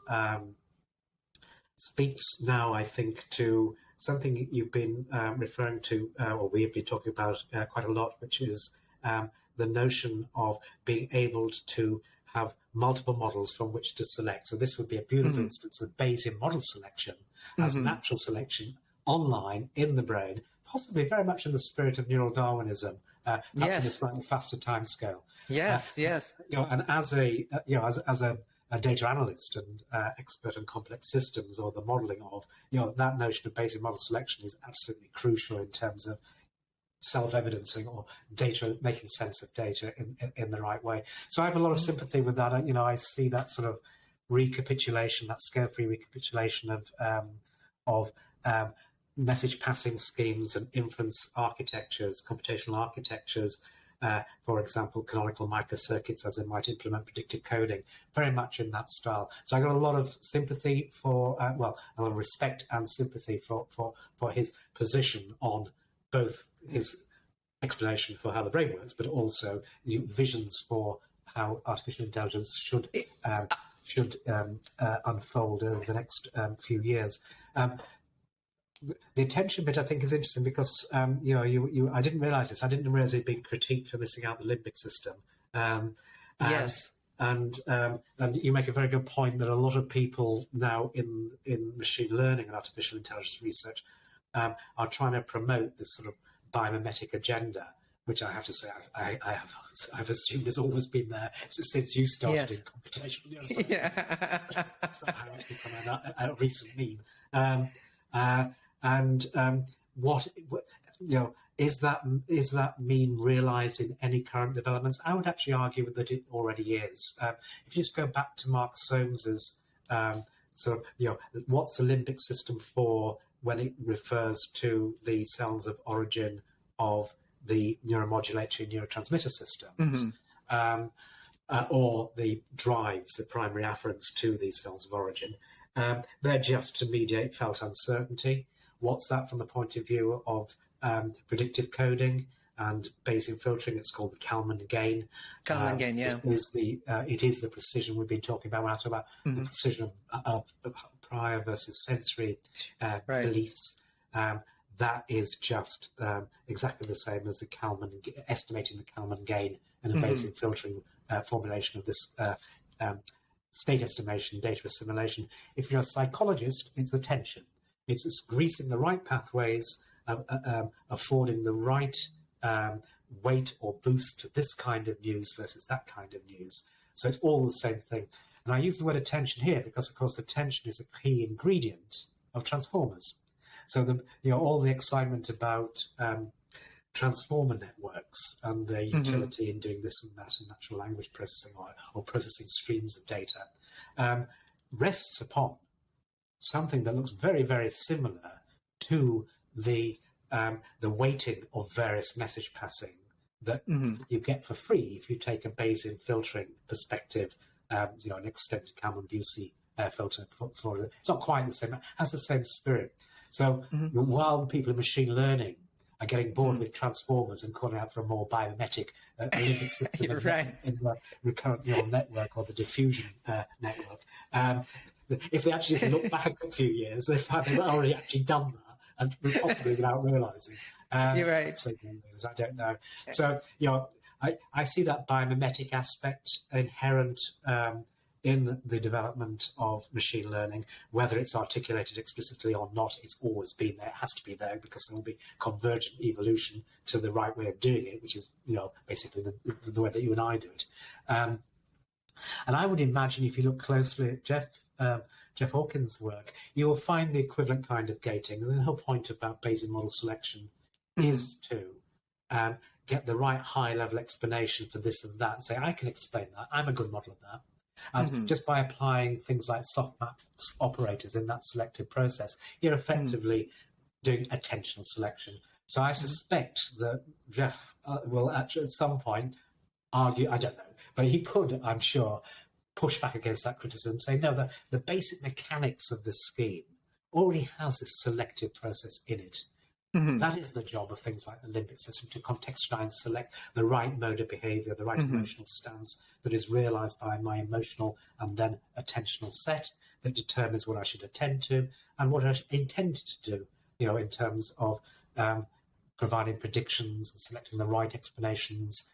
speaks now, I think, to something you've been referring to, or we have been talking about quite a lot, which is the notion of being able to have multiple models from which to select. So this would be a beautiful instance of Bayesian model selection as natural selection online in the brain, possibly very much in the spirit of neural Darwinism, perhaps in a slightly faster timescale. Yes. And as a data analyst and expert in complex systems, or the modelling of, that notion of Bayesian model selection is absolutely crucial in terms of self-evidencing or data, making sense of data in the right way. So I have a lot of sympathy with that. I see that sort of recapitulation, that scale-free recapitulation of message passing schemes and inference architectures, computational architectures, for example, canonical microcircuits as they might implement predictive coding, very much in that style. So I got a lot of sympathy for, a lot of respect and sympathy for his position on both his explanation for how the brain works, but also visions for how artificial intelligence should unfold over the next few years. The attention bit, I think, is interesting because I didn't realise this. I didn't realise it'd been critiqued for missing out the limbic system. Yes. And you make a very good point that a lot of people now in machine learning and artificial intelligence research are trying to promote this sort of biomimetic agenda, which I have to say I've assumed has always been there since you started in computational neuroscience. Somehow it's become a recent meme. What is that meme realised in any current developments? I would actually argue that it already is. If you just go back to Mark Solmes's what's the limbic system for when it refers to the cells of origin of the neuromodulatory neurotransmitter systems, or the drives, the primary afferents to these cells of origin. They're just to mediate felt uncertainty. What's that from the point of view of predictive coding and Bayesian filtering? It's called the Kalman gain. Kalman gain, yeah. It is the precision we've been talking about when I was talking about the precision of prior versus sensory beliefs. That is just exactly the same as the Kalman, estimating the Kalman gain in a Bayesian filtering formulation of this state estimation, data assimilation. If you're a psychologist, it's attention. It's just greasing the right pathways, affording the right weight or boost to this kind of news versus that kind of news. So it's all the same thing. And I use the word attention here because, of course, attention is a key ingredient of transformers. So all the excitement about transformer networks and their utility in doing this and that in natural language processing or processing streams of data rests upon something that looks very, very similar to the the weighting of various message passing that you get for free if you take a Bayesian filtering perspective, an extended Kalman-Bucy filter for it. It's not quite the same. It has the same spirit. So while people in machine learning are getting bored with transformers and calling out for a more biomimetic limbic system in the recurrent neural network or the diffusion network, if they actually just look back a few years, they find they've already actually done that, and possibly without realizing. You're right. I don't know. So, I see that biomimetic aspect inherent in the development of machine learning. Whether it's articulated explicitly or not, it's always been there. It has to be there because there will be convergent evolution to the right way of doing it, which is, basically the way that you and I do it. And I would imagine if you look closely at Jeff Hawkins' work, you will find the equivalent kind of gating. And the whole point about Bayesian model selection is to get the right high-level explanation for this and that and say, I can explain that. I'm a good model of that. And just by applying things like softmax operators in that selective process, you're effectively doing attentional selection. So I suspect that Jeff will actually at some point argue, I don't know, but he could, I'm sure, push back against that criticism, say, no, the basic mechanics of this scheme already has this selective process in it. That is the job of things like the limbic system, to contextualize and select the right mode of behavior, the right emotional stance that is realized by my emotional and then attentional set that determines what I should attend to and what I intend to do, in terms of providing predictions and selecting the right explanations,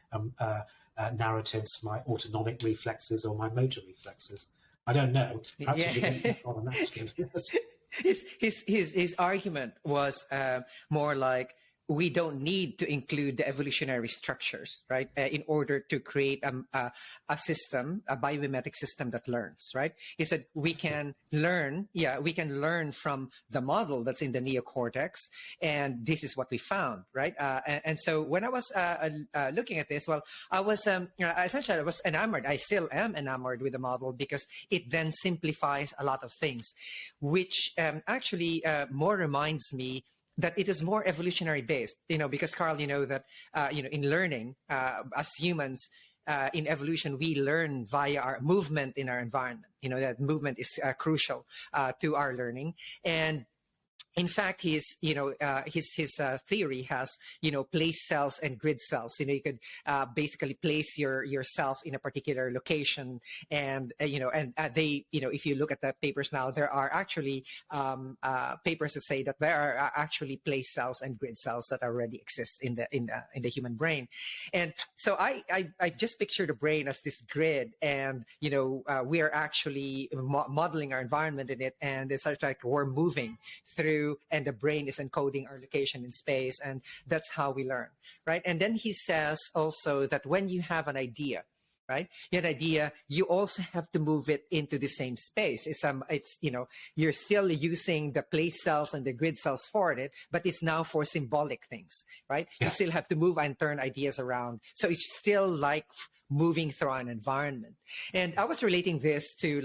narratives, my autonomic reflexes or my motor reflexes. I don't know. Perhaps you should get on and ask him. His argument was more like, we don't need to include the evolutionary structures, right, in order to create a system, a biomimetic system that learns, right? He said we can learn, from the model that's in the neocortex, and this is what we found, right? And so when I was looking at this, well, I was essentially I was enamored. I still am enamored with the model because it then simplifies a lot of things, which actually more reminds me that it is more evolutionary based, because Karl, that, in learning, as humans, in evolution, we learn via our movement in our environment. That movement is crucial to our learning. And in fact, his theory has, place cells and grid cells. You could basically place yourself in a particular location, and they, if you look at the papers now, there are actually papers that say that there are actually place cells and grid cells that already exist in the human brain. And so I just picture the brain as this grid, and we are actually modeling our environment in it, and it's sort of like we're moving through. And the brain is encoding our location in space, and that's how we learn, right? And then he says also that when you have an idea, right, you also have to move it into the same space. You're still using the place cells and the grid cells for it, but it's now for symbolic things, right? Yeah. You still have to move and turn ideas around. So it's still like moving through an environment. And I was relating this to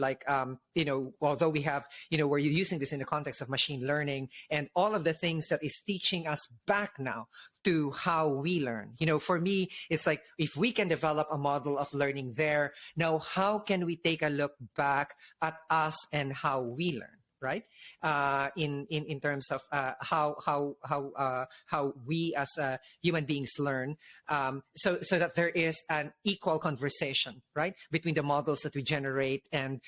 although we have, we're using this in the context of machine learning and all of the things that is teaching us back now to how we learn. For me, it's like, if we can develop a model of learning there, now how can we take a look back at us and how we learn? Right, in terms of how we as human beings learn, so that there is an equal conversation, right, between the models that we generate and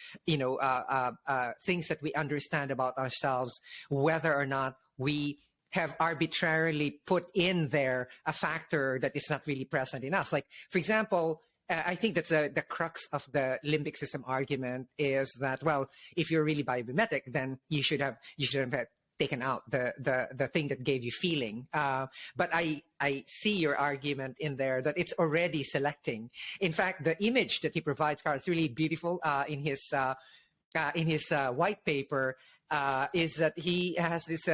things that we understand about ourselves, whether or not we have arbitrarily put in there a factor that is not really present in us. Like, for example, I think that's the crux of the limbic system argument is that, well, if you're really biomimetic, then you should have taken out the thing that gave you feeling. But I see your argument in there that it's already selecting. In fact, the image that he provides, Karl, is really beautiful in his white paper, is that he has this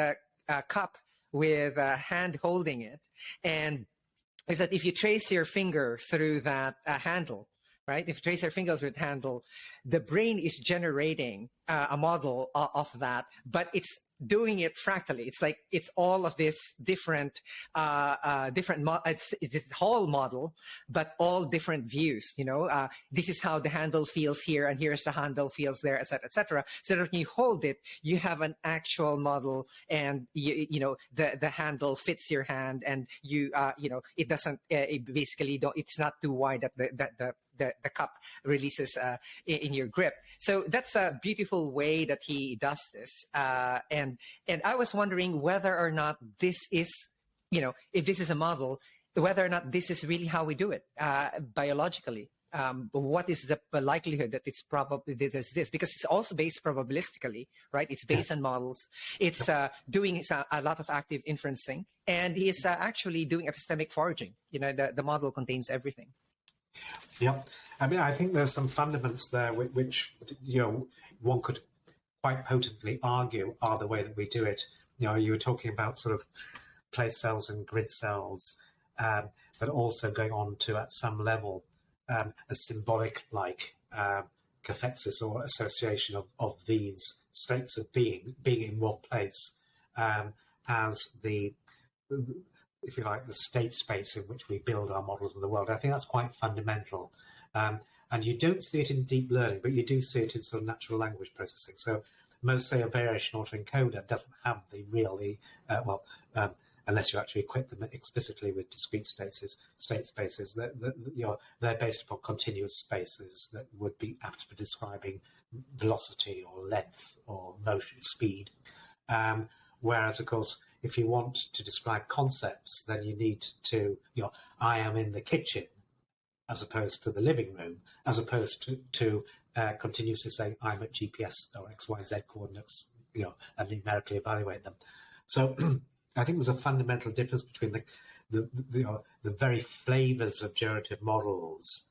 cup with a hand holding it, and is that if you trace your finger through that handle, right? If you trace your finger through the handle, the brain is generating a model of that, but it's doing it fractally. It's like it's all of this different it's a whole model, but all different views. This is how the handle feels here, and here's the handle feels there, etc., etc. So that when you hold it, you have an actual model, and the handle fits your hand, and it doesn't. It basically don't. It's not too wide that the cup releases in your grip. So that's a beautiful way that he does this. And I was wondering whether or not this is, if this is a model, whether or not this is really how we do it biologically. What is the likelihood that it's probably this? Because it's also based probabilistically, right? It's based on models. It's doing a lot of active inferencing, and he's actually doing epistemic foraging. The model contains everything. Yeah, I mean, I think there's some fundamentals there which one could quite potently argue are the way that we do it. You were talking about sort of place cells and grid cells, but also going on to, at some level, a symbolic like cathexis or association of these states of being in one place as the, if you like, the state space in which we build our models of the world. I think that's quite fundamental. And you don't see it in deep learning, but you do see it in sort of natural language processing. So most, say, a variation autoencoder doesn't have the really, unless you actually equip them explicitly with discrete state spaces, they're based upon continuous spaces that would be apt for describing velocity or length or motion speed. Whereas, of course, if you want to describe concepts, then you need to, I am in the kitchen, as opposed to the living room, as opposed to continuously saying I'm at GPS or XYZ coordinates, and numerically evaluate them. So I think there's a fundamental difference between the very flavors of generative models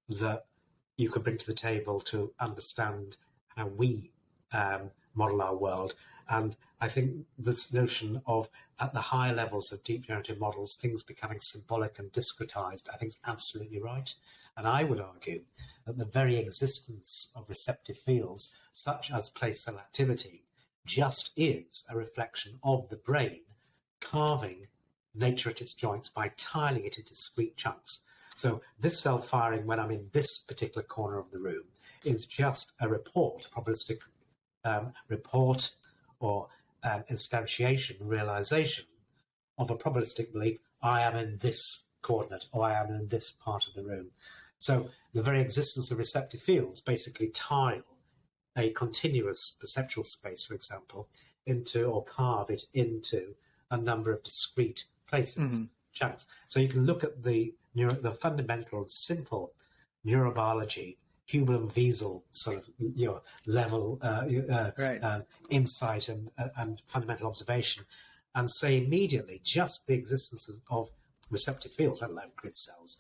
that you could bring to the table to understand how we model our world. And I think this notion of, at the higher levels of deep generative models, things becoming symbolic and discretized, I think is absolutely right. And I would argue that the very existence of receptive fields, such as place cell activity, just is a reflection of the brain carving nature at its joints by tiling it into discrete chunks. So this cell firing when I'm in this particular corner of the room is just a report, probabilistic report or instantiation, realization of a probabilistic belief, I am in this coordinate or I am in this part of the room. So the very existence of receptive fields basically tile a continuous perceptual space, for example, into, or carve it into, a number of discrete places, chunks. So you can look at the fundamental, simple neurobiology, Hubel and Wiesel sort of level insight and fundamental observation, and say immediately just the existence of receptive fields, let alone grid cells,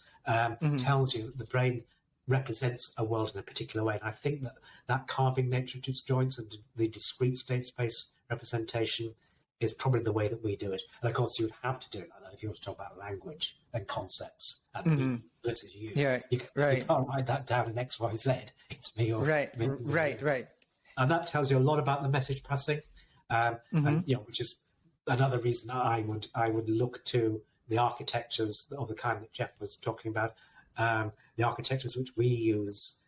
tells you that the brain represents a world in a particular way. And I think that carving nature at its joints and the discrete state space representation is probably the way that we do it. And of course, you would have to do it like that if you want to talk about language and concepts and me versus you. Yeah, you can't write that down in X, Y, Z. It's me or me. Right. And that tells you a lot about the message passing, and which is another reason I would look to the architectures of the kind that Jeff was talking about. The architectures which we use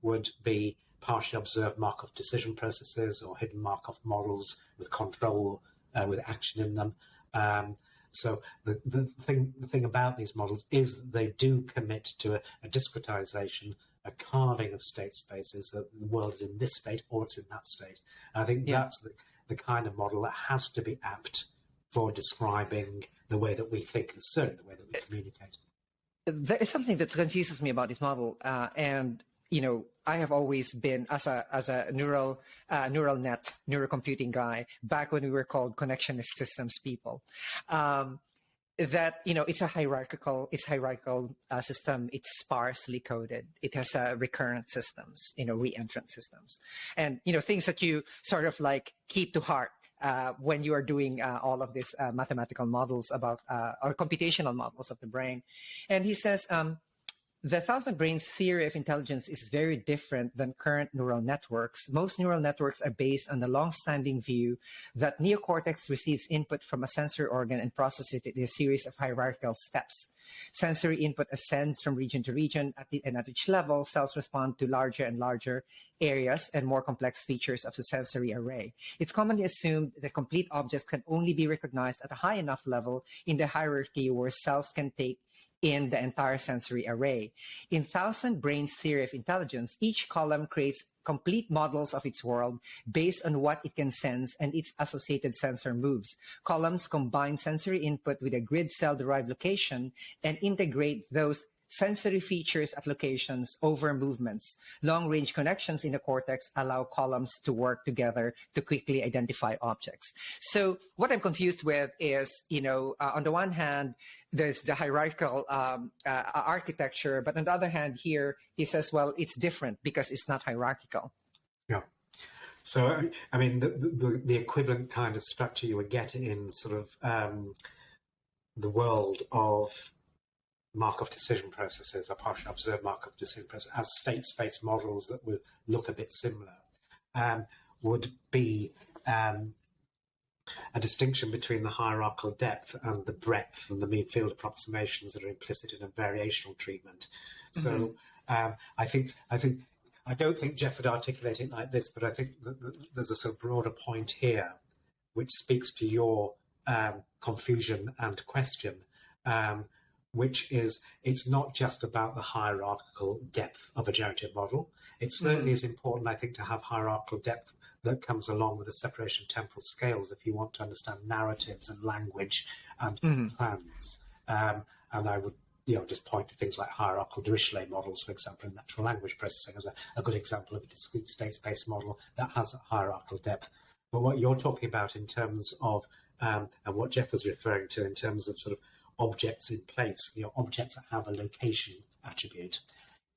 would be partially observed Markov decision processes or hidden Markov models with control, with action in them. So the thing about these models is that they do commit to a discretization, a carving of state spaces, that the world is in this state or it's in that state. And I think that's the kind of model that has to be apt for describing the way that we think and certainly the way that we communicate. There is something that confuses me about this model, and I have always been as a neural net neurocomputing guy back when we were called connectionist systems people. That it's a hierarchical system. It's sparsely coded. It has recurrent systems, reentrant systems, and things that you sort of like keep to heart when you are doing all of these mathematical models about or computational models of the brain. And he says the Thousand Brains theory of intelligence is very different than current neural networks. Most neural networks are based on the long-standing view that neocortex receives input from a sensory organ and processes it in a series of hierarchical steps. Sensory input ascends from region to region, and at each level, cells respond to larger and larger areas and more complex features of the sensory array. It's commonly assumed that complete objects can only be recognized at a high enough level in the hierarchy where cells can take in the entire sensory array. In Thousand Brains theory of intelligence, each column creates complete models of its world based on what it can sense and its associated sensor moves. Columns combine sensory input with a grid cell-derived location and integrate those sensory features at locations over movements. Long-range connections in the cortex allow columns to work together to quickly identify objects. So what I'm confused with is, on the one hand, there's the hierarchical architecture, but on the other hand here, he says, well, it's different because it's not hierarchical. Yeah. So, I mean, the equivalent kind of structure you would get in sort of the world of Markov decision processes, or partially observed Markov decision processes, as state space models that would look a bit similar, would be a distinction between the hierarchical depth and the breadth and the mean field approximations that are implicit in a variational treatment. So I don't think Jeff would articulate it like this, but I think that there's a sort of broader point here which speaks to your confusion and question, which is it's not just about the hierarchical depth of a generative model. It certainly is important, I think, to have hierarchical depth that comes along with the separation of temporal scales if you want to understand narratives and language and plans. And I would just point to things like hierarchical Dirichlet models, for example, in natural language processing as a good example of a discrete state space model that has a hierarchical depth. But what you're talking about in terms of, and what Jeff was referring to in terms of sort of objects in place, objects that have a location attribute,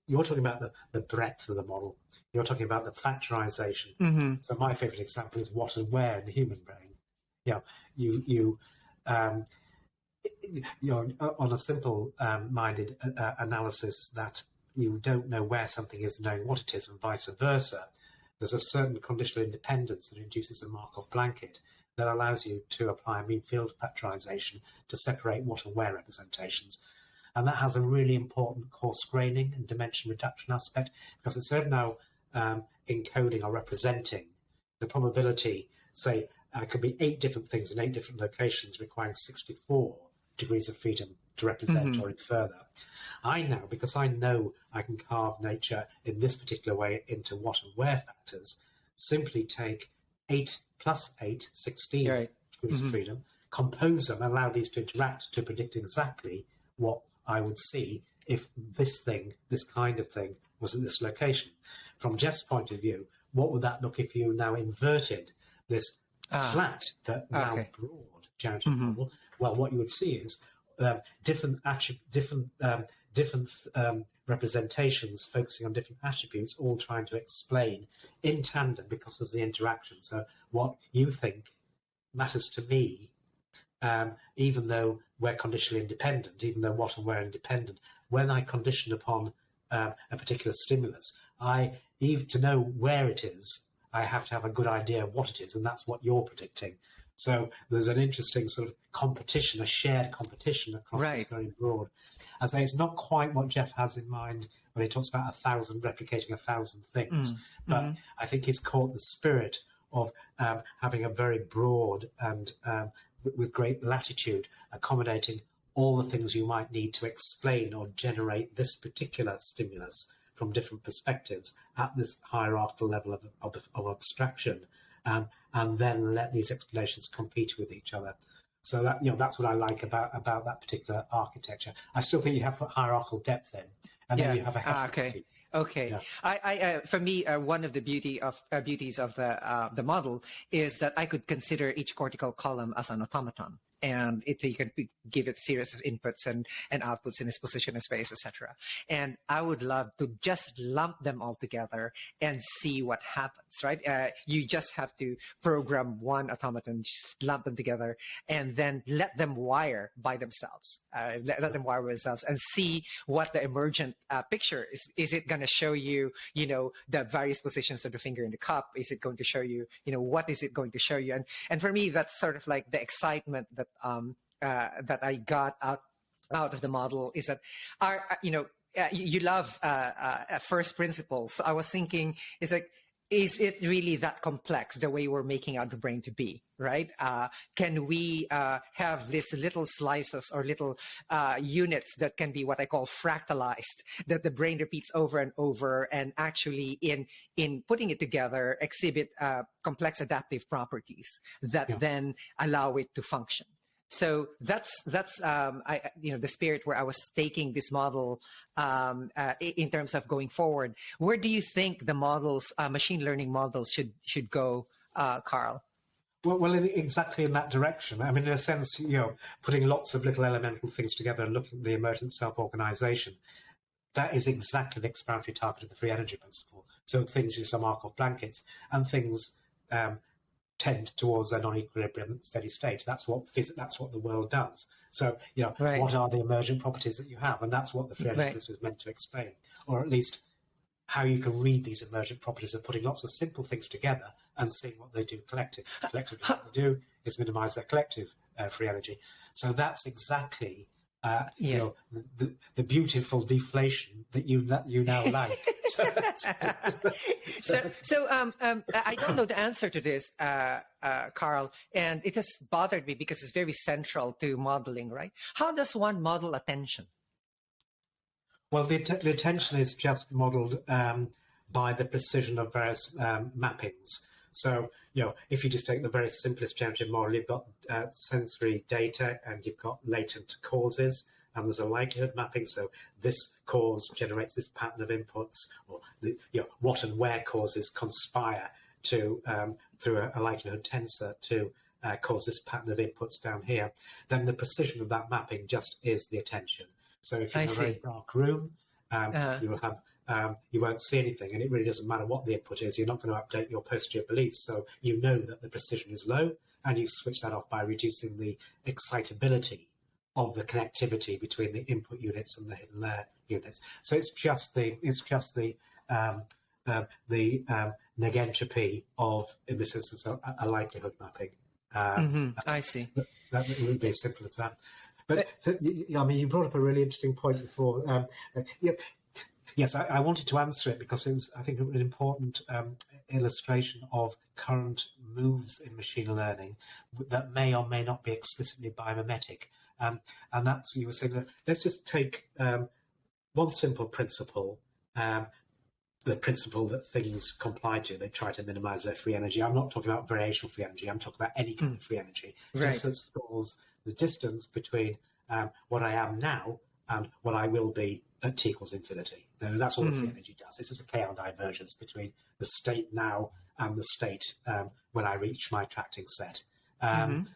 you're talking about the breadth of the model. You're talking about the factorization. So my favorite example is what and where in the human brain. You're on a simple minded analysis that you don't know where something is knowing what it is and vice versa. There's a certain conditional independence that induces a Markov blanket that allows you to apply a mean field factorization to separate what and where representations. And that has a really important coarse graining and dimension reduction aspect, because instead of now encoding or representing the probability, say, it could be 8 different things in 8 different locations requiring 64 degrees of freedom to represent or infer that. I now, because I know I can carve nature in this particular way into what and where factors, simply take 8 plus 8, 16 degrees of freedom, compose them, and allow these to interact to predict exactly what I would see if this thing, this kind of thing, was at this location. From Jeff's point of view, what would that look if you now inverted this flat but now broad generative model? Well, what you would see is different representations focusing on different attributes, all trying to explain in tandem because of the interaction. So what you think matters to me, even though we're conditionally independent, even though what and where are independent. When I condition upon a particular stimulus, to know where it is, I have to have a good idea of what it is, and that's what you're predicting. So there's an interesting sort of competition, a shared competition across this very broad. I say it's not quite what Jeff has in mind when he talks about 1,000 replicating 1,000 things, but I think he's caught the spirit of having a very broad and with great latitude, accommodating all the things you might need to explain or generate this particular stimulus from different perspectives at this hierarchical level of abstraction, and then let these explanations compete with each other. So that that's what I like about that particular architecture. I still think you have to put hierarchical depth in, and then you have a heterogeneity. Okay. Yeah. For me, one of the beauties of the model is that I could consider each cortical column as an automaton, and you can give it a series of inputs and outputs in its position in space, etc. And I would love to just lump them all together and see what happens. automats, right? You just have to program one automaton, just lump them together, and then let them wire by themselves. Let them wire by themselves and see what the emergent picture is. Is it going to show you, the various positions of the finger in the cup? Is it going to show you, what is it going to show you? And for me, that's sort of like the excitement that that I got out of the model is that you love first principles. So I was thinking, is it really that complex the way we're making out the brain to be, right? Can we have these little slices or little units that can be what I call fractalized, that the brain repeats over and over, and actually in putting it together exhibit complex adaptive properties that then allow it to function? So that's the spirit where I was taking this model in terms of going forward. Where do you think the models, machine learning models, should go, Karl? Well, exactly in that direction. I mean, in a sense, putting lots of little elemental things together and looking at the emergent self-organization, that is exactly the explanatory target of the free energy principle. So things use some Markov blankets, and things tend towards a non-equilibrium steady state. That's what the world does. So, what are the emergent properties that you have? And that's what the free energy principle is meant to explain, or at least how you can read these emergent properties of putting lots of simple things together and seeing what they do collectively. Collectively, what they do is minimize their collective free energy. So that's exactly the beautiful deflation that you now like. So I don't know the answer to this, Karl, and it has bothered me because it's very central to modeling, right? How does one model attention? Well, the attention is just modeled by the precision of various mappings. So, if you just take the very simplest generative model, you've got sensory data and you've got latent causes, and there's a likelihood mapping. So this cause generates this pattern of inputs, or what and where causes conspire to through a likelihood tensor to cause this pattern of inputs down here. Then the precision of that mapping just is the attention. So if you're in a very dark room, you will have you won't see anything, and it really doesn't matter what the input is. You're not going to update your posterior beliefs, so you know that the precision is low, and you switch that off by reducing the excitability of the connectivity between the input units and the hidden layer units. So it's just the negentropy of, in this instance, a likelihood mapping. I see. That would be as simple as that. But you brought up a really interesting point before. Yes, I wanted to answer it because it was, I think, an important illustration of current moves in machine learning that may or may not be explicitly biomimetic. And that's, you were saying, that let's just take one simple principle, the principle that things comply to. They try to minimize their free energy. I'm not talking about variational free energy. I'm talking about any kind of free energy. Just that scores the distance between what I am now and what I will be at t equals infinity. That's all the free energy does. It's just a chaos divergence between the state now and the state when I reach my attracting set. And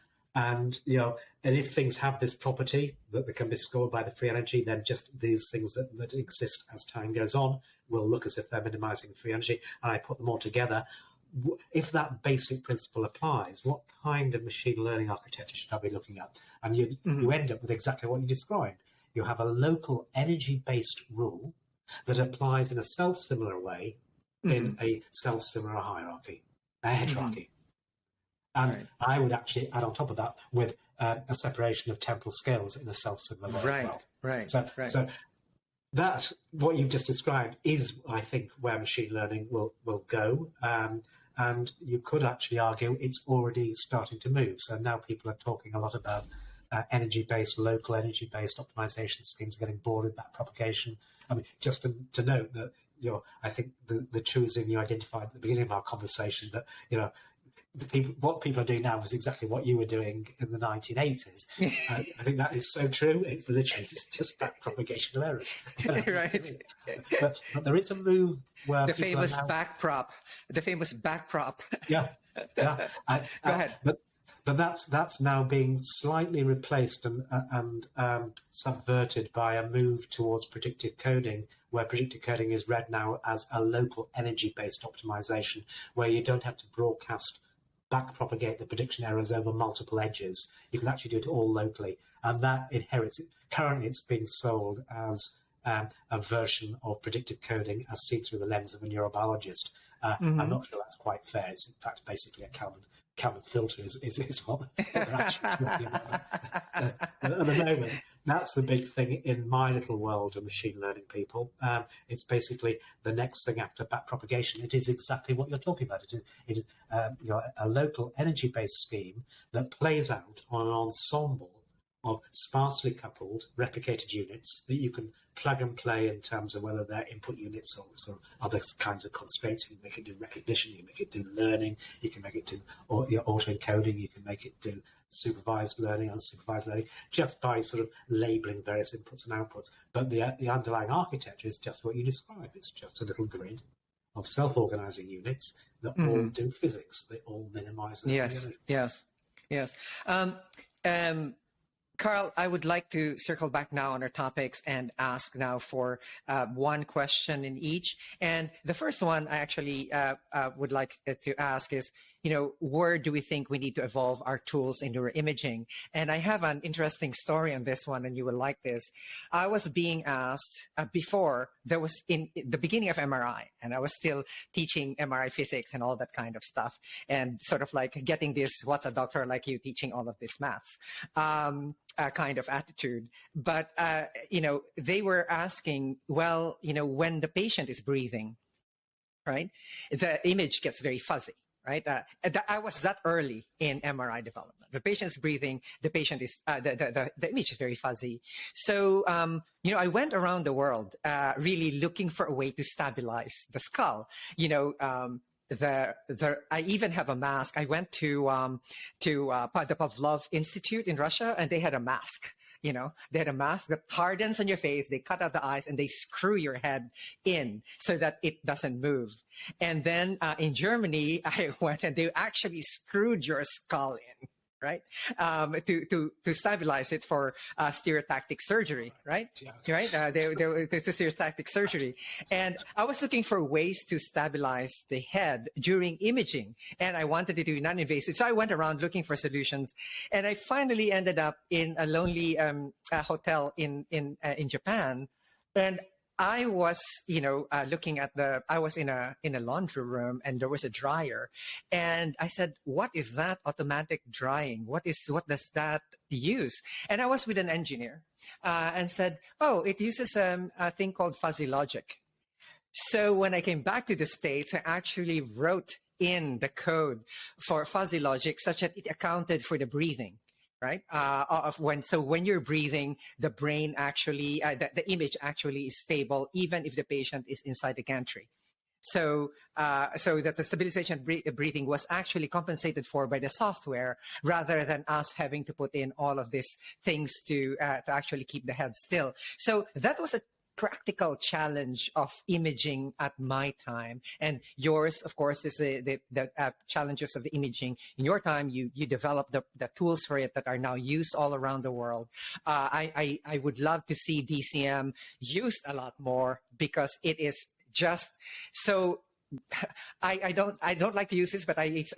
if things have this property that they can be scored by the free energy, then just these things that exist as time goes on will look as if they're minimizing free energy. And I put them all together. If that basic principle applies, what kind of machine learning architecture should I be looking at? And you end up with exactly what you described. You have a local energy-based rule that applies in a self-similar way in a self-similar hierarchy, a heterarchy. And I would actually add on top of that with a separation of temporal scales in a self-similar way as well. So that, what you've just described, is, I think, where machine learning will go. And you could actually argue it's already starting to move. So now people are talking a lot about energy-based, local energy-based optimization schemes, getting bored with that propagation. I mean, just to note that, I think the truism you identified at the beginning of our conversation, that, what people are doing now is exactly what you were doing in the 1980s. I think that is so true. It's literally just back propagation of errors. Right. But there is a move where the famous backprop. Yeah. Go ahead. But that's now being slightly replaced and subverted by a move towards predictive coding, where predictive coding is read now as a local energy-based optimization, where you don't have to broadcast back-propagate the prediction errors over multiple edges. You can actually do it all locally, and that inherits it. Currently, it's being sold as a version of predictive coding as seen through the lens of a neurobiologist. I'm not sure that's quite fair. It's in fact basically a Kalman filter is what they're actually talking about. At the moment, that's the big thing in my little world of machine learning people. It's basically the next thing after backpropagation. It is exactly what you're talking about. It is a local energy-based scheme that plays out on an ensemble of sparsely coupled replicated units that you can plug and play in terms of whether they're input units or other kinds of constraints. You can make it do recognition, you can make it do learning, you can make it do auto-encoding, you can make it do supervised learning, unsupervised learning, just by sort of labeling various inputs and outputs. But the underlying architecture is just what you describe. It's just a little grid of self-organizing units that all do physics. They all minimize their Yes. Karl, I would like to circle back now on our topics and ask now for one question in each. And the first one I actually would like to ask is, where do we think we need to evolve our tools in neuroimaging? And I have an interesting story on this one, and you will like this. I was being asked before, there was in the beginning of MRI, and I was still teaching MRI physics and all that kind of stuff, and sort of like getting this, what's a doctor like you teaching all of this maths? Kind of attitude. But, they were asking, well, when the patient is breathing, right, the image gets very fuzzy, right? I was that early in MRI development. The patient's breathing, the patient is, the image is very fuzzy. So, I went around the world really looking for a way to stabilize the skull. I even have a mask. I went to the Pavlov Institute in Russia, and they had a mask. They had a mask that hardens on your face. They cut out the eyes and they screw your head in so that it doesn't move. And then in Germany, I went and they actually screwed your skull in, right? To stabilize it for stereotactic surgery, right? Yeah. Right? To stereotactic surgery. And I was looking for ways to stabilize the head during imaging, and I wanted to do non-invasive. So I went around looking for solutions, and I finally ended up in a lonely hotel in Japan, and I was, looking at I was in a laundry room, and there was a dryer, and I said, "What is that automatic drying? What does that use?" And I was with an engineer, and said, "Oh, it uses a thing called fuzzy logic." So when I came back to the States, I actually wrote in the code for fuzzy logic such that it accounted for the breathing. Right? When you're breathing, the brain actually, the image actually is stable, even if the patient is inside the gantry. So that the stabilization breathing was actually compensated for by the software, rather than us having to put in all of these things to actually keep the head still. So that was a practical challenge of imaging at my time, and yours, of course, is the challenges of the imaging in your time. You developed the tools for it that are now used all around the world. I would love to see DCM used a lot more, because it is just so. I don't like to use this, but it's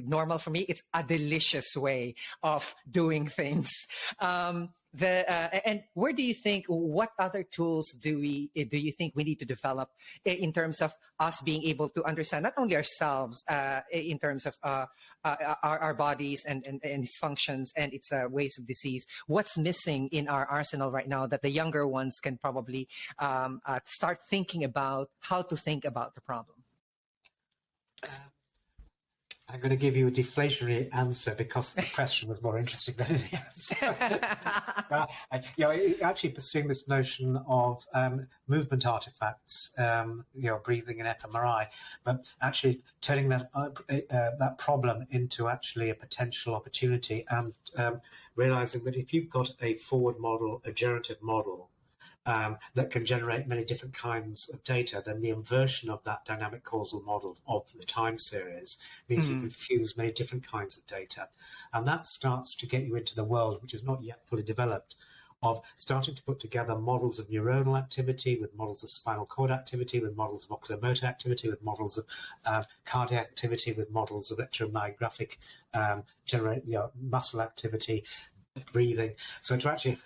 normal for me. It's a delicious way of doing things. And where do you think, what other tools do you think we need to develop in terms of us being able to understand not only ourselves in terms of our bodies and its functions and its ways of disease? What's missing in our arsenal right now that the younger ones can probably start thinking about how to think about the problem? I'm going to give you a deflationary answer because the question was more interesting than the answer. Actually pursuing this notion of movement artifacts, breathing and fMRI, but actually turning that problem into actually a potential opportunity, and realizing that if you've got a forward model, a generative model, that can generate many different kinds of data, then the inversion of that dynamic causal model of the time series means you can fuse many different kinds of data. And that starts to get you into the world, which is not yet fully developed, of starting to put together models of neuronal activity with models of spinal cord activity, with models of oculomotor activity, with models of cardiac activity, with models of electromyographic muscle activity, breathing. So to actually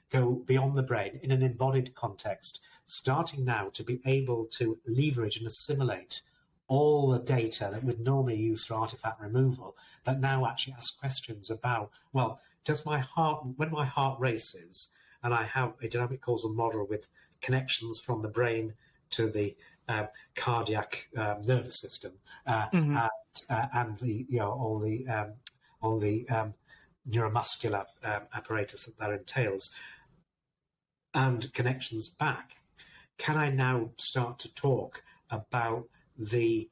go beyond the brain in an embodied context, starting now to be able to leverage and assimilate all the data that we'd normally use for artifact removal, but now actually ask questions about, well, does my heart, when my heart races and I have a dynamic causal model with connections from the brain to the cardiac nervous system and the all the neuromuscular apparatus that entails, and connections back, can I now start to talk about the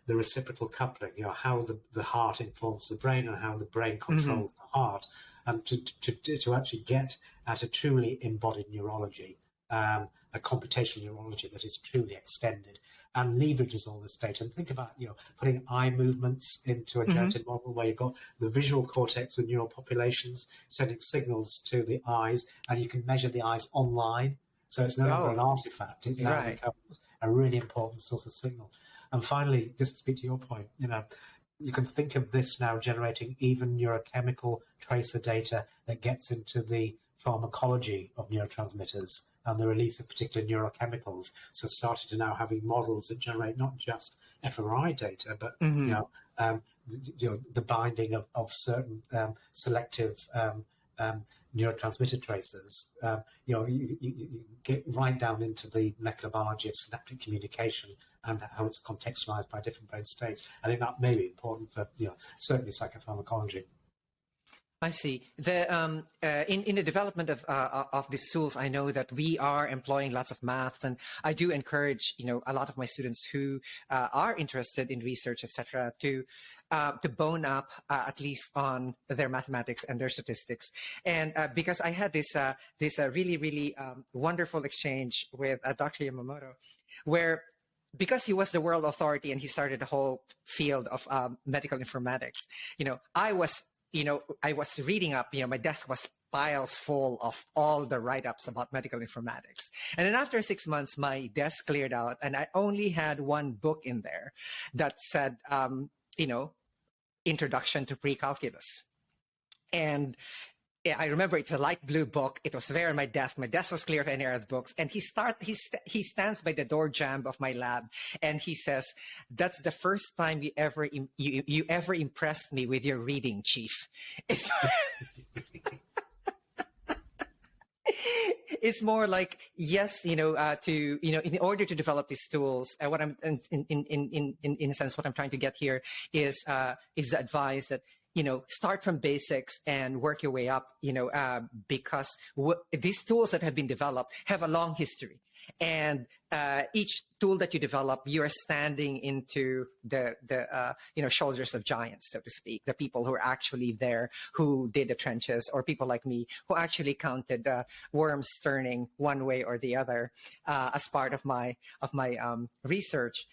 reciprocal coupling, how the heart informs the brain and how the brain controls the heart, and to actually get at a truly embodied neurology, a computational neurology that is truly extended and leverages all this data. And think about putting eye movements into a generative model where you've got the visual cortex with neural populations sending signals to the eyes, and you can measure the eyes online. So it's no longer an artifact. It now becomes a really important source of signal. And finally, just to speak to your point, you can think of this now generating even neurochemical tracer data that gets into the pharmacology of neurotransmitters and the release of particular neurochemicals. So starting to now having models that generate not just fMRI data, but the binding of certain selective neurotransmitter tracers. You get right down into the molecular biology of synaptic communication and how it's contextualized by different brain states. I think that may be important for certainly psychopharmacology. I see. In the development of these tools, I know that we are employing lots of math, and I do encourage a lot of my students who are interested in research, etc., to bone up at least on their mathematics and their statistics. And because I had this really wonderful exchange with Dr. Yamamoto, where because he was the world authority and he started the whole field of medical informatics, I was reading up, my desk was piles full of all the write-ups about medical informatics. And then after 6 months, my desk cleared out and I only had one book in there that said, Introduction to Pre-Calculus. And I remember it's a light blue book. It was there on my desk. My desk was clear of any other books. And he stands by the door jamb of my lab and he says, "That's the first time you ever impressed me with your reading, Chief." It's more like, yes, in order to develop these tools, what I'm in a sense, what I'm trying to get here is the advice that, start from basics and work your way up, because these tools that have been developed have a long history. And each tool that you develop, you're standing into the shoulders of giants, so to speak, the people who are actually there, who did the trenches, or people like me who actually counted worms turning one way or the other as part of my research.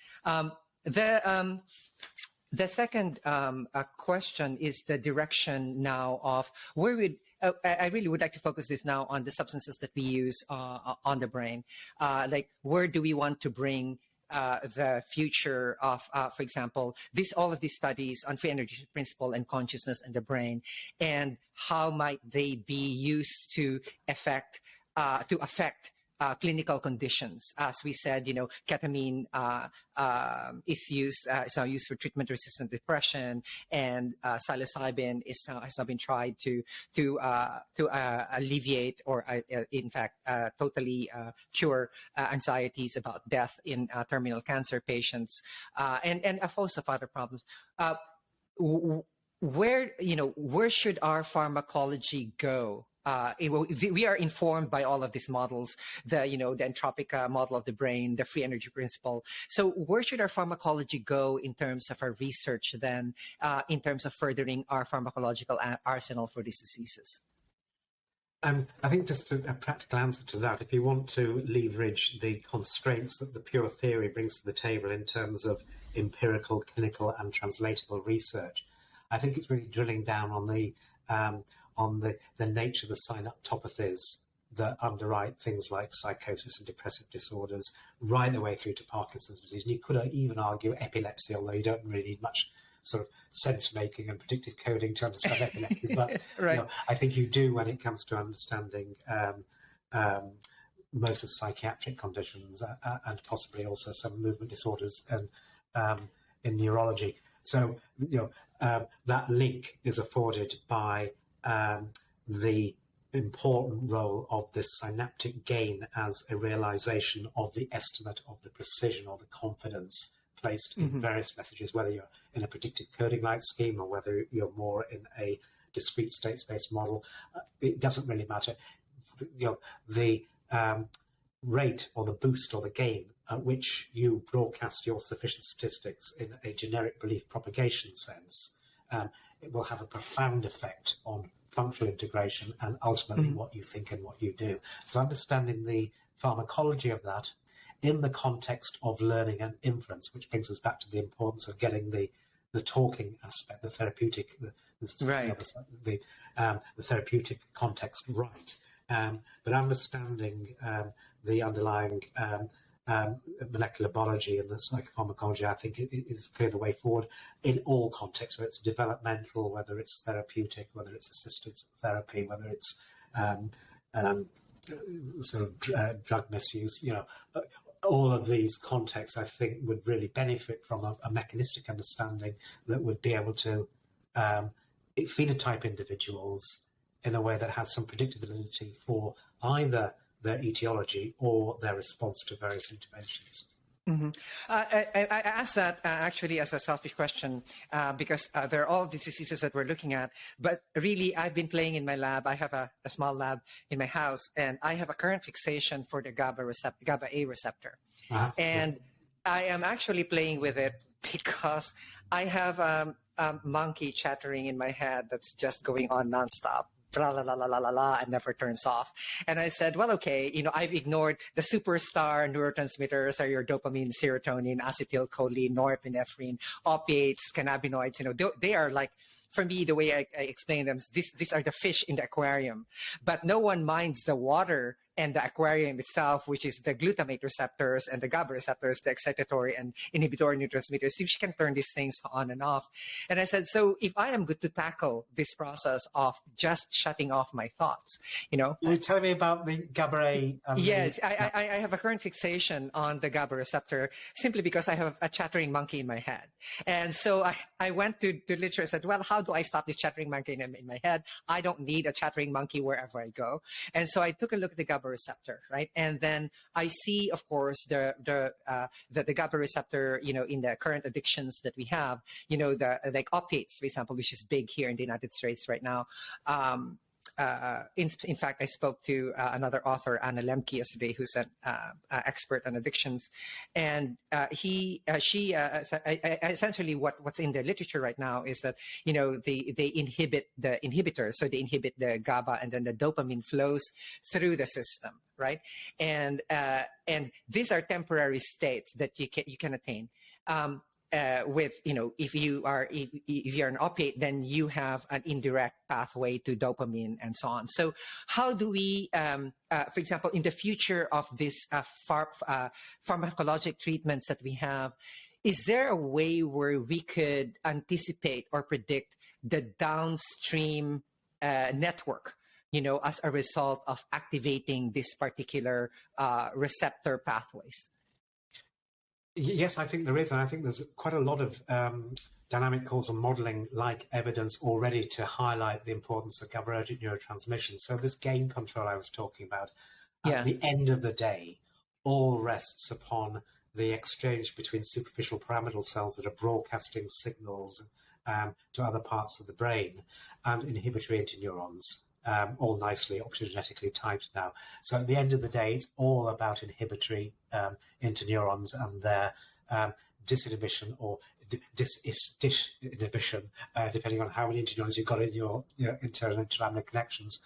The second question is the direction now of where I really would like to focus this now on the substances that we use on the brain. Like, where do we want to bring the future of, for example, all of these studies on free energy principle and consciousness and the brain, and how might they be used to affect clinical conditions? As we said, ketamine is now used for treatment-resistant depression, and psilocybin has now been tried to alleviate or, in fact, totally cure anxieties about death in terminal cancer patients, and a host of other problems. Where should our pharmacology go? We are informed by all of these models, the entropic model of the brain, the free energy principle. So where should our pharmacology go in terms of our research then, in terms of furthering our pharmacological arsenal for these diseases? I think just a practical answer to that, if you want to leverage the constraints that the pure theory brings to the table in terms of empirical, clinical, and translatable research, I think it's really drilling down on the nature of the synaptopathies that underwrite things like psychosis and depressive disorders, right the way through to Parkinson's disease. And you could even argue epilepsy, although you don't really need much sort of sense making and predictive coding to understand epilepsy, but right. I think you do when it comes to understanding most of the psychiatric conditions and possibly also some movement disorders and in neurology. So that link is afforded by the important role of this synaptic gain as a realization of the estimate of the precision or the confidence placed in various messages, whether you're in a predictive coding like scheme or whether you're more in a discrete state space model. It doesn't really matter. The rate or the boost or the gain at which you broadcast your sufficient statistics in a generic belief propagation sense, it will have a profound effect on functional integration and ultimately what you think and what you do. So understanding the pharmacology of that in the context of learning and inference, which brings us back to the importance of getting the talking aspect, the therapeutic, the therapeutic context right. But understanding the underlying molecular biology and the psychopharmacology, I think it is clear the way forward in all contexts, whether it's developmental, whether it's therapeutic, whether it's assisted therapy, whether it's drug misuse. All of these contexts, I think, would really benefit from a mechanistic understanding that would be able to phenotype individuals in a way that has some predictability for either their etiology or their response to various interventions. I asked that actually as a selfish question because there are all these diseases that we're looking at, but really I've been playing in my lab. I have a small lab in my house, and I have a current fixation for the GABA-A receptor. And I am actually playing with it because I have a monkey chattering in my head that's just going on nonstop. La la la la la la la, and never turns off. And I said, well, okay, I've ignored the superstar neurotransmitters are your dopamine, serotonin, acetylcholine, norepinephrine, opiates, cannabinoids. They are like, for me, the way I explain them, these are the fish in the aquarium. But no one minds the water and the aquarium itself, which is the glutamate receptors and the GABA receptors, the excitatory and inhibitory neurotransmitters. If she can turn these things on and off. And I said, so if I am good to tackle this process of just shutting off my thoughts, You're telling me about the GABA-A? Yes, I have a current fixation on the GABA receptor simply because I have a chattering monkey in my head. And so I went to literature and said, well, how do I stop this chattering monkey in my head? I don't need a chattering monkey wherever I go. And so I took a look at the GABA receptor, right? And then I see, of course, the GABA receptor, in the current addictions that we have, like opiates, for example, which is big here in the United States right now. In fact, I spoke to another author, Anna Lemke, yesterday, who's an expert on addictions, and she essentially what's in the literature right now is that they inhibit the inhibitors, so they inhibit the GABA, and then the dopamine flows through the system, right? And these are temporary states that you can attain. If you're an opiate, then you have an indirect pathway to dopamine and so on. So how do we, for example, in the future of this pharmacologic treatments that we have, is there a way where we could anticipate or predict the downstream network, as a result of activating this particular receptor pathways? Yes, I think there is. And I think there's quite a lot of dynamic causal modeling like evidence already to highlight the importance of GABAergic neurotransmission. So this gain control I was talking about, at the end of the day, all rests upon the exchange between superficial pyramidal cells that are broadcasting signals to other parts of the brain and inhibitory interneurons. All nicely optogenetically typed now. So at the end of the day, it's all about inhibitory interneurons and their disinhibition or disinhibition, depending on how many interneurons you've got in your internal interlaminar connections.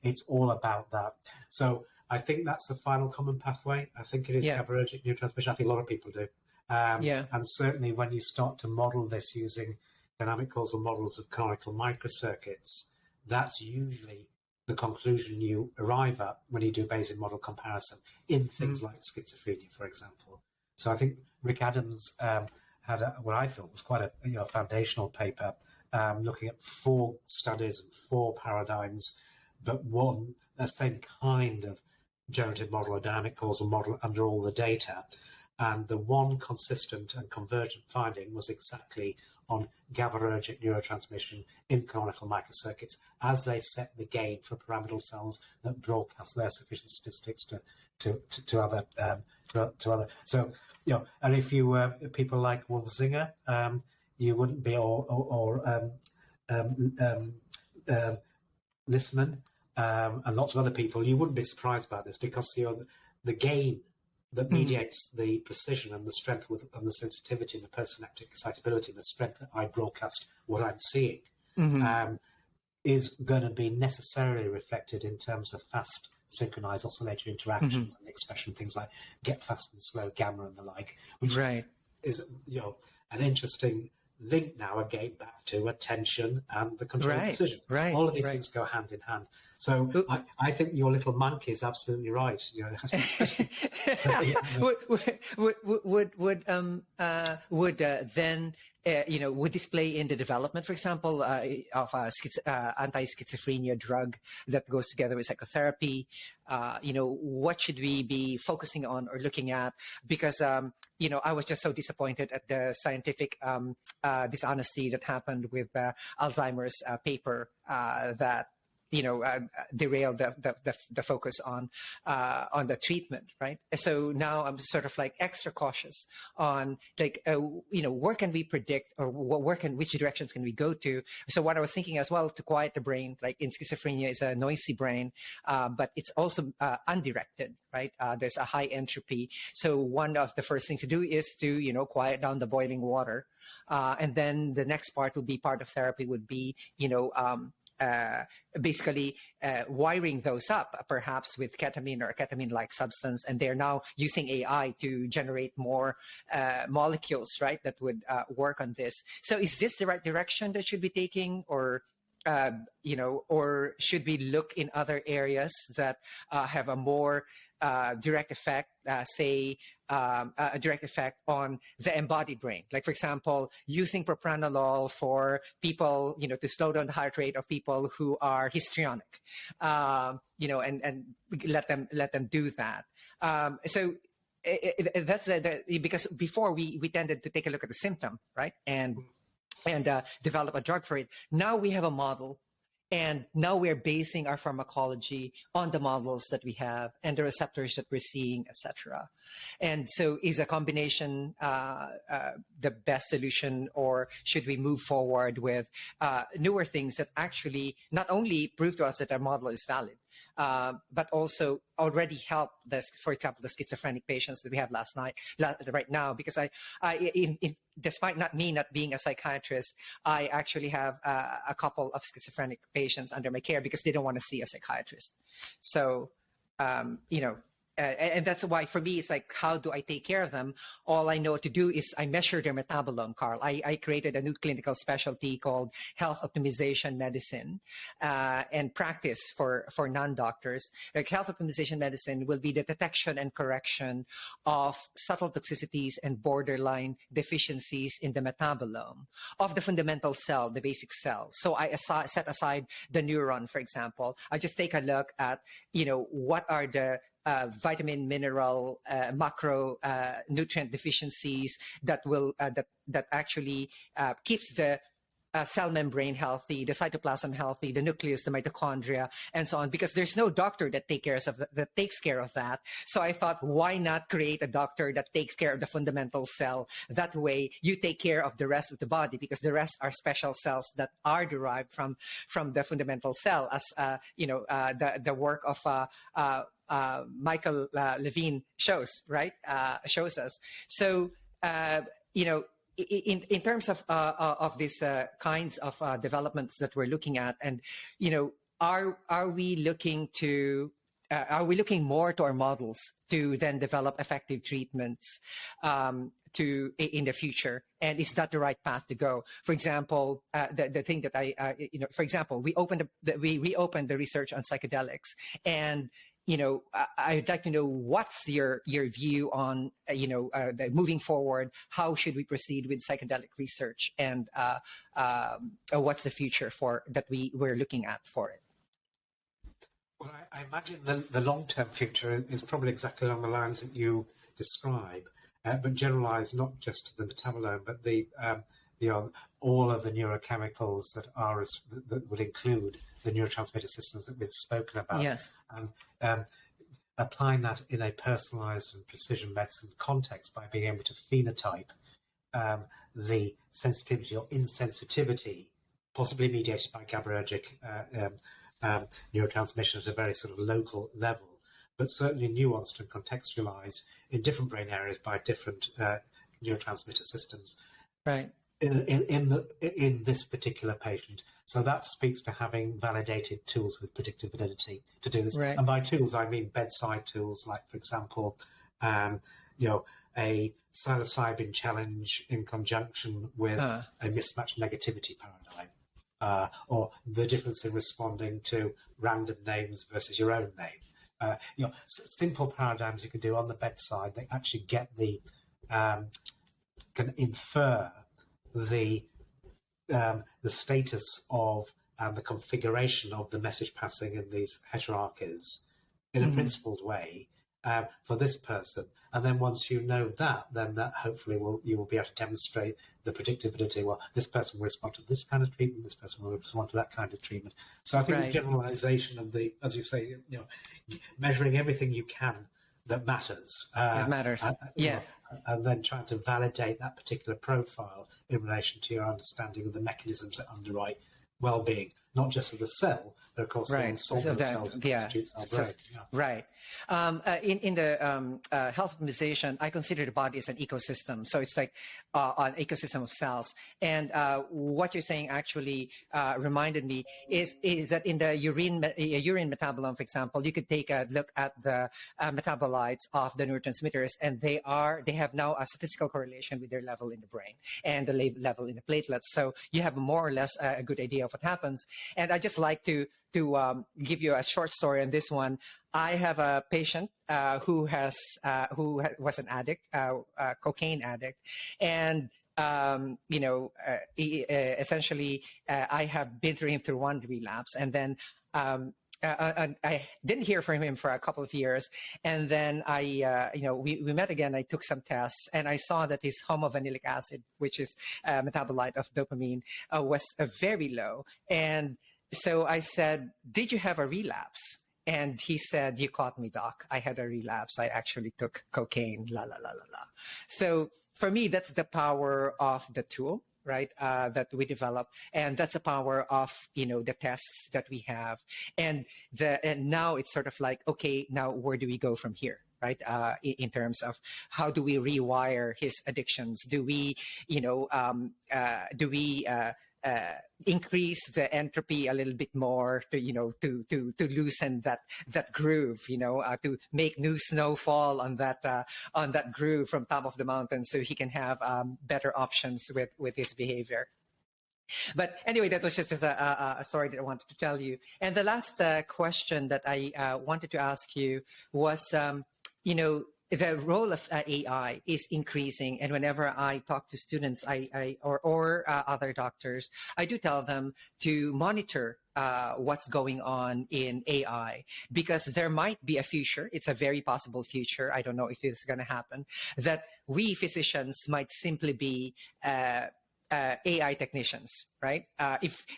It's all about that. So I think that's the final common pathway. I think it is GABAergic neurotransmission. I think a lot of people do. And certainly when you start to model this using dynamic causal models of canonical microcircuits, that's usually the conclusion you arrive at when you do Bayesian model comparison in things like schizophrenia, for example. So I think Rick Adams had what I thought was quite a foundational paper looking at 4 studies and 4 paradigms, but one, the same kind of generative model or dynamic causal model under all the data. And the one consistent and convergent finding was exactly on GABAergic neurotransmission in canonical microcircuits as they set the gain for pyramidal cells that broadcast their sufficient statistics to other. So, and if you were people like Wolfzinger, you wouldn't be, Lissman, and lots of other people, you wouldn't be surprised by this, because the gain that mediates the precision and the strength and the sensitivity and the postsynaptic excitability and the strength that I broadcast what I'm seeing is going to be necessarily reflected in terms of fast synchronized oscillatory interactions and expression, things like get fast and slow gamma and the like, which is an interesting link now again back to attention and the control of decision. All of these things go hand in hand. So I think your little monkey is absolutely right. Would this play in the development, for example, of a anti-schizophrenia drug that goes together with psychotherapy? What should we be focusing on or looking at? Because I was just so disappointed at the scientific dishonesty that happened with Alzheimer's paper that derailed the focus on the treatment, right? So now I'm sort of like extra cautious on where can we predict, or which directions can we go to? So what I was thinking as well, to quiet the brain, like in schizophrenia, is a noisy brain, but it's also undirected, right? There's a high entropy. So one of the first things to do is to quiet down the boiling water, and then the next part would be part of therapy would be basically wiring those up, perhaps with ketamine or a ketamine-like substance, and they're now using AI to generate more molecules, right, that would work on this. So is this the right direction that should be taking, or or should we look in other areas that have a more direct effect, say a direct effect on the embodied brain? Like, for example, using propranolol for people, to slow down the heart rate of people who are histrionic, and let them do that. So that's because before we tended to take a look at the symptom, right, and develop a drug for it. Now we have a model, and now we're basing our pharmacology on the models that we have and the receptors that we're seeing, etc. And so is a combination the best solution, or should we move forward with newer things that actually not only prove to us that our model is valid, but also already help this, for example, the schizophrenic patients that we have right now, because despite not being a psychiatrist, I actually have a couple of schizophrenic patients under my care because they don't want to see a psychiatrist. So, and that's why for me, it's like, how do I take care of them? All I know to do is I measure their metabolome, Karl. I created a new clinical specialty called health optimization medicine and practice for non-doctors. Like, health optimization medicine will be the detection and correction of subtle toxicities and borderline deficiencies in the metabolome of the fundamental cell, the basic cell. So I set aside the neuron, for example. I just take a look at, what are the vitamin, mineral, macro nutrient deficiencies that will that actually keeps the cell membrane healthy, the cytoplasm healthy, the nucleus, the mitochondria, and so on. Because there's no doctor that takes care of that. So I thought, why not create a doctor that takes care of the fundamental cell? That way, you take care of the rest of the body, because the rest are special cells that are derived from the fundamental cell, as the work of Michael Levine shows us. So, in terms of these kinds of developments that we're looking at, and are we looking to are we looking more to our models to then develop effective treatments in the future? And is that the right path to go? For example, the thing that for example, we reopened the research on psychedelics, and I'd like to know what's your view on moving forward. How should we proceed with psychedelic research, and what's the future for that we're looking at for it? Well, I imagine the long-term future is probably exactly along the lines that you describe, but generalised not just to the metabolome, but all of the neurochemicals that would include the neurotransmitter systems that we've spoken about. Yes. And applying that in a personalised and precision medicine context by being able to phenotype the sensitivity or insensitivity, possibly mediated by GABAergic neurotransmission at a very sort of local level, but certainly nuanced and contextualized in different brain areas by different neurotransmitter systems. Right. In this particular patient. So that speaks to having validated tools with predictive validity to do this. Right. And by tools, I mean bedside tools, like, for example, a psilocybin challenge in conjunction with a mismatched negativity paradigm, or the difference in responding to random names versus your own name. Simple paradigms you can do on the bedside that actually get can infer the status of and the configuration of the message passing in these hierarchies in a principled way for this person. And then once you know that, then that hopefully you will be able to demonstrate the predictability. Well, this person will respond to this kind of treatment, this person will respond to that kind of treatment. So I think the generalization of as you say, measuring everything you can that matters. That matters. And then trying to validate that particular profile in relation to your understanding of the mechanisms that underwrite well-being, not just of the cell, but of course the cells that constitute our brain. Right. In the health optimization, I consider the body as an ecosystem. So it's like an ecosystem of cells. And what you're saying actually reminded me is that in the urine metabolome, for example, you could take a look at the metabolites of the neurotransmitters, and they have now a statistical correlation with their level in the brain and the level in the platelets. So you have more or less a good idea of what happens. And I just like to give you a short story on this one. I have a patient who was an addict, cocaine addict, and essentially I have been through him through one relapse, and then I didn't hear from him for a couple of years, and then we met again. I took some tests, and I saw that his homovanillic acid, which is a metabolite of dopamine, was very low. And so I said, "Did you have a relapse?" And he said, "You caught me, doc. I had a relapse. I actually took cocaine, la, la, la, la, la." So for me, that's the power of the tool, right, that we develop. And that's the power of, the tests that we have. And now it's sort of like, okay, now where do we go from here? Right, in terms of how do we rewire his addictions? Do we, increase the entropy a little bit more to loosen that groove, to make new snowfall on that groove from top of the mountain, so he can have better options with his behavior. But anyway, that was just a story that I wanted to tell you. And the last question that I wanted to ask you was, the role of AI is increasing, and whenever I talk to students, or other doctors, I do tell them to monitor what's going on in AI, because there might be a future. It's a very possible future. I don't know if it's going to happen, that we physicians might simply be AI technicians, right?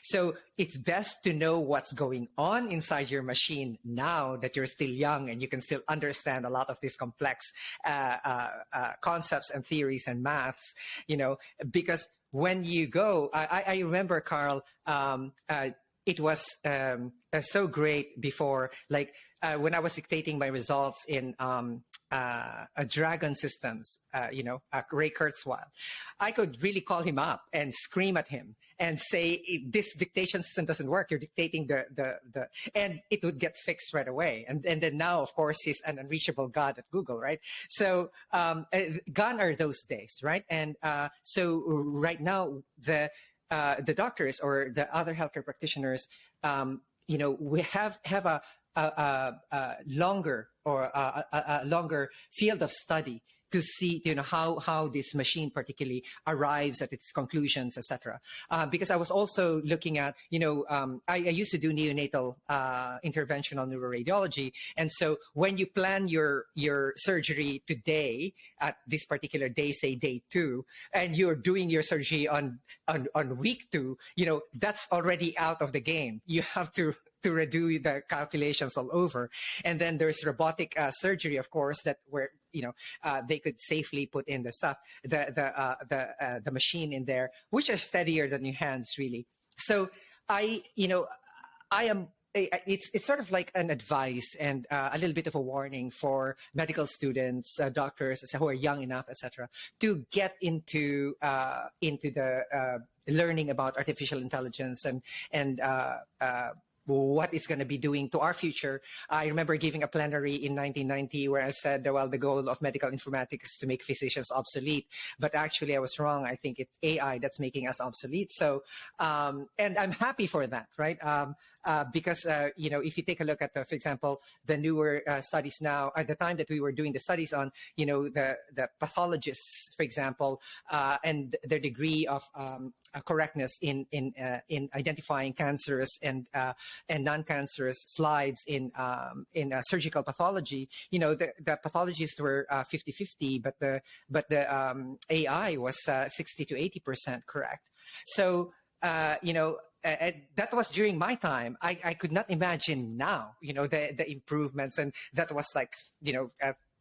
So it's best to know what's going on inside your machine now that you're still young and you can still understand a lot of these complex concepts and theories and maths, because when you go, I remember, Karl, it was so great before, like when I was dictating my results in a Dragon Systems, Ray Kurzweil, I could really call him up and scream at him and say, this dictation system doesn't work. You're dictating and it would get fixed right away. And then now, of course, he's an unreachable god at Google, right? So gone are those days, right? And so right now, the doctors or the other healthcare practitioners, we have a longer or a longer field of study to see, how this machine particularly arrives at its conclusions, etc. Because I was also looking at, I used to do neonatal interventional neuroradiology, and so when you plan your surgery today at this particular day, say day 2, and you're doing your surgery on week 2, that's already out of the game. You have to redo the calculations all over. And then there's robotic surgery, of course, that where they could safely put in the stuff, the machine in there, which are steadier than your hands, really. So I am. It's sort of like an advice and a little bit of a warning for medical students, doctors who are young enough, etc., to get into the learning about artificial intelligence and what it's going to be doing to our future. I remember giving a plenary in 1990 where I said, well, the goal of medical informatics is to make physicians obsolete. But actually, I was wrong. I think it's AI that's making us obsolete. So, and I'm happy for that, right? Because, if you take a look at, for example, the newer studies now, at the time that we were doing the studies on, the pathologists, for example, and their degree of correctness in identifying cancerous and non-cancerous slides in surgical pathology, the pathologists were 50-50, but the AI was 60 to 80% correct. So, that was during my time. I could not imagine now, the improvements, and that was like,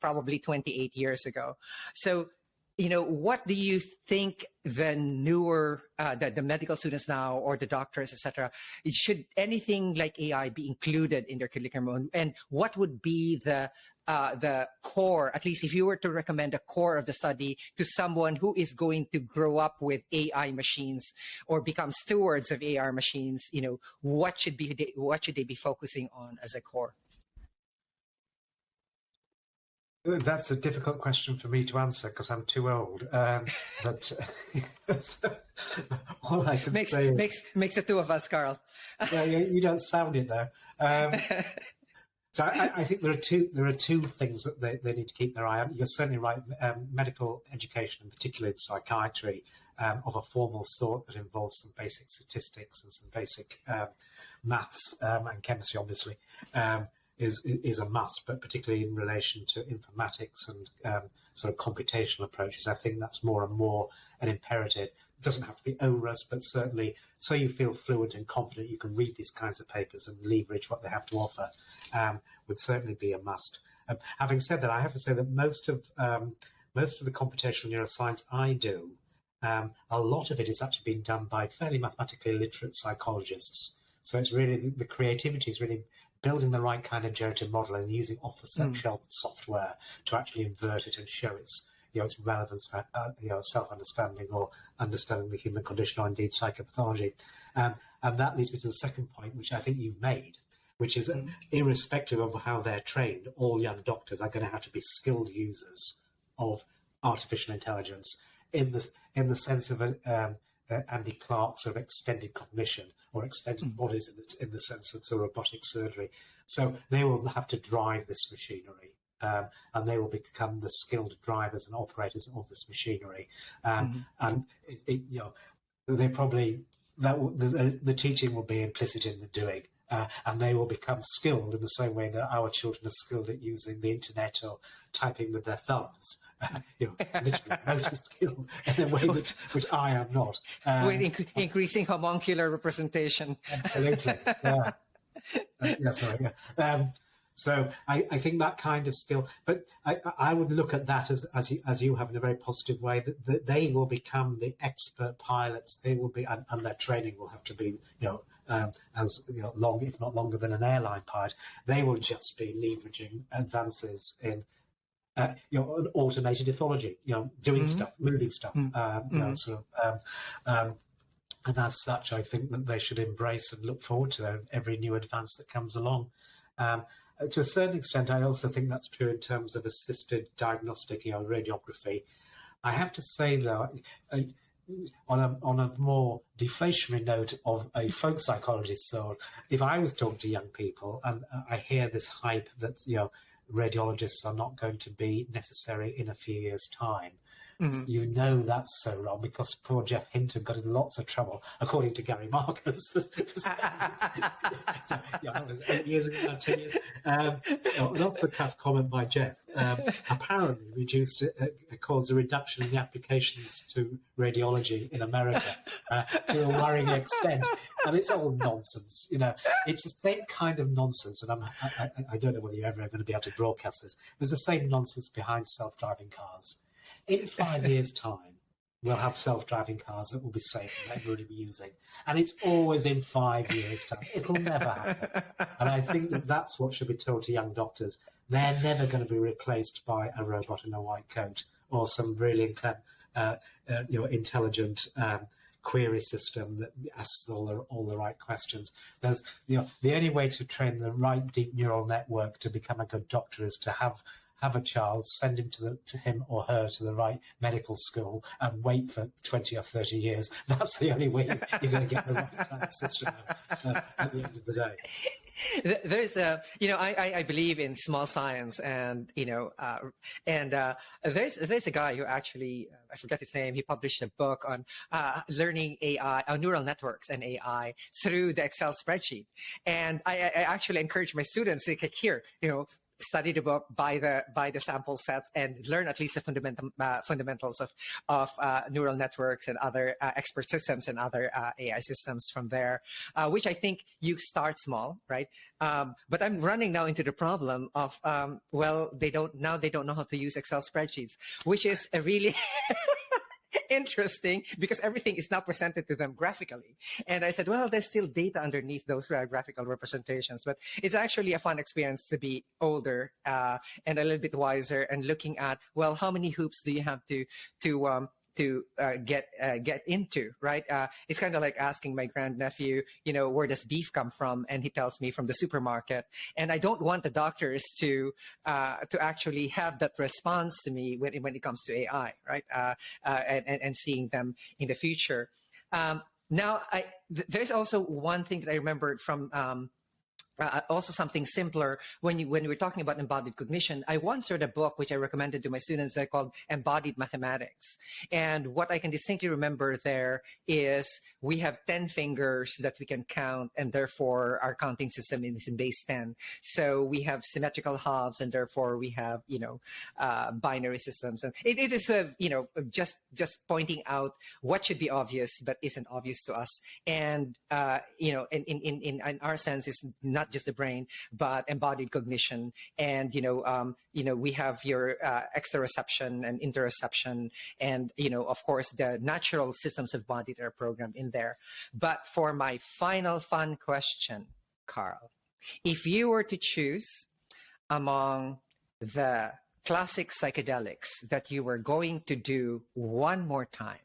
probably 28 years ago. So, what do you think the newer, the medical students now, or the doctors, etc., should anything like AI be included in their curriculum? And what would be the core, at least if you were to recommend a core of the study to someone who is going to grow up with AI machines or become stewards of AI machines, what should they be focusing on as a core? That's a difficult question for me to answer because I'm too old. But all I can say makes the two of us, Karl. Yeah, you don't sound it though. So I think there are two things that they need to keep their eye on. You're certainly right. Medical education, and particularly psychiatry, of a formal sort that involves some basic statistics and some basic maths and chemistry, obviously. Is a must, but particularly in relation to informatics and sort of computational approaches, I think that's more and more an imperative. It doesn't have to be onerous, but certainly so you feel fluent and confident you can read these kinds of papers and leverage what they have to offer would certainly be a must. Having said that, I have to say that most of the computational neuroscience I do, a lot of it is actually being done by fairly mathematically literate psychologists. So it's really, the creativity is really building the right kind of generative model and using off-the-shelf software to actually invert it and show its relevance for self-understanding or understanding the human condition or indeed psychopathology. And that leads me to the second point, which I think you've made, which is irrespective of how they're trained, all young doctors are going to have to be skilled users of artificial intelligence in the sense of Andy Clark's sort of extended cognition or extended bodies in the sense of robotic surgery. So they will have to drive this machinery, and they will become the skilled drivers and operators of this machinery. And they probably the teaching will be implicit in the doing. And they will become skilled in the same way that our children are skilled at using the internet or typing with their thumbs. Literally motor skill in a way which I am not. With increasing homuncular representation. Absolutely. Yeah. So I think that kind of skill, but I would look at that as you have in a very positive way, that they will become the expert pilots. They will be, and their training will have to be, as long, if not longer than an airline pilot, they will just be leveraging advances in an automated ethology, doing stuff, moving stuff, and as such, I think that they should embrace and look forward to every new advance that comes along. To a certain extent, I also think that's true in terms of assisted diagnostic, radiography. I have to say, though, on a more deflationary note of a folk psychologist, so if I was talking to young people and I hear this hype that radiologists are not going to be necessary in a few years' time, that's so wrong, because poor Jeff Hinton got in lots of trouble, according to Gary Marcus. For that was 8 years ago, now 10 years. An off-the-cuff comment by Jeff. Apparently, caused a reduction in the applications to radiology in America to a worrying extent. And it's all nonsense. It's the same kind of nonsense. And I don't know whether you're ever going to be able to broadcast this. There's the same nonsense behind self-driving cars. In 5 years' time, we'll have self-driving cars that will be safe and everybody will be using. And it's always in 5 years' time. It'll never happen. And I think that that's what should be told to young doctors. They're never going to be replaced by a robot in a white coat or some really intelligent query system that asks all the right questions. There's, the only way to train the right deep neural network to become a good doctor is to have a child, send him to him or her to the right medical school, and wait for 20 or 30 years. That's the only way you're going to get the right kind of system at the end of the day. There's I believe in small science, and there's a guy who actually, I forget his name, he published a book on learning AI, neural networks and AI through the Excel spreadsheet. And I actually encourage my students to here, study the book, buy the sample sets, and learn at least the fundamentals of neural networks and other expert systems and other AI systems from there, which I think you start small, right? But I'm running now into the problem of, they don't know how to use Excel spreadsheets, which is a really interesting, because everything is now presented to them graphically. And I said, well, there's still data underneath those graphical representations, but it's actually a fun experience to be older and a little bit wiser, and looking at, well, how many hoops do you have to get into, right? It's kind of like asking my grandnephew, where does beef come from? And he tells me from the supermarket. And I don't want the doctors to actually have that response to me when it comes to AI, right? And seeing them in the future. Now, there's also one thing that I remembered from also something simpler when we're talking about embodied cognition. I once read a book which I recommended to my students called Embodied Mathematics. And what I can distinctly remember there is we have 10 fingers that we can count, and therefore our counting system is in base 10. So we have symmetrical halves, and therefore we have, binary systems. And it is, just pointing out what should be obvious but isn't obvious to us. And, in our sense, is not just the brain, but embodied cognition. And, we have your exteroception and interoception, and, of course, the natural systems of body that are programmed in there. But for my final fun question, Karl, if you were to choose among the classic psychedelics that you were going to do one more time,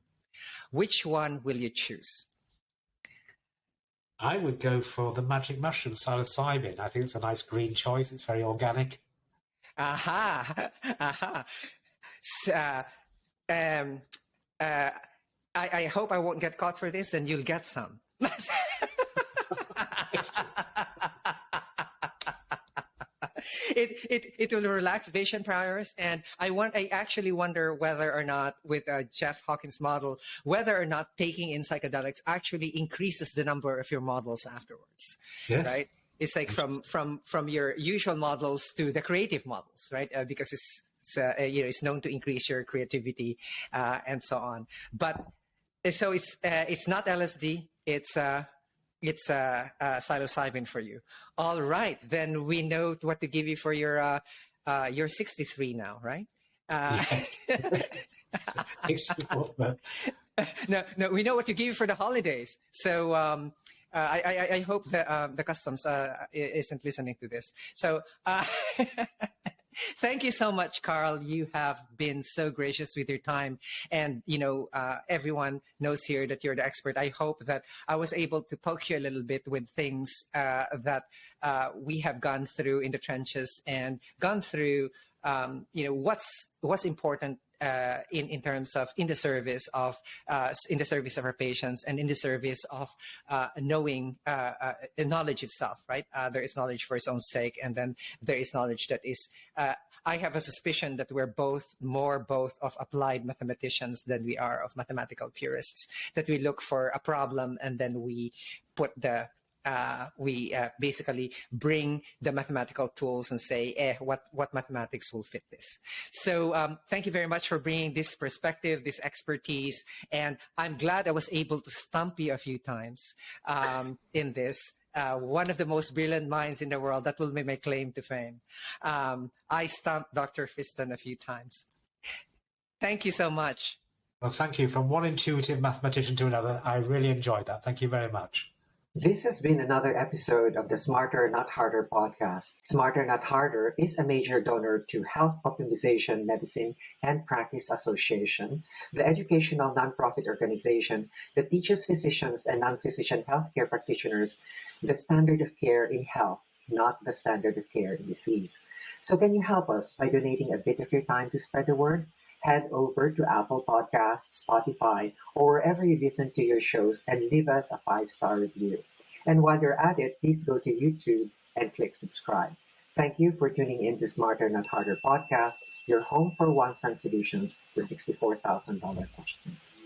which one will you choose? I would go for the magic mushroom, psilocybin. I think it's a nice green choice. It's very organic. Aha. I hope I won't get caught for this, and you'll get some. It will relax vision priors, and I actually wonder whether or not, with Jeff Hawkins' model, whether or not taking in psychedelics actually increases the number of your models afterwards. Yes. Right? It's like from your usual models to the creative models, right? Because it's known to increase your creativity and so on. But so it's not LSD. It's psilocybin for you. All right, then we know what to give you for your you're 63 now, right? Yes. 64. No, we know what to give you for the holidays. So I hope that the customs isn't listening to this. So thank you so much, Karl. You have been so gracious with your time, and everyone knows here that you're the expert. I hope that I was able to poke you a little bit with things that we have gone through in the trenches and gone through. What's important in terms of in the service of our patients and in the service of knowing knowledge itself, right? There is knowledge for its own sake, and then there is knowledge that is I have a suspicion that we're both of applied mathematicians than we are of mathematical purists, that we look for a problem and then we put the we basically bring the mathematical tools and say, what mathematics will fit this? So thank you very much for bringing this perspective, this expertise, and I'm glad I was able to stump you a few times in this. One of the most brilliant minds in the world, that will be my claim to fame. I stumped Dr. Friston a few times. Thank you so much. Well, thank you. From one intuitive mathematician to another, I really enjoyed that. Thank you very much. This has been another episode of the Smarter Not Harder podcast. Smarter Not Harder is a major donor to Health Optimization Medicine and Practice Association, the educational nonprofit organization that teaches physicians and non-physician healthcare practitioners the standard of care in health, not the standard of care in disease. So can you help us by donating a bit of your time to spread the word? Head over to Apple Podcasts, Spotify, or wherever you listen to your shows and leave us a 5-star review. And while you're at it, please go to YouTube and click subscribe. Thank you for tuning in to Smarter Not Harder podcast, your home for 1 cent solutions to $64,000 questions.